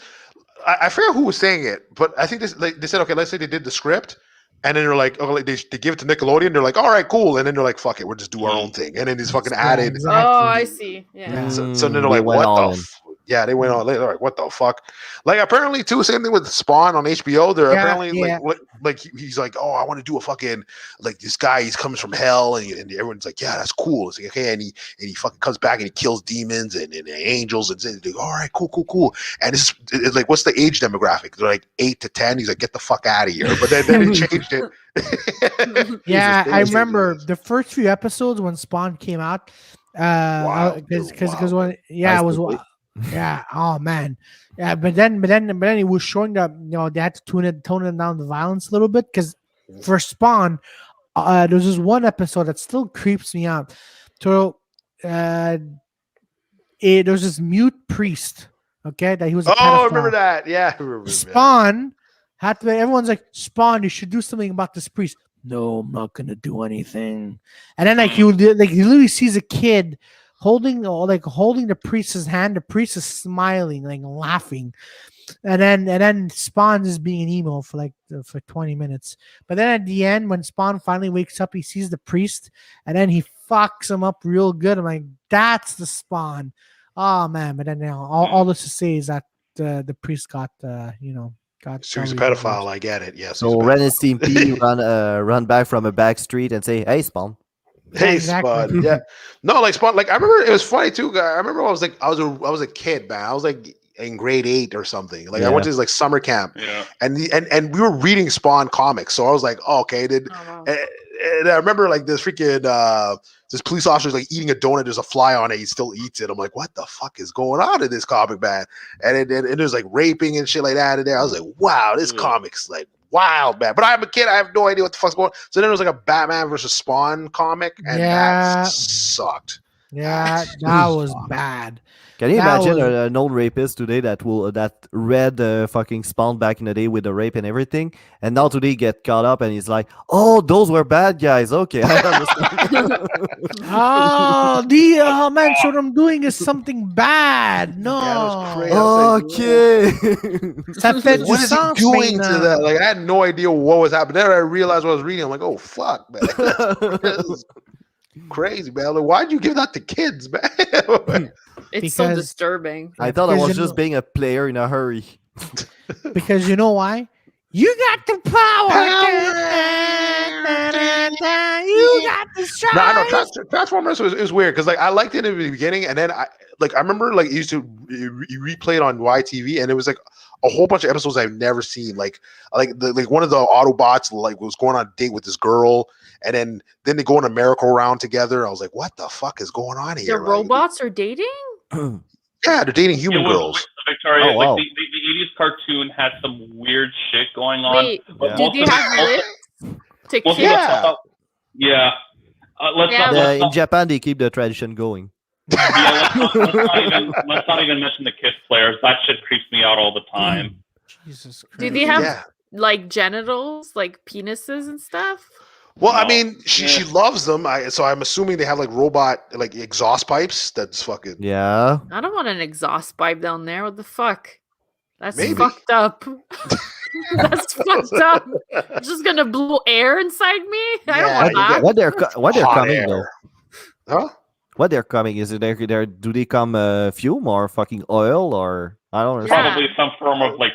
I forget who was saying it. But I think they said, okay, let's say they did the script, and then they're like, oh, like they give it to Nickelodeon. They're like, all right, cool. And then they're like, fuck it, we'll just do our own thing. And then he's fucking added. Exactly. Oh, I see. Yeah. So then they're They like, went what all the? in. Yeah, they went on. They're like, what the fuck? Like apparently too. Same thing with Spawn on HBO. They're Yeah, apparently yeah. like he's like, oh, I want to do a fucking like this guy. He comes from hell, and everyone's like, yeah, that's cool. It's like okay, and he fucking comes back and he kills demons and angels and they're like, all right, cool. And it's like, what's the age demographic? They're like 8 to 10. He's like, get the fuck out of here. But then they changed it. Yeah, Jesus, I they- remember the first few episodes when Spawn came out. Wow, Because wow. when it was Wait. yeah, oh man, yeah, but then it was showing that they had to tone it down the violence a little bit because for Spawn, there's this one episode that still creeps me out. So, there's this mute priest, okay, that he was. A Oh, I pedophile. remember that. Yeah, I remember that. Spawn had to. Everyone's like, Spawn, you should do something about this priest. No, I'm not gonna do anything. And then he literally sees a kid holding the priest's hand. The priest is smiling, like laughing, and then Spawn is being an emo for 20 minutes. But then at the end, when Spawn finally wakes up, he sees the priest, and then he fucks him up real good. I'm like, that's the Spawn. Oh man! But then all this to say is that the priest got got. So he's a totally pedophile. divorced. I get it. Yes. he's a So Ren and pedophile. Stimpy run back from a back street and say, "Hey, Spawn." Hey, Exactly. Spud. Yeah. No, like Spud. Like I remember, it was funny too. I remember I was a kid, man. I was like in grade 8 or something. Like I went to this like summer camp, Yeah. and we were reading Spawn comics. So I was like, oh, okay. Oh, wow. And I remember like this freaking this police officer's like eating a donut. There's a fly on it. He still eats it. I'm like, what the fuck is going on in this comic, man? And there's like raping and shit like that in there. I was like, wow, this comic's like wild, man. But I'm a kid. I have no idea what the fuck's going on. So then there was like a Batman versus Spawn comic, and Yeah. that sucked. Yeah, that was bad. Can you That imagine was- an old rapist today that read fucking Spawn back in the day with the rape and everything, and now today get caught up and he's like, "Oh, those were bad guys." Okay, I understand. Oh, man, so what I'm doing is something bad. No. Yeah, that was crazy. I was like, Okay. Ça fait du what is he sens doing to maintenant. that? Like I had no idea what was happening. Then I realized what I was reading. I'm like, oh fuck, man. This is crazy, man. Like, why'd you give that to kids, man? It's so Because- disturbing. I thought I Because was you just know- being a player in a hurry. Because you know why? You got the power. You got the strength. No, I know Transformers was weird because like I liked it in the beginning, and then I remember like you replay it on YTV, and it was like a whole bunch of episodes I've never seen. Like one of the Autobots like was going on a date with this girl, and then they go on a merry-go-round together. I was like, what the fuck is going on here? The Like, robots are dating? yeah, they're dating human It was girls. Victoria. Oh, wow. Like the 80s cartoon had some weird shit going on. Wait, but Yeah. do most they of it- have most of- lips? To most of kiss? it- Yeah. Yeah. Let's Yeah. not. Yeah, Let's in not, Japan, they keep the tradition going. let's not even mention the kiss players. That shit creeps me out all the time. Jesus Christ. Do they have Yeah. like genitals, like penises and stuff? Well, I No. mean, she loves them. So I'm assuming they have like robot like exhaust pipes. That's fucking. Yeah. I don't want an exhaust pipe down there. What the fuck? That's Maybe. fucked up. That's fucked up. It's just gonna blow air inside me. I don't Yeah, want you that. get- What they're Hot coming air. though? Huh? What they're coming is it there? Do they come fume or fucking oil or I don't Yeah. understand. Probably some form of like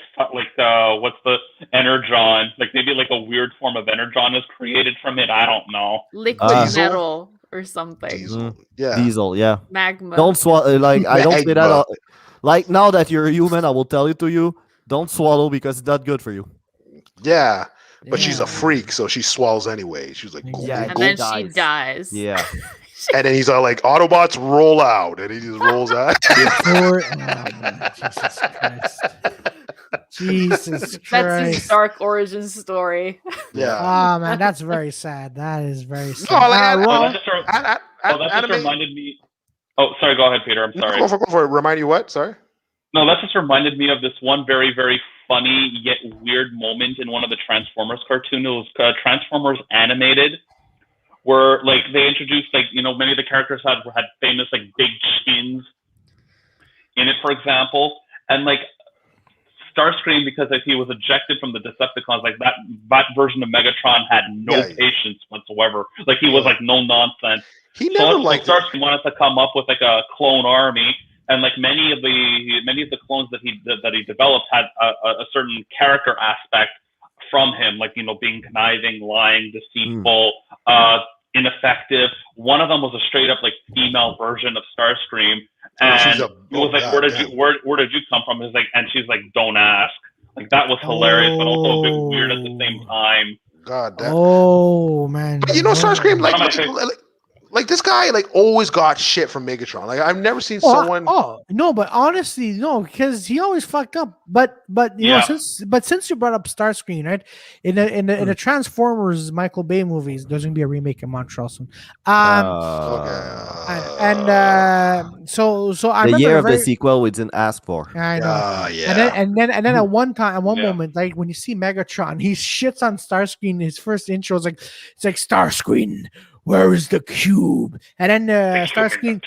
what's the energon? Like maybe like a weird form of energon is created from it. I don't know. Liquid Diesel? metal or something. Diesel. Yeah. Diesel, yeah. Magma. Don't swallow. Like I don't say that. Magma. Like now that you're a human, I will tell it to you. Don't swallow because it's not good for you. Yeah. But she's Yeah. a freak, so she swallows anyway. She's like, go, Yeah, go, and go. then dies. she dies. Yeah. And then he's all like, Autobots roll out. And he just rolls out. Before, man, Jesus Christ. Jesus That's his Christ. dark origin story. yeah. Oh man, that's very sad. That is very sad. No, like, Oh, Ron- that just, that just reminded me. Oh, sorry. Go ahead, Peter. I'm sorry. Go for it. Remind you what? Sorry. No, that just reminded me of this one very, very funny yet weird moment in one of the Transformers cartoons. It was Transformers Animated, where like they introduced many of the characters had famous like big chins in it, for example, and like Starscream, because he was ejected from the Decepticons, like that version of Megatron had no Yeah. patience whatsoever. Like he was like no nonsense. He never liked it. Starscream wanted to come up with like a clone army, and like many of the clones that he developed had a certain character aspect from him, like being conniving, lying, deceitful, ineffective. One of them was a straight up like female version of Starscream, and She's it was like, where did you come from? It's like, and she's like, don't ask. Like that was hilarious, but also a bit weird at the same time. God damn. Oh man. But Starscream, One of my favorite- like this guy, like always got shit from Megatron. Like I've never seen Oh, someone. oh no, but honestly, no, because he always fucked up. But you know, Yeah. since you brought up Starscream, right? In the Transformers Michael Bay movies, there's gonna be a remake in Montreal soon. So I the remember year of very, the sequel we didn't ask for. I know. Yeah. And then at one Yeah. moment, like when you see Megatron, he shits on Starscreen. His first intro is like, it's like Starscreen, where is the cube? And then Starscreen,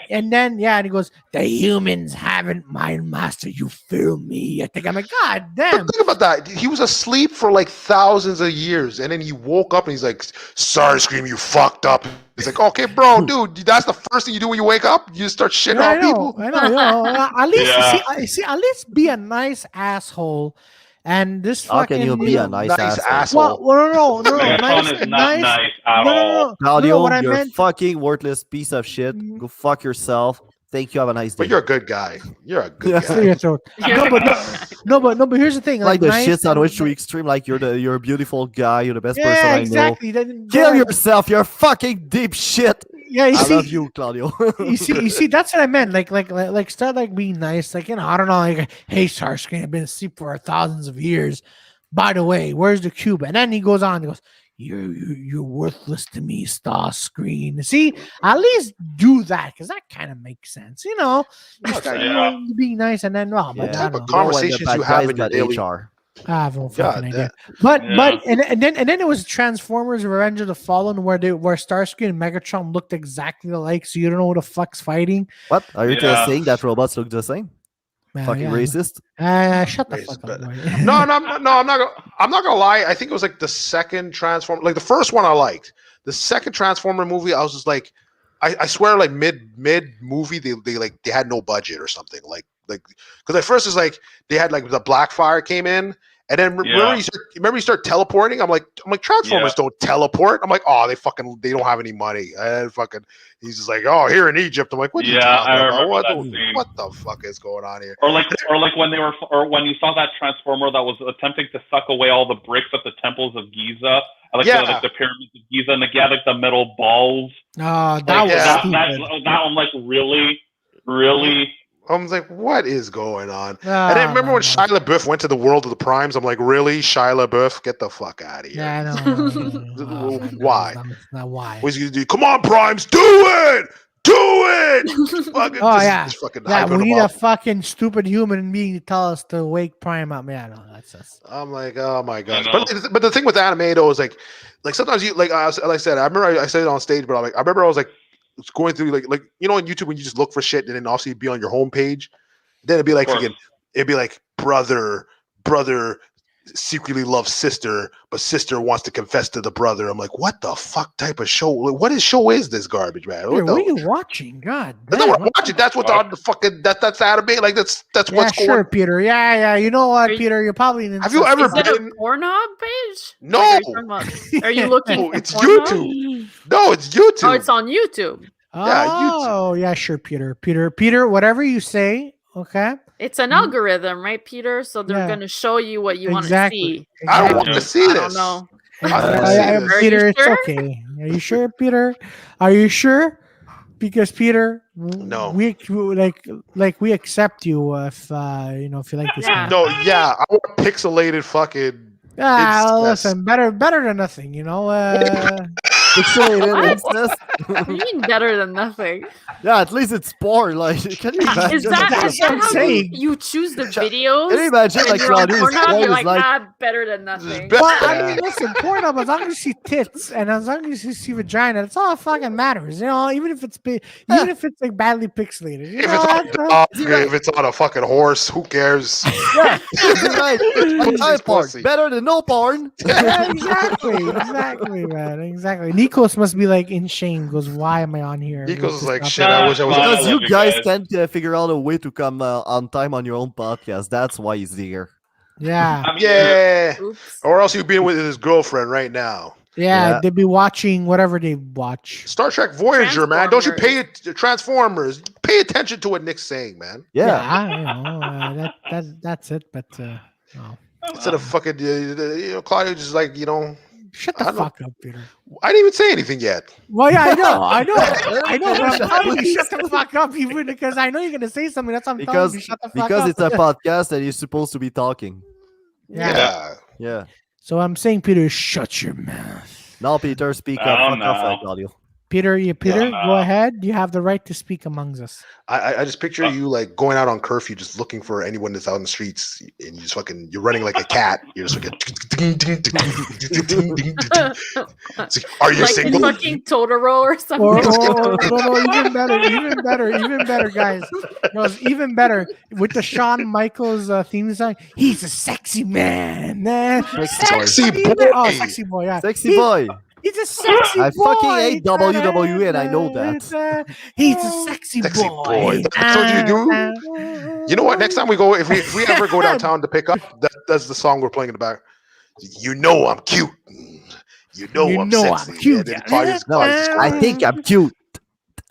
and then and he goes, the humans haven't mind master. You feel me? I think I'm like, God damn. But think about that. He was asleep for like thousands of years, and then he woke up and he's like, Starscream, you fucked up He's like, okay, bro, dude, that's the first thing you do when you wake up. You start shitting Yeah, on people. I know. At least Yeah. see, at least be a nice asshole. And this How can you fucking, be a nice Nice asshole? asshole. no, Megatron is not nice. nice at all. Claudio, What I you're a meant. fucking worthless piece of shit. Mm, Go fuck yourself. Thank you. Have a nice day. But you're a good guy. You're a good Yeah. Clear guy. your throat. But here's the thing. Like the nice shit sandwich to and- extreme. Like you're a beautiful guy. You're the best person Yeah, I know. exactly. Then Kill go- yourself. You're fucking deep shit. Yeah, you I see, love you, Claudio. you see, that's what I meant. Like, start like being nice. Like, I don't know. Like, hey, Starscream, I've been asleep for thousands of years. By the way, where's the cube? And then he goes on. He goes, you're worthless to me, Starscream. See, at least do that because that kind of makes sense. You start being nice, and then but Yeah. I Type don't of know. You know when the conversations bad you have guys in your got daily. HR. I have no God, fucking idea. But Yeah. and then it was Transformers: Revenge of the Fallen where Starscream and Megatron looked exactly alike, so you don't know who the fuck's fighting. What? Are you Yeah. saying that robots look the same? Fucking Yeah. racist. Shut the Racist, fuck but- up. Boy. No, I'm not gonna lie. I think it was like the second Transformer. Like the first one I liked. The second Transformer movie, I was just like, I swear, like mid movie, they had no budget or something. Like because at first it's like they had like the Blackfire came in. And then remember you start teleporting. I'm like Transformers don't teleport. I'm like, oh, they don't have any money. And fucking, he's just like, oh, here in Egypt. I'm like, what are you talking I about? remember that scene. What the fuck is going on here? Or like when you saw that Transformer that was attempting to suck away all the bricks at the temples of Giza, like the pyramids of Giza, and like the metal balls. Oh, that Like, was that stupid. I'm like really. I was like, what is going on? And then remember when Shia LaBeouf went to the world of the primes? I'm like, really, Shia LaBeouf, get the fuck out of here. Yeah, I know. Why? Why? What's he gonna do? Come on, primes, do it, do it. Fucking, just fucking hyping we him need up. a fucking stupid human being to tell us to wake Prime up. Yeah, no, that's us. I'm like, oh my gosh. But the thing with anime though is like sometimes you like I said, I remember I said it on stage, but I remember I was like going through like on YouTube when you just look for shit and then obviously be on your homepage, then it'd be like it'd be like brother secretly loves sister, but sister wants to confess to the brother. I'm like, what the fuck type of show? Like, what show is this garbage, man? What are you watching? God, that's not what I'm watching. That's what's on the fucking that's anime. Like that's what's going. Sure, Peter. Yeah. You know what, Peter? You're probably. Have you ever Is it been? a Pornhub page? No. Are you looking? No, it's Pornhub? YouTube. No, it's YouTube. Oh, it's on YouTube. Oh, yeah, sure, Peter. Whatever you say. Okay. It's an algorithm, right, Peter? So they're going to show you what you want to see. I don't want to see this. I don't know. Peter, it's okay. Are you sure, Peter? Are you sure? Because Peter, no, we we accept you if if you like this. Yeah. No, yeah, I want pixelated fucking. Listen, better than nothing, Pixelated incest. What do you mean better than nothing? Yeah, at least it's porn. Like, can you imagine? Is that how saying. you choose the videos? Can you imagine like You're on Claudio's Pornhub, porn you're is like, like better than nothing. Well, I mean, listen, Pornhub, as long as you see tits and as long as you see vagina, that's all that fucking matters. Even if it's even if it's like badly pixelated. If it's on a fucking horse, who cares? yeah, right. Porn. Better than no porn. Yeah, exactly, man, exactly. Nikos must be like in shame. Goes, why am I on here? Nikos is like, Not shit. I wish I was. Because you you guys guys. can't figure out a way to come on time on your own podcast. That's why he's here. Yeah, I mean, Yeah, Oops. or else you'd be with his girlfriend right now. yeah. Yeah. They'd be watching whatever they watch. Star Trek Voyager, man. Don't you pay it? Transformers. Pay attention to what Nick's saying, man. Yeah. That's it. But Instead of fucking, Claudio just like, shut the fuck up, Peter. I didn't even say anything yet. Well, yeah, I know. But I'm telling you, shut the fuck up, even because I know you're gonna say something. That's what I'm telling you. Shut the fuck because up. it's a podcast and you're supposed to be talking. Yeah. Yeah. So I'm saying, Peter, shut your mouth. Now, Peter, speak I up. don't Fuck off, know. like Claudio. Peter, Yeah. go ahead. You have the right to speak amongst us. I just picture you like going out on curfew, just looking for anyone that's out in the streets, and you just you're running like a cat. You're just fucking. It's like, are you Like single? fucking Totoro or something. No, even better, guys. No, it's even better with the Shawn Michaels theme song. He's a sexy man. Sexy boy. Sexy boy. Oh, sexy boy. Yeah, Sexy boy. He's a sexy I boy. fucking hate WWE and I know that. He's a sexy Sexy boy. boy. That's what you do? You know what? Next time we go, if we ever go downtown to pick up, that's the song we're playing in the back. You know I'm cute. You know I'm sexy. cute. And then Claudio's I think I'm cute.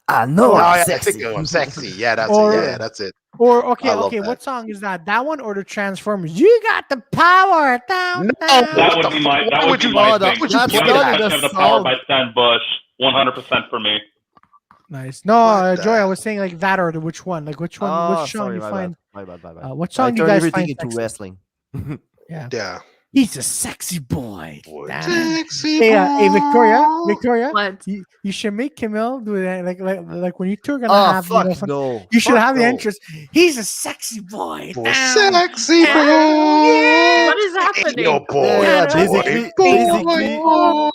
I know I'm I sexy. think I'm sexy. Yeah, that's Or- it. Yeah, that's it. Or I love okay, that. what song is that? That one or the Transformers? You got the power down. No, down. That would be my. That would be my that- thing. would You you have put to that in have a the power song? by Stan Bush. 100% for me. Nice. No, What the- Joy, I was saying like that or which one? Like which one? Oh, which song sorry, you my find? bad. My bad. What I song you turn guys everything find into sexy? wrestling. Yeah. He's a sexy boy. Damn. Sexy Hey, Victoria, What? you should make Camille do that. Like when you two are gonna Oh have, fuck fun, no! you should Fuck have the no. entrance. He's a sexy boy. boy. Down. Sexy boy. What is happening? Yo, boy. Yeah, boy, basically, boy.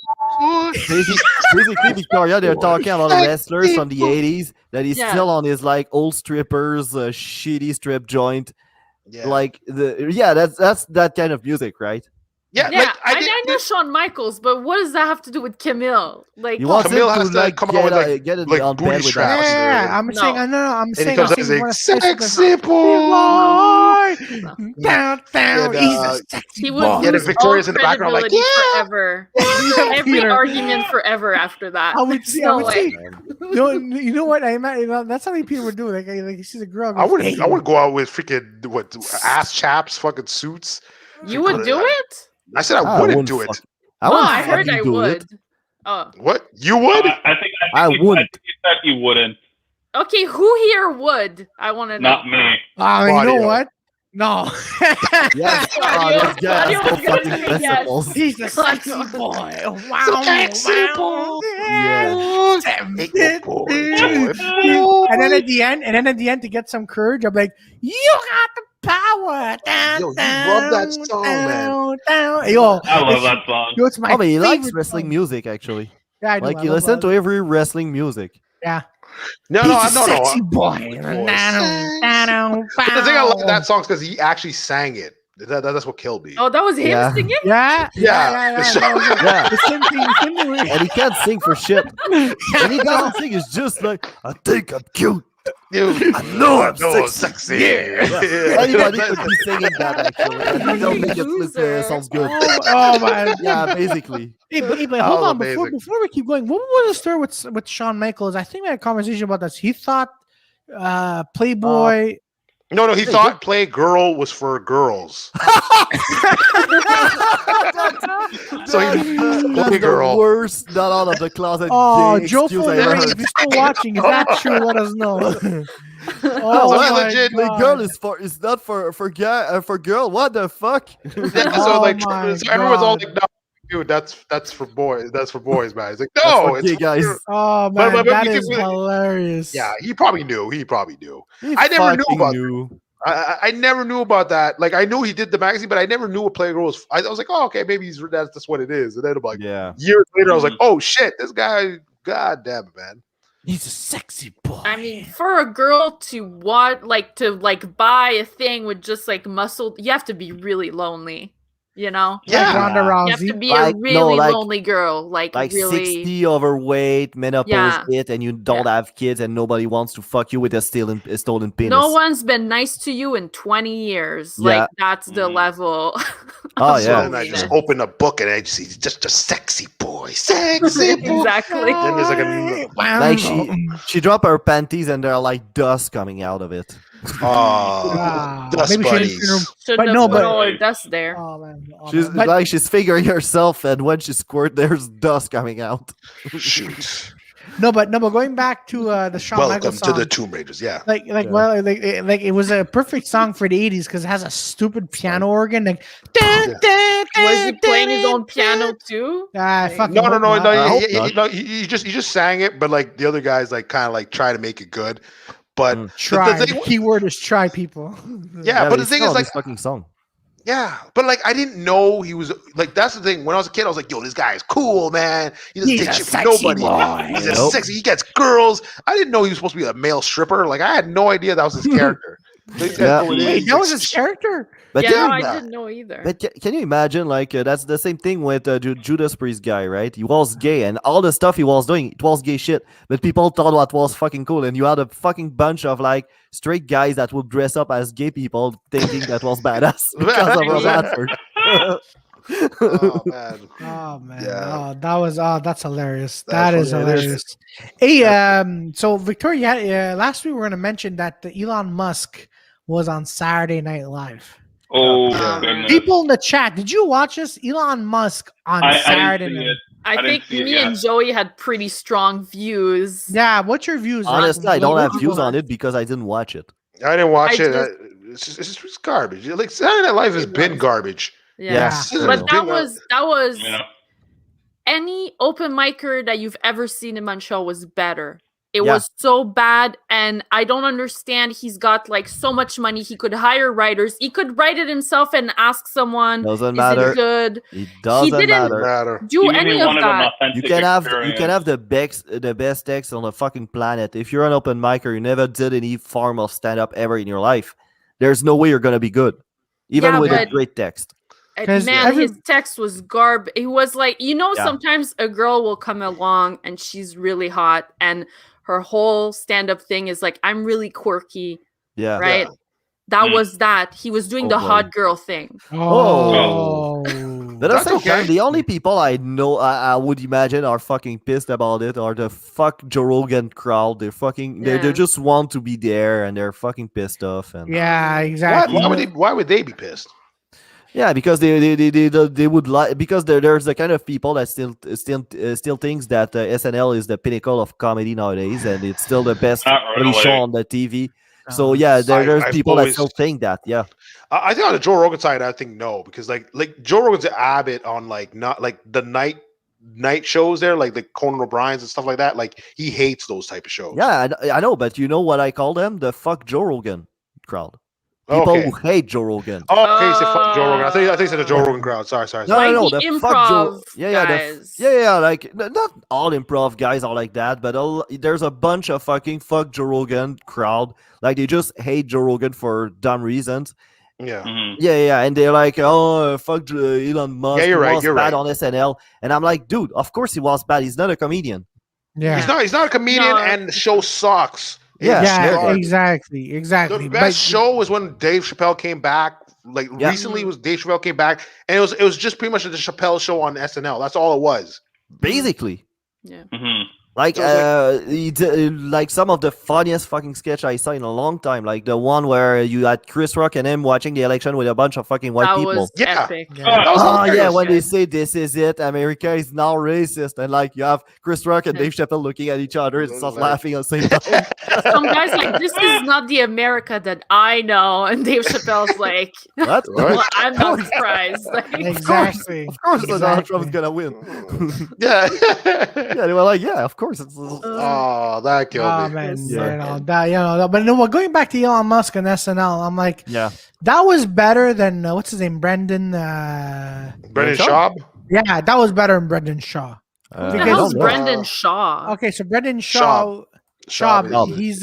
basically, Victoria, they're talking about the wrestlers from the 80s that he's Yeah. still on his like old strippers, shitty strip joint. Yeah. Like that's that kind of music, right? Yeah, Yeah, like I know Shawn Michaels, but what does that have to do with Camille? Like, He wants Camille him has to to like come out get, with, like- get it like on booty bed with straps. that. Yeah, I'm No. saying, I'm and he saying, comes out I'm and saying, he's one of like, the sexy boy. boy. Down. And, He's a sexy he boy. would Yeah, the lose Victoria's all in the background, like, credibility yeah. forever. Yeah, Every Peter. argument forever after that. I would There's see. no I would way. see. You know what? That's how people would do. Like he sees a girl. I goes, wouldn't. "Hey." I wouldn't go out with freaking ass chaps, fucking suits. You would do it? I said I wouldn't do it. I Oh, wouldn't I heard fucking I do would. it. Oh, What you would? I think I he wouldn't. said he wouldn't. okay. Who here would? I want to know. Not me. You know Claudio. what? No. Yes, Claudio- this guy has Claudio no was gonna fucking say yes. principles. He's a sexy boy. Wow. Sexy boy. Yeah. Hey, yo, boy, And then at the end, to get some courage, I'm like, you got the power. Down, Yo, you love that song, man. Down. Yo, I love that song. Yo, it's my Oh, but he likes favorite wrestling song. music actually. Yeah, I do. Like I you love listen that. to every wrestling music. Yeah. No, He's a no, sexy no. boy. But the thing I love that song is because he actually sang it. That's what killed me. Oh, that was him Yeah. singing? Yeah. Yeah. Yeah. The same thing. And he can't sing for shit. And he doesn't sing. It's just like, I think I'm cute. Dude, I know I'm sexy. Yeah. Anybody could be singing that actually. And they'll make it look, sounds good. Oh man. Yeah, basically. Hey, but hold Oh, on. amazing. Before we keep going, what was the story with Shawn Michaels? I think we had a conversation about this. He thought Playboy. No, he thought Play Girl was for girls. So he That's Play the Girl. worst not out of the closet Oh, gay Joe excuse I ever Fullerene, heard. if you're still watching, if that's true, let us know. No, Oh, what? my legit. The God. girl is not for guy for girl. What the fuck? Yeah, so Oh like, my so everyone's all God. like, "No, dude, that's for boys. That's for boys, man." It's like, That's no, for it's gay for guys. girls." Oh But- man, but that we is can- hilarious. Yeah, he probably knew. He I never knew fucking about knew. I never knew about that. Like, I knew he did the magazine, but I never knew what Playgirl was. I was like, oh, okay, maybe that's what it is. And then I'm like, Yeah. years later, I was like, oh shit, this guy, god damn it, man. He's a sexy boy. I mean, for a girl to buy a thing with just like muscle, you have to be really lonely, you know? Yeah. Ronda You have to Rousey. be Like, a no, really like- lonely girl, like really. 60 overweight, menopause Yeah. hit, and you don't have kids, and nobody wants to fuck you with a stolen penis. No one's been nice to you in 20 years. Yeah. Like that's the Mm. level. Oh, of yeah. And I just loneliness. open a book and I just see just a sexy boy, sexy boy. Exactly. Then there's like a Like she dropped her panties, and there are like dust coming out of it. oh, dust maybe she buddies. didn't. Shouldn't But have no, put but- all her dust there. Oh man. Oh, She's man. But- like she's figuring herself, and when she squirt, there's dust coming out. Shoot. no, but going back to the Shawn Welcome Michaels to song. the Tomb Raiders. Yeah. Like Yeah. well like it was a perfect song for the 80s because it has a stupid piano organ like Was he playing his own piano too? fucking No, hope not. I hope not. he just sang it, but like the other guys like kind of like try to make it good. But Mm. Try. the The thing, keyword is try, people. yeah, but the he's thing still is on like this fucking song. yeah, but like I didn't know he was like that's the thing. When I was a kid, I was like, yo, this guy is cool, man. He doesn't He's take a shit from sexy nobody. boy. He's a Nope. sexy. He gets girls. I didn't know he was supposed to be a male stripper. Like I had no idea that was his character. So he's got Yeah. going in, Wait, he's that like, was his character. But Yeah, can no, you I Yeah. didn't know either. But can you imagine, like, that's the same thing with Judas Priest guy, right? He was gay, and all the stuff he was doing, it was gay shit. But people thought what was fucking cool, and you had a fucking bunch of like straight guys that would dress up as gay people, thinking that was badass because of Rob Radford. Oh man. Oh man, Yeah. that's hilarious. That's That is funny. It is. hilarious. Hey, so Victoria, last week we were gonna mention that the Elon Musk was on Saturday Night Live. Oh Yeah. goodness. People in the chat, did you watch this? Elon Musk on I Saturday didn't see Night. it. I didn't think see it me yet. and Joey had pretty strong views. Yeah, what's your views? Rick? Honestly, I don't What have do you views want? on it because I didn't watch it. I didn't watch I it. just- It's just garbage. Like Saturday Night Live has It been was. garbage. Yeah. Yes, It's But been that was Yeah. any open micer that you've ever seen in Montreal was better. It Yeah. was so bad, and I don't understand. He's got like so much money. He could hire writers. He could write it himself and ask someone, Doesn't "Is matter. it good?" It doesn't didn't- doesn't matter. matter. Do He any really of wanted an that. authentic You can have experience. the best text on the fucking planet. If you're an open micer, you never did any form of stand up ever in your life. There's no way you're gonna be good, even Yeah, with a but- great text. 'Cause Man, every- his text was garb. It was like, Yeah. sometimes a girl will come along and she's really hot, and her whole stand-up thing is like, I'm really quirky, Yeah. right? Yeah. That Mm. was that. He was doing Oh, the boy. hot girl thing. Oh. But at the That's same time, okay. the only people I know, I would imagine, are fucking pissed about it are the fuck Joe Rogan crowd. They're fucking, they Yeah. just want to be there, and they're fucking pissed off. And Yeah, Why, exactly. why would they be pissed? yeah, because they would like, because there's the kind of people that still thinks that SNL is the pinnacle of comedy nowadays, and it's still the best Not comedy show really. on the TV. So yeah, there's I've people that always- still think that. Yeah, I think on the Joe Rogan side, I think no, because like Joe Rogan's an abbot on like not like the night shows there, like the Conan O'Brien's and stuff like that. Like he hates those type of shows. yeah, I know, but you know what I call them? The fuck Joe Rogan crowd. People Okay. who hate Joe Rogan. Oh, okay. You said fuck Joe Rogan. I think you said the Joe Rogan crowd. Sorry. No, Like no, the the fuck Joe. improv Yeah, guys. yeah. Like not all improv guys are like that, but there's a bunch of fucking fuck Joe Rogan crowd. Like they just hate Joe Rogan for dumb reasons. Yeah. Mhm. Yeah, and they're like, oh, fuck Elon Musk. Yeah, you're he right, was you're bad right. on SNL, and I'm like, dude, of course he was bad. He's not a comedian. Yeah. He's not a comedian, No. and the show sucks. Yeah, It Yeah, sucks. exactly. The best show was when Dave Chappelle came back. Like Yeah. recently, was Dave Chappelle came back, and it was just pretty much the Chappelle show on SNL. That's all it was. Basically, Mhm. like, So it's he did, like some of the funniest fucking sketch I saw in a long time. Like the one where you had Chris Rock and him watching the election with a bunch of fucking white That people. was Yeah. epic. That was Oh yeah, hilarious. when they say this is it, America is now racist, and like you have Chris Rock and Dave Chappelle looking at each other and start Like- laughing at the same time. Some guys like, this is not the America that I know, and Dave Chappelle's like, What? What? well, I'm not surprised. Like, Exactly. Of course, Donald Exactly. Trump's gonna win. Yeah. Yeah, they were like, yeah, of course. Oh, that killed Oh me. man, Yeah. but no, going back to Elon Musk and SNL, I'm like, Yeah. that was better than what's his name, Brendan. Brendan Shaw? Schaub. Yeah, that was better than Brendan Shaw. who the Because- hell's Uh, Brendan Shaw? Okay, so Brendan Shaw, Schaub. Schaub. he's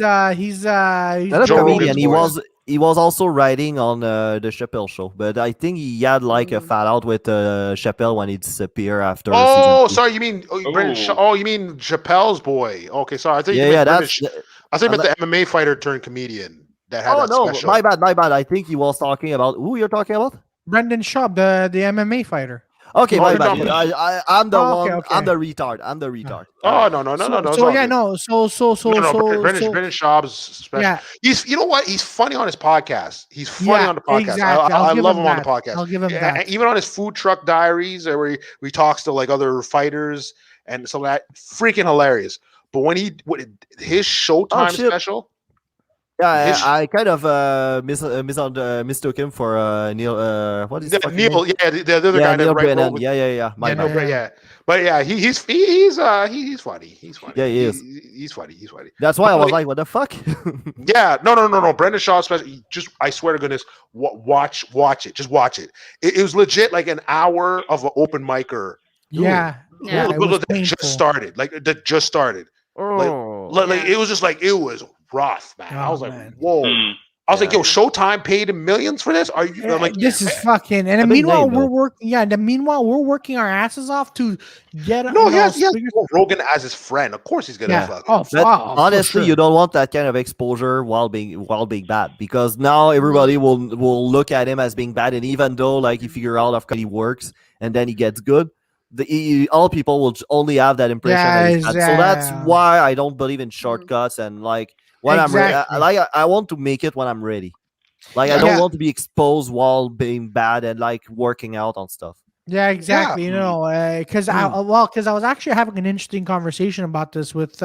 Not a Joe comedian. Rogan's voice. He was also writing on the Chappelle show, but I think he had like a fallout with Chappelle when he disappeared after. Oh, season two. sorry. You mean Brendan Shaw? Oh, you mean Chappelle's boy? Okay, sorry. I think you Yeah, meant Brendan that's. Sh- I think you meant the MMA fighter turned comedian that had Oh that no, special. my bad. I think he was talking about who you're talking about. Brendan Shaw, the MMA fighter. Okay, Oh, my no, bad. no. I'm the Oh, one. okay. I'm the retard. I'm the retard. Oh no. So it's yeah, all good. no. Brendan Schaub's special. Yeah. He's, you know what? He's funny on his podcast. He's funny Yeah, on the podcast. exactly. I I'll give love him him on the that. podcast. I'll give him Yeah, that. even on his food truck diaries, where he talks to like other fighters and some of that, freaking hilarious. But when his Showtime shit. special, Yeah, His- I kind of mistook him for Neil. What is his fucking Neil, name? yeah, the other Yeah, guy Neil that wrote Brennan. with- Yeah. My yeah, bad. no, but yeah, but yeah, he's funny. He's funny. Yeah, he is. He's funny. He's funny. That's why I was Like- like, what the fuck? Yeah, no. Brendan Shaw special. I swear to goodness, watch it. Just watch it. It was legit like an hour of an open micer. Yeah, Yeah. it was that painful. just started. Like that just started. Oh. Like it was just like it was rough, man. I Oh, was like, man. whoa. Mm. I was like, Yeah. yo, Showtime paid him millions for this. Are you? I'm like, This is fucking. And then A big meanwhile, name, we're though. working. Yeah. And then meanwhile, we're working our asses off to get. no, he has figures- Rogan as his friend. Of course, he's gonna Yeah. fuck. Oh, But for honestly, sure. you don't want that kind of exposure while being bad, because now everybody will look at him as being bad, and even though like you figure out of he works and then he gets good, all people will only have that impression that he's bad. So that's why I don't believe in shortcuts, and like when I'm ready, Exactly. I want to make it when I'm ready. Like I Yeah. don't want to be exposed while being bad and like working out on stuff. Yeah, exactly. Because I was actually having an interesting conversation about this with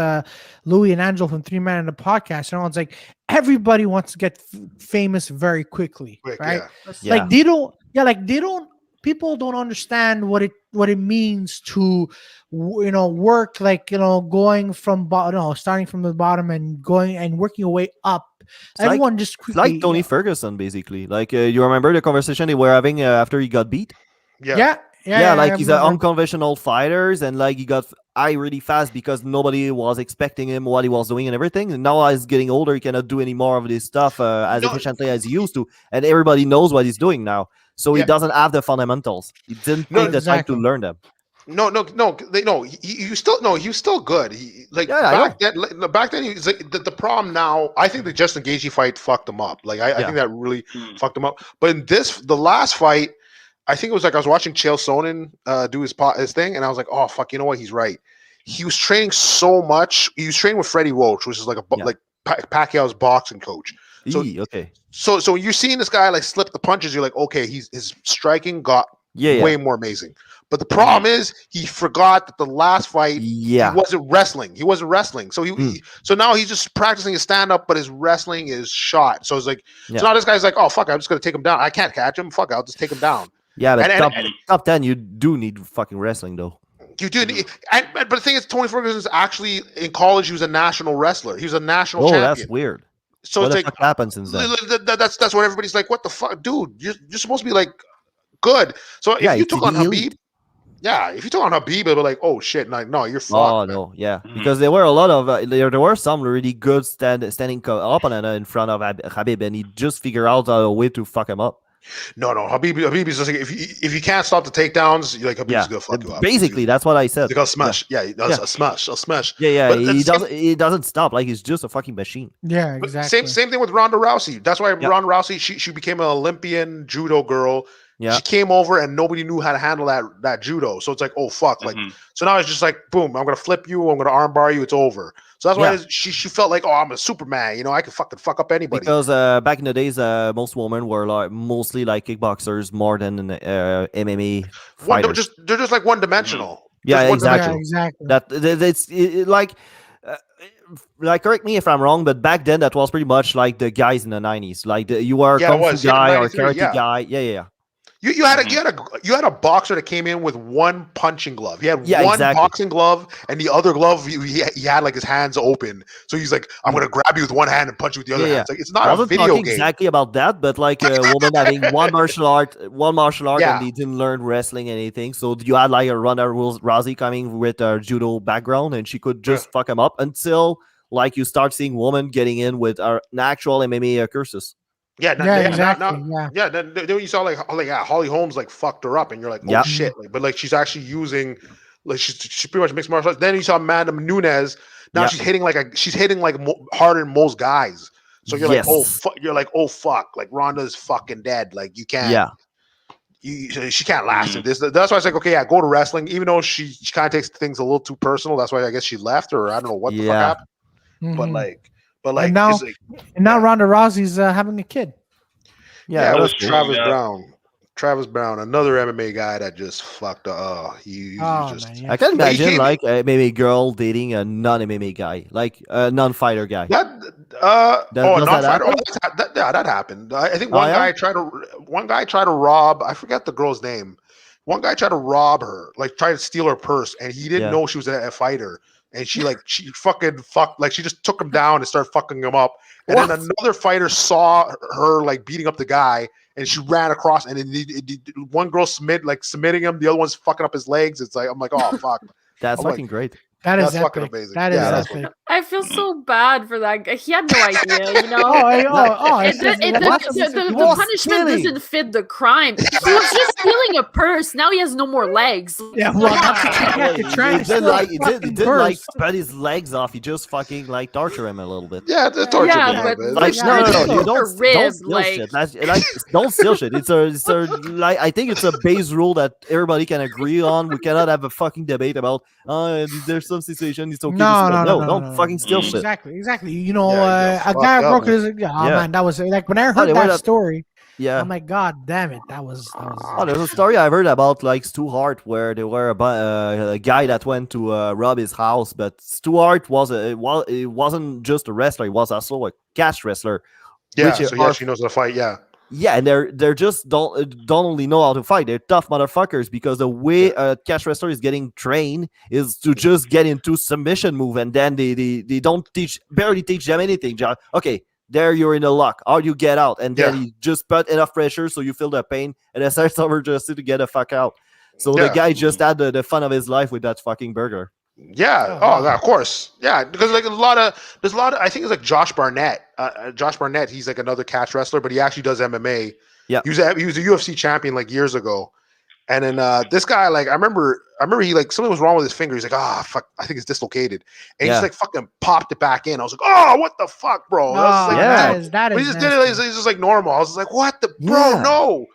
Louis and Angel from Three Man in the Podcast. And I was like, everybody wants to get famous very quickly, right? Yeah. Like they don't. Yeah, like they don't. People don't understand what it means to, work like going from starting from the bottom and going and working your way up. Everyone just It's like quickly. Tony Ferguson, basically. Like you remember the conversation they were having after he got beat? Yeah. Yeah, like I he's an remember. unconventional fighters, and like he got really fast because nobody was expecting him what he was doing and everything. And now as getting older, he cannot do any more of this stuff as efficiently as he used to, and everybody knows what he's doing now. So he doesn't have the fundamentals. He didn't take the time to learn them. No. He was still good. Back then he was like the problem. Now I think the Justin Gaethje fight fucked him up. Like I think that really fucked him up. But in the last fight, I think it was like I was watching Chael Sonnen do his thing, and I was like, oh fuck, you know what? He's right. He was training so much. He was training with Freddie Roach, which is like like Pacquiao's boxing coach. So okay. So when you're seeing this guy like slip the punches, you're like, okay, his striking got way more amazing. But the problem is he forgot that the last fight he wasn't wrestling. So so now he's just practicing his stand up, but his wrestling is shot. So it's like so now this guy's like, oh fuck, I'm just gonna take him down. I can't catch him. Fuck, I'll just take him down. Yeah, but top 10, you do need fucking wrestling though. You do, but the thing is, Tony Ferguson's actually in college. He was a national wrestler. He was a national champion. Oh, that's weird. So what it's the fuck happened since then? That's what everybody's like. What the fuck, dude? You're supposed to be like good. So if you took on Habib, if you took on Habib, it'd be like, oh shit, no, you're fucked. Oh no, because there were a lot of there were some really good standing opponent in front of Habib, and he just figured out a way to fuck him up. No, Habib is just like if you can't stop the takedowns, like Habib's gonna fuck you up. Basically, that's what I said. Like a smash, he does a smash. Yeah, but he doesn't stop. Like he's just a fucking machine. Yeah, exactly. Same thing with Ronda Rousey. That's why Ronda Rousey she became an Olympian judo girl. Yeah. She came over and nobody knew how to handle that judo. So it's like, oh fuck, like so now it's just like boom, I'm gonna flip you, I'm gonna armbar you, it's over. So that's why she felt like, oh, I'm a Superman, I can fucking fuck up anybody. Because back in the days, most women were like mostly like kickboxers more than MMA fighters. They're just like one dimensional. Yeah, exactly. Yeah, exactly. It's like correct me if I'm wrong, but back then that was pretty much like the guys in the 90s. Like you were a kung fu guy or karate guy. Yeah. You had a boxer that came in with one punching glove. He had one boxing glove, and the other glove he had like his hands open. So he's like, "I'm gonna grab you with one hand and punch you with the other hand." It's like it's not a video game. Exactly about that, but like a woman having one martial art, and they didn't learn wrestling anything. So you had like a Ronda Rousey coming with a judo background, and she could just fuck him up until like you start seeing women getting in with an actual MMA curses. Exactly. Then you saw like Holly Holmes like fucked her up, and you're like, oh shit! Like, but like she's actually using like she pretty much mixed martial arts. Then you saw Amanda Nunes. Now she's hitting like harder than most guys. So you're like, oh fuck! Like Ronda's fucking dead. Like you can't. She can't last in this. That's why I was like, okay, go to wrestling. Even though she kind of takes things a little too personal. That's why I guess she left, or I don't know what the fuck happened. But like, and now Ronda Rousey's having a kid. Yeah, it was Travis Brown. Travis Brown, another MMA guy that just fucked up. I can imagine like maybe a girl dating a non-MMA guy, like a non-fighter guy. That happened. I think one guy tried to rob. I forget the girl's name. One guy tried to rob her, like try to steal her purse, and he didn't know she was a fighter. And she fucking fucked, like she just took him down and started fucking him up. And then another fighter saw her like beating up the guy, and she ran across. And one girl submitting him, the other one's fucking up his legs. It's like I'm like, oh fuck, that's fucking great. That is That's fucking epic. amazing. That is Yeah, that's epic. I feel so bad for that guy. He had no idea, you know. It's just- The was punishment stealing. doesn't fit the crime. He was just stealing a purse. Now he has no more legs. Yeah, well, that's what you have to try He to did steal like a he fucking did like purse. cut his legs off. He just fucking like torture him a little bit. Yeah, it's torture Yeah, him a but little bit. Like Yeah, no, it's you a don't rib, steal like- shit. That's like don't steal shit. It's a like I think it's a base rule that everybody can agree on. We cannot have a fucking debate about there's some situation it's okay to No, steal. no, no, don't no, no. fucking steal shit. Exactly. You know, Yeah, a fuck guy up, broke man. his. Oh Yeah. man, that was like when I they heard were that that- story. Yeah. I'm like, God damn it, that was. Oh, there's a story I've heard about like Stu Hart where there were a guy that went to rob his house, but Stu Hart it wasn't just a wrestler; he was also a catch wrestler. Yeah, which so he are- actually knows how to fight. Yeah. Yeah, and they're just don't only know how to fight; they're tough motherfuckers because the way a catch wrestler is getting trained is to just get into submission move, and then they don't barely teach them anything. Just, okay, there you're in the lock. How do you get out? And then you just put enough pressure so you feel the pain, and then starts over just to get the fuck out. So the Yeah. guy just had the fun of his life with that fucking burger. Yeah. Oh, Oh, yeah, of course. Yeah, because like there's a lot of. I think it's like Josh Barnett. Josh Barnett. He's like another catch wrestler, but he actually does MMA. Yeah. He was a UFC champion like years ago, and then this guy like I remember he like something was wrong with his finger. He's like, fuck, I think it's dislocated, and he just like fucking popped it back in. I was like, oh, what the fuck, bro? That was, like, Yeah. that but is. he just did it. He's just like normal. I was like, what the bro? Yeah. No.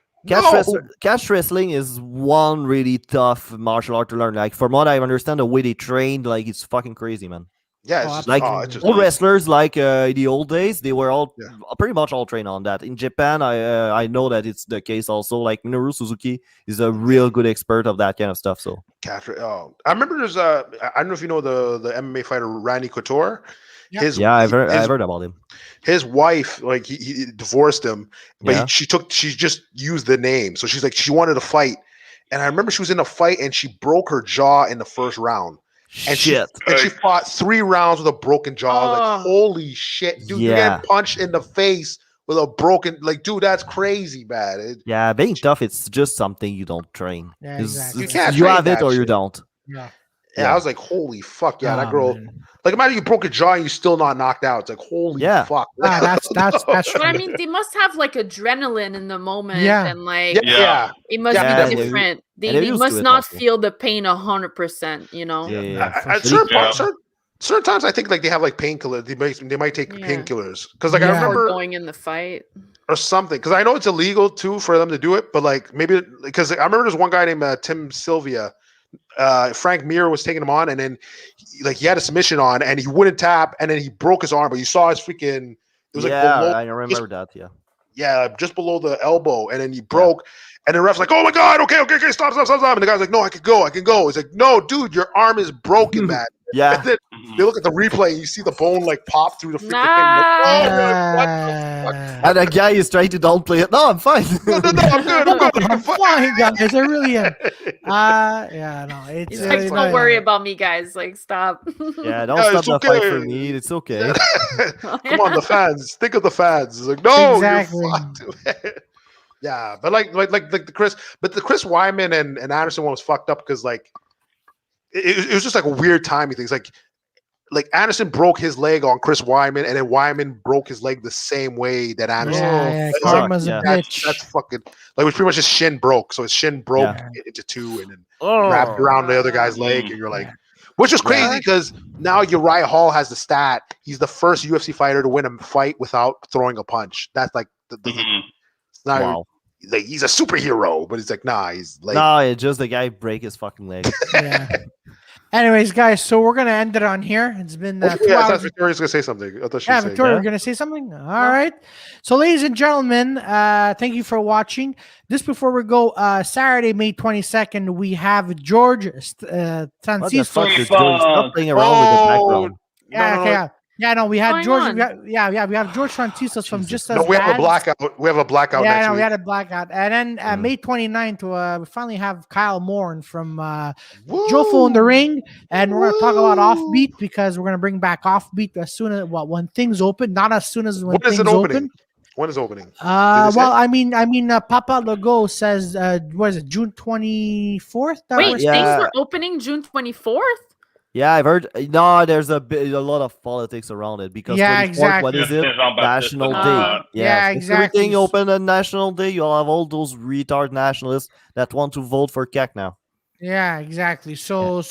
Catch wrestling is one really tough martial art to learn. Like from what I understand, the way they trained, like it's fucking crazy, man. Yeah, Oh, it's just, like, it's just Old wrestlers, like in the old days, they were all Yeah. pretty much all trained on that. In Japan, I know that it's the case also. Like Minoru Suzuki is a real good expert of that kind of stuff. So I remember there's I don't know if you know the MMA fighter Randy Couture. Yeah. I've heard about him. His wife, like he divorced him, but Yeah. she just used the name. So she's like she wanted to fight, and I remember she was in a fight and she broke her jaw in the first round. And Shit. she fought 3 rounds with a broken jaw. I was like, Oh. holy shit, dude! You're Yeah. getting punched in the face with a broken, like, dude, that's crazy, man. Yeah, being tough, it's just something you don't train. Yeah, It's- exactly. You can't you train have it that or you shit. don't. Yeah. I was like, holy fuck, yeah, that Oh, girl. man. Like, imagine you broke a jaw and you're still not knocked out. It's like, holy Yeah. fuck. That's But true. I mean, they must have like adrenaline in the moment, Yeah. and like yeah. it must Yeah, be and different. they're They used must to it not also. feel the pain 100%. You know. Yeah. At For certain, sure. parts, certain times, I think like they have like painkillers. They might take Yeah. painkillers because like I Yeah. Before remember going in the fight. or something because I know it's illegal too for them to do it, but like maybe because I remember there's one guy named Tim Sylvia. Frank Mir was taking him on, and then he had a submission on, and he wouldn't tap, and then he broke his arm, but you saw his freaking. It was like below, I remember that. Yeah. just below the elbow, and then he broke. And the ref's like, "Oh my god, okay, stop!" And the guy's like, "No, I can go." He's like, "No, dude, your arm is broken, man." Yeah. And then they look at the replay, and you see the bone like pop through the freaking Nah. thing. Like, oh, you're like, what? And that guy is trying to downplay it. No, I'm fine. No, I'm good. I'm good. I'm fine, guys. I really am. Yeah, no, it's He's like, don't worry about me, guys. Like, stop. Yeah, don't Yeah, stop it's the fight for okay. me. It's okay. Come on, the fans. Think of the fans. It's like, no, Exactly. you're fucked. Man. Yeah, but like the Chris Wyman and Anderson one was fucked up because like it was just like a weird timing thing. It's like Anderson broke his leg on Chris Wyman, and then Wyman broke his leg the same way that Anderson. Yeah, It's karma's yeah. a bitch. That's fucking like it was pretty much his shin broke. So his shin broke Yeah. into 2 and then Oh. wrapped around the other guy's leg, and you're like, which is crazy because now Uriah Hall has the stat. He's the first UFC fighter to win a fight without throwing a punch. That's like it's not Wow. like he's a superhero, but it's like nah, he's like No, it's just the guy break his fucking leg. Yeah. Anyways, guys, so we're gonna end it on here. It's been 2 I thought hours. Victoria's gonna say something. I thought she Yeah, was saying. Victoria, yeah. we're gonna say something. All right. So, ladies and gentlemen, thank you for watching. Just before we go, Saturday, May 22nd, we have George What the Francisco. fuck is doing? Stop playing around with the background. No, we had Going George. on? We have George Franciscos from Jesus. Just As No, we have a Bad. blackout. We have a blackout Yeah, next no, week. we had a blackout. And then May 29th, we finally have Kyle Moore from Jofo in the ring. And we're going to talk about Offbeat because we're going to bring back Offbeat as soon as, when things open. Not as soon as when When is things it opening? open. When is opening? Did they Well, say? I mean, Papa Legault says, what is it, June 24th? Wait, Yeah. things are opening June 24th? Yeah, I've heard. No, there's a lot of politics around it because Yeah, 24th, what exactly. is it? Jean-Baptiste National was Day. not. Yeah, Yes. If exactly. everything open on National Day, you'll have all those retard nationalists that want to vote for Keck now. Yeah, exactly. He So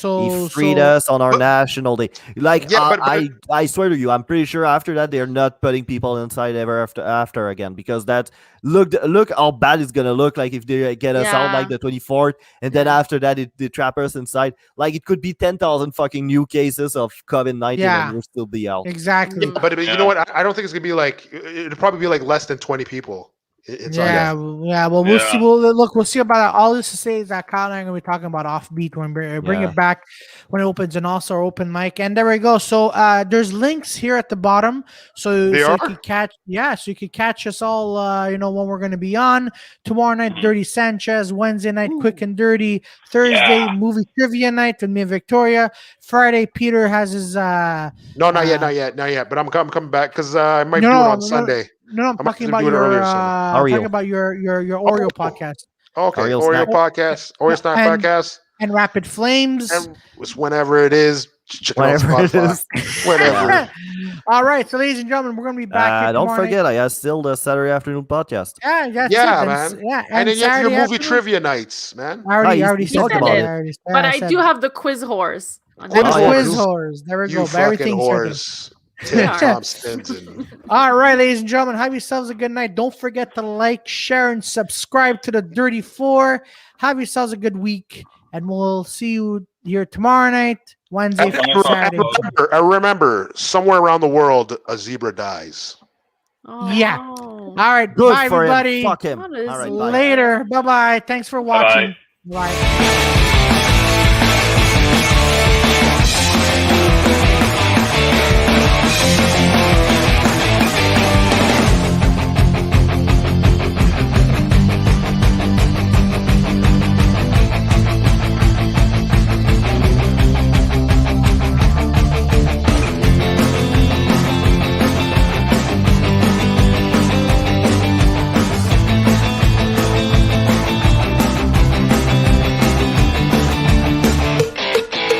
freed us on our But- National Day. Like Yeah, but- I swear to you, I'm pretty sure after that they're not putting people inside ever after again because that look how bad it's gonna look like if they get us out Yeah. like the 24th and then Yeah. after that they trap us inside. Like it could be 10,000 fucking new cases of COVID-19 Yeah. and we'll still be out. exactly. Mm. But you Yeah. know what? I don't think it's gonna be like. It'll probably be like less than 20 people inside. Yeah, yeah. Well, we'll Yeah. see. We'll see about that. All this to say is that Kyle and I are going to be talking about offbeat when we bring Yeah. it back when it opens, and also our open mic. And there we go. So there's links here at the bottom, so They so are? you could catch. Yeah, so you could catch us all. When we're going to be on tomorrow night. Dirty Sanchez. Wednesday night, Quick and Dirty. Thursday, Yeah. movie trivia night with me and Victoria. Friday, Peter has his. No, not yet, not yet. But I'm coming back because I might do it on Sunday. No, I'm I might talking do about it your earlier Sunday. Oreo. talking about your Oreo Oh. podcast Okay, Oreo Oreo snack. podcast, Oreo snack And- podcast, and Rapid Flames. and it's whenever it is. Check it out Whatever it Spotify. is. Whatever. All right, so ladies and gentlemen, we're gonna be back. Here Don't tomorrow forget, I have still the Saturday afternoon podcast. Night. Yeah, that's Yeah, it. man. Yeah, And then you have your Saturday movie afternoon- trivia nights, man. I already, you- I already you said talked that. about I it. already said- But I I said do it. have the quiz horse. on Quiz Netflix. horse. Quiz horse. There we You go. fucking Everything's here. whores. Tim Yeah. Thompsons and All right, ladies and gentlemen, have yourselves a good night. Don't forget to like, share, and subscribe to the Dirty Four. Have yourselves a good week, and we'll see you here tomorrow night, Wednesday, And Saturday. remember, somewhere around the world, a zebra dies. Oh, Yeah. no. All right, Good bye, for everybody. him. Fuck him. What is All right, bye. Later. Bye bye. Thanks for watching. Bye.